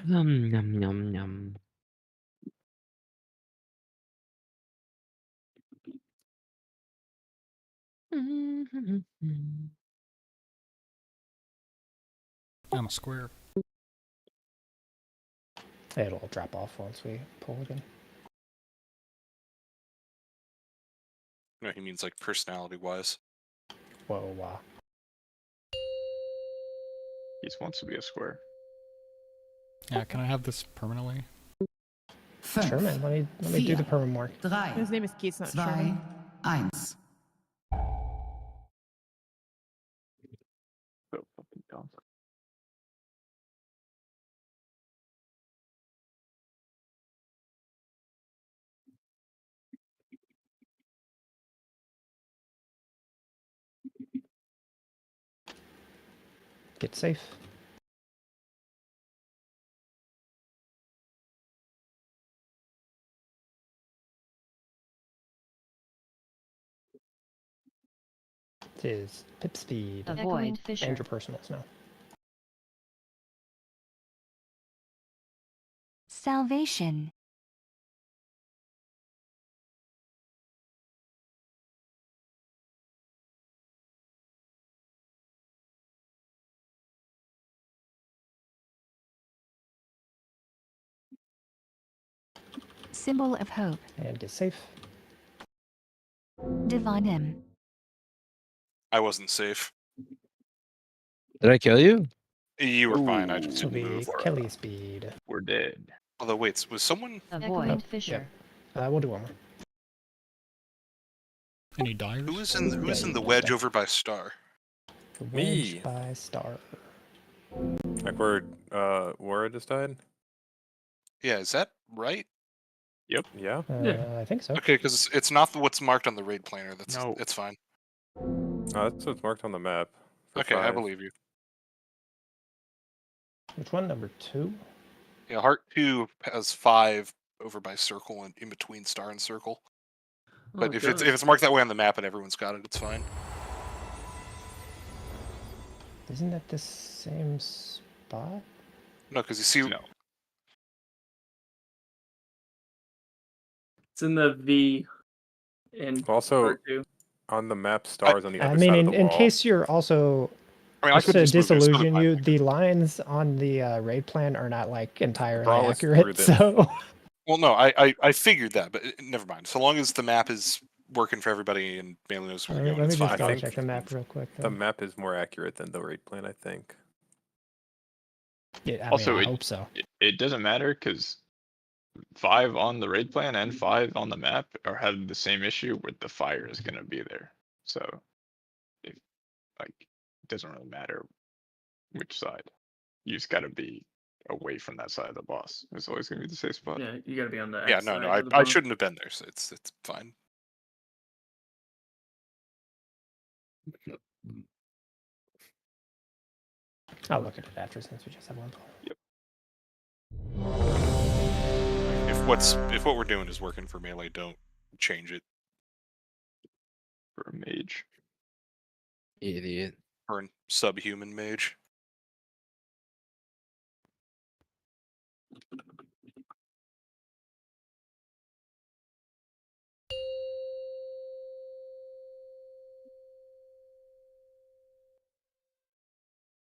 Yum yum yum yum. I'm a square. it'll drop off once we pull again. No, he means like personality-wise. Whoa, wow. He just wants to be a square. Yeah, can I have this permanently? Sure, man. Let me do the permanent mark. 3, His name is Keith, not 2, Sherman. 1. So fucking dumb. Get safe. It is pip speed. Avoid fissure. And your personals now. Salvation. Symbol of hope. And get safe. Divine him. I wasn't safe. Did I kill you? You were fine. I just This will didn't be move. Kelly speed. We're dead. Although wait, was someone? Avoid fissure. We'll do one more. Any divers? Who's in the wedge over by Star? The Me. wedge by Star. Like where Wara just died? Yeah, is that right? Yep. Yeah. I think so. Okay, because it's not what's marked on the raid planner. No. It's fine. Oh, that's what's marked on the map. for Okay, I 5. believe you. Which one? Number 2? Yeah, Heart 2 has 5 over by Circle and in between Star and Circle. But if it's marked that way on the map and everyone's got it, it's fine. Isn't that the same spot? No, because you see, It's in the V. And Also, on the map, Star's on the I other mean, side of the in wall. case you're also, I mean, I just could to just move it, it's not disillusion fine. you, the lines on the raid plan are not like entirely Brawless through accurate. this. So Well, no, I figured that, but never mind. So long as the map is working for everybody and Bailey knows where let you're me going, it's just fine. double check the map real quick. The Then. map is more accurate than the raid plan, I think. Yeah, I Also, mean, I it, hope so. it doesn't matter because 5 on the raid plan and 5 on the map are having the same issue with the fire is gonna be there. So, if like, it doesn't really matter which side. You just gotta be away from that side of the boss. It's always gonna be the safe spot. Yeah, you gotta be on the Yeah, X no, side no, of the I boss. shouldn't have been there, so it's fine. I'll look at it after since we just have one call. Yep. if what we're doing is working for melee, don't change it. For a mage. Idiot. For a subhuman mage.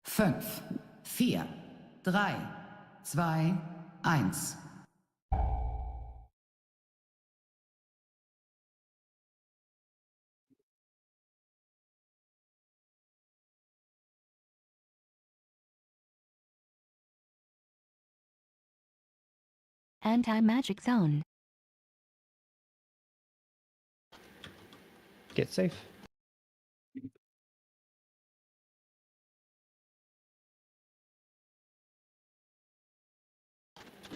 Fünf, vier, drei, zwei, eins. Anti-magic zone. Get safe.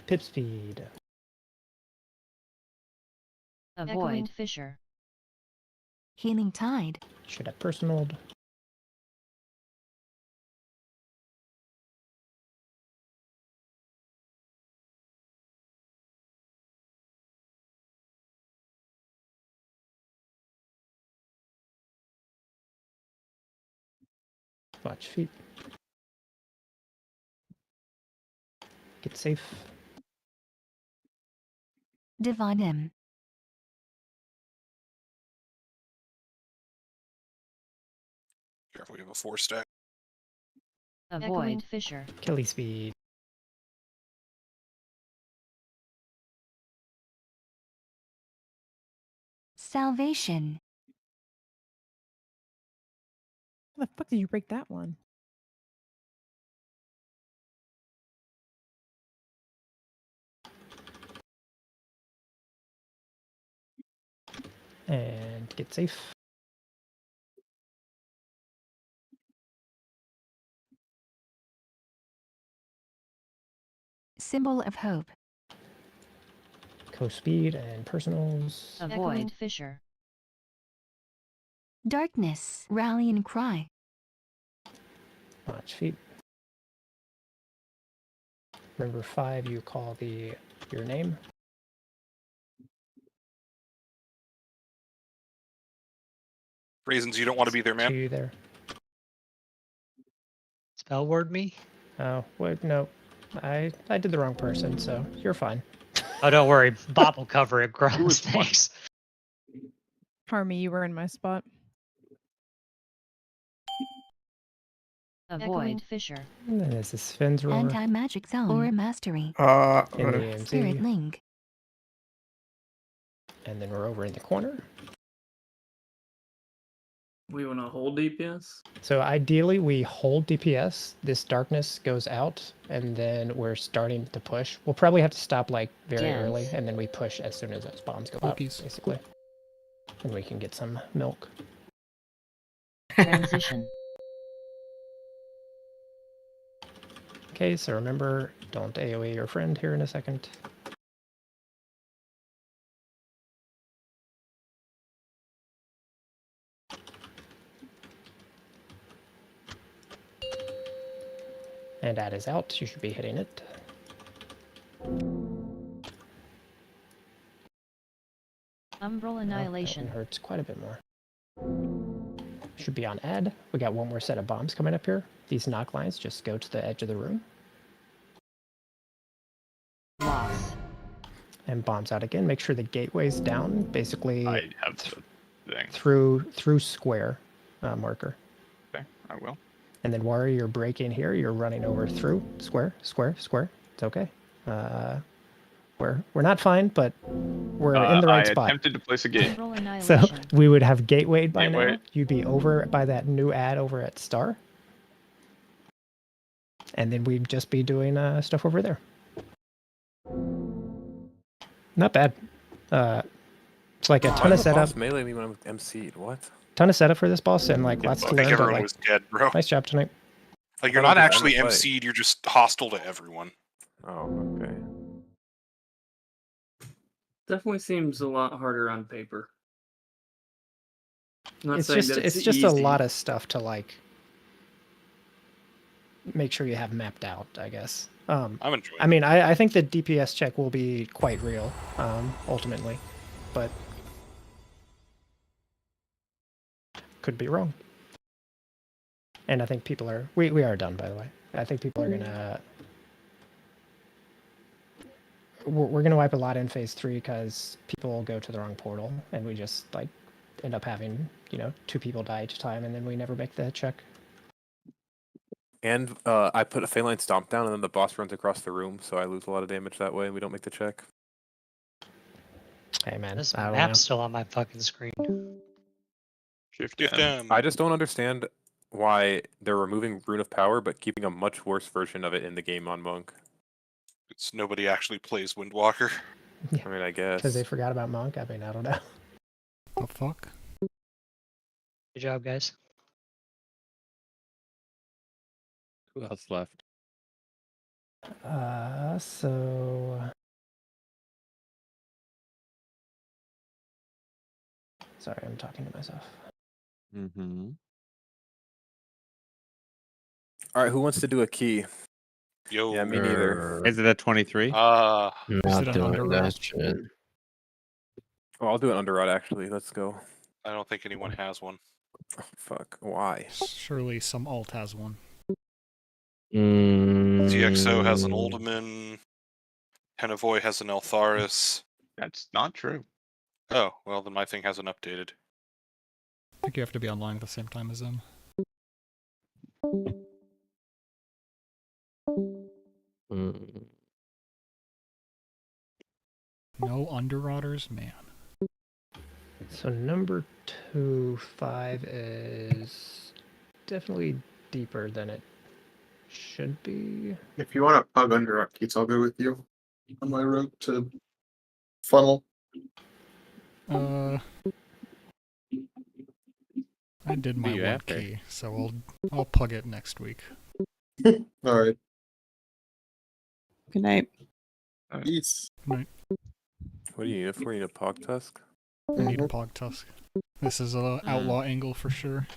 Pip speed. Avoid fissure. Healing tide. Should have personaled. Watch feet. Get safe. Divine him. Careful, we have a 4-stack. Avoid fissure. Kelly speed. Salvation. How the fuck did you break that one? And get safe. Symbol of hope. Co-speed and personals. Avoid fissure. Darkness. Rallying cry. Watch feet. Number 5, you call your name. Reasons you don't want to be there, man. 2 there. Spell word me? Oh, wait, no. I did the wrong person, so you're fine. Oh, don't worry. Bob will cover it. Gross. Thanks. Harmy, you were in my spot. Avoid fissure. And then this is Finn's roar. Anti-magic zone. Or mastery. In the AMZ. Spirit link. And then we're over in the corner. We want to hold DPS? So ideally we hold DPS, this darkness goes out, and then we're starting to push. We'll probably have to stop like very Yes. early, and then we push as soon as those bombs go out, basically. And we can get some milk. Transition. Okay, so remember, don't AoE your friend here in a second. And that is out, you should be hitting it. Umbral annihilation. That one hurts quite a bit more. Should be on add. We got one more set of bombs coming up here. These knock lines just go to the edge of the room. Loss. And bombs out again. Make sure the gateway's down, basically I have the thing. through square marker. Okay, I will. And then while you're breaking here, you're running over through square, square, square. It's okay. We're not fine, but we're in the right I spot. attempted to place a gate. So we would have gateway by now. You'd be over by that new ad over at Star. And then we'd just be doing stuff over there. Not bad. It's like a ton of setup. Melee me when I'm MC'd. What? Ton of setup for this boss and like lots I to think learn. But, everyone like, was dead, bro. nice job tonight. Like, you're I thought not it was actually end of MC'd, you're just hostile to everyone. Oh, okay. Definitely seems a lot harder on paper. I'm not It's saying just that it's it's just easy. a lot of stuff to like make sure you have mapped out, I guess. I'm enjoying I mean, I think the DPS check will be quite real, ultimately, but could be wrong. And I think people are we are done, by the way. I think people are gonna we're gonna wipe a lot in phase 3 because people go to the wrong portal, and we just like end up having 2 people die each time, and then we never make the check. And I put a Feline Stomp down, and then the boss runs across the room, so I lose a lot of damage that way, and we don't make the check. Hey man, This I don't map's know. still on my fucking screen. Shift M. I just don't understand why they're removing Rune of Power, but keeping a much worse version of it in the game on Monk. It's nobody actually plays Windwalker. Yeah. I mean, I guess. Because they forgot about Monk. I mean, I don't know. The fuck? Good job, guys. Who else left? So sorry, I'm talking to myself. Mm-hmm. All right, who wants to do a key? Yo. Yeah, me neither. Is it at 23? Not Is it an doing under that roll? shit. Oh, I'll do it under rod, actually. Let's go. I don't think anyone has one. Oh, fuck. Why? Surely some alt has one. ZXO has an Mm, Uldaman. Henavoy has an Eltharis. That's not true. Oh, well, then my thing hasn't updated. I think you have to be online at the same time as them. mm. No underrodders, man. So number 5 is definitely deeper than it should be. If you want to pug under keys, I'll go with you on my route to funnel. I did my you one after? key, so I'll plug it next week. All right. Good night. Peace. Right. What do you need? You need a Pog Tusk? I need a Pog Tusk. This is a outlaw angle for sure.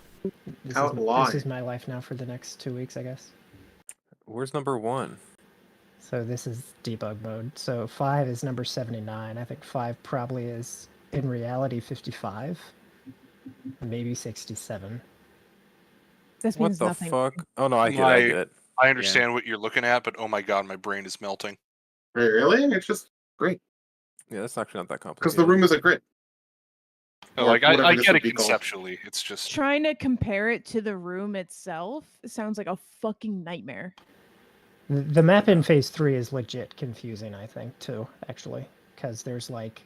This is my life now for the next 2 weeks, I guess. Where's number 1? So this is debug mode. So 5 is number 79. I think 5 probably is in reality 55, maybe 67. This What means the nothing. fuck? Oh no, I get it. I understand what you're looking at, but oh my god, my brain is melting. Wait, really? It's just great. Yeah, that's actually not that complicated. Because the room is a grid. No, Or like I whatever this get would it be called. conceptually. It's just Trying to compare it to the room itself sounds like a fucking nightmare. The map in phase 3 is legit confusing, I think, too, actually, because there's like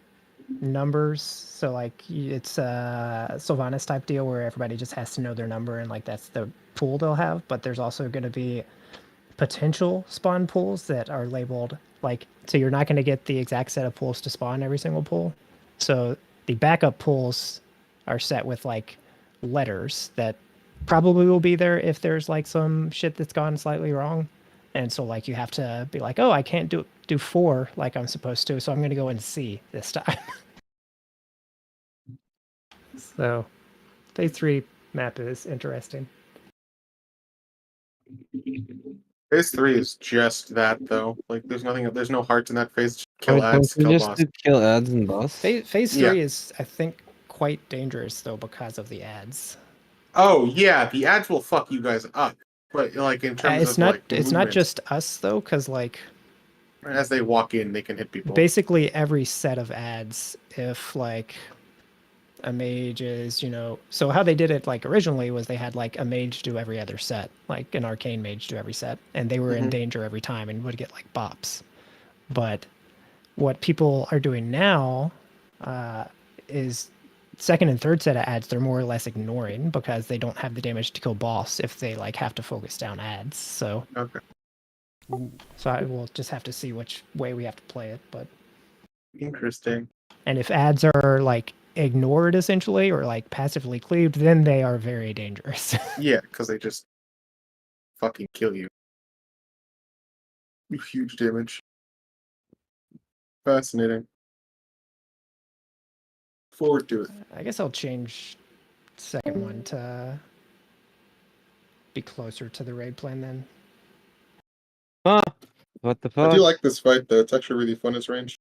numbers. So like it's a Sylvanas type deal where everybody just has to know their number, and like that's the pool they'll have. But there's also going to be potential spawn pools that are labeled like, so you're not going to get the exact set of pools to spawn every single pool. So the backup pools are set with like letters that probably will be there if there's like some shit that's gone slightly wrong. And so like you have to be like, oh, I can't do 4 like I'm supposed to, so I'm going to go in C this time. So phase 3 map is interesting. Phase 3 is just that, though. Like, there's no hearts in that phase. Just kill Wait, ads, don't you kill just boss. do kill ads and boss? Phase 3 Yeah. is, I think, quite dangerous though because of the ads. Oh yeah, the ads will fuck you guys up. But like in terms It's of not like it's not movement, just us though, because like as they walk in, they can hit people. basically every set of ads, if like a mage is, so how they did it like originally was they had like a mage do every other set, like an arcane mage do every set, and they were in Mhm. danger every time and would get like bops. But what people are doing now is second and third set of ads they're more or less ignoring because they don't have the damage to kill boss if they like have to focus down ads. So Okay. So I will just have to see which way we have to play it, but Interesting. and if ads are like ignored essentially or like passively cleaved, then they are very dangerous. Yeah, because they just fucking kill you. Huge damage. Fascinating. Forward to it. I guess I'll change second one to be closer to the raid plan then. What the I fuck? do like this fight though. It's actually really fun as range.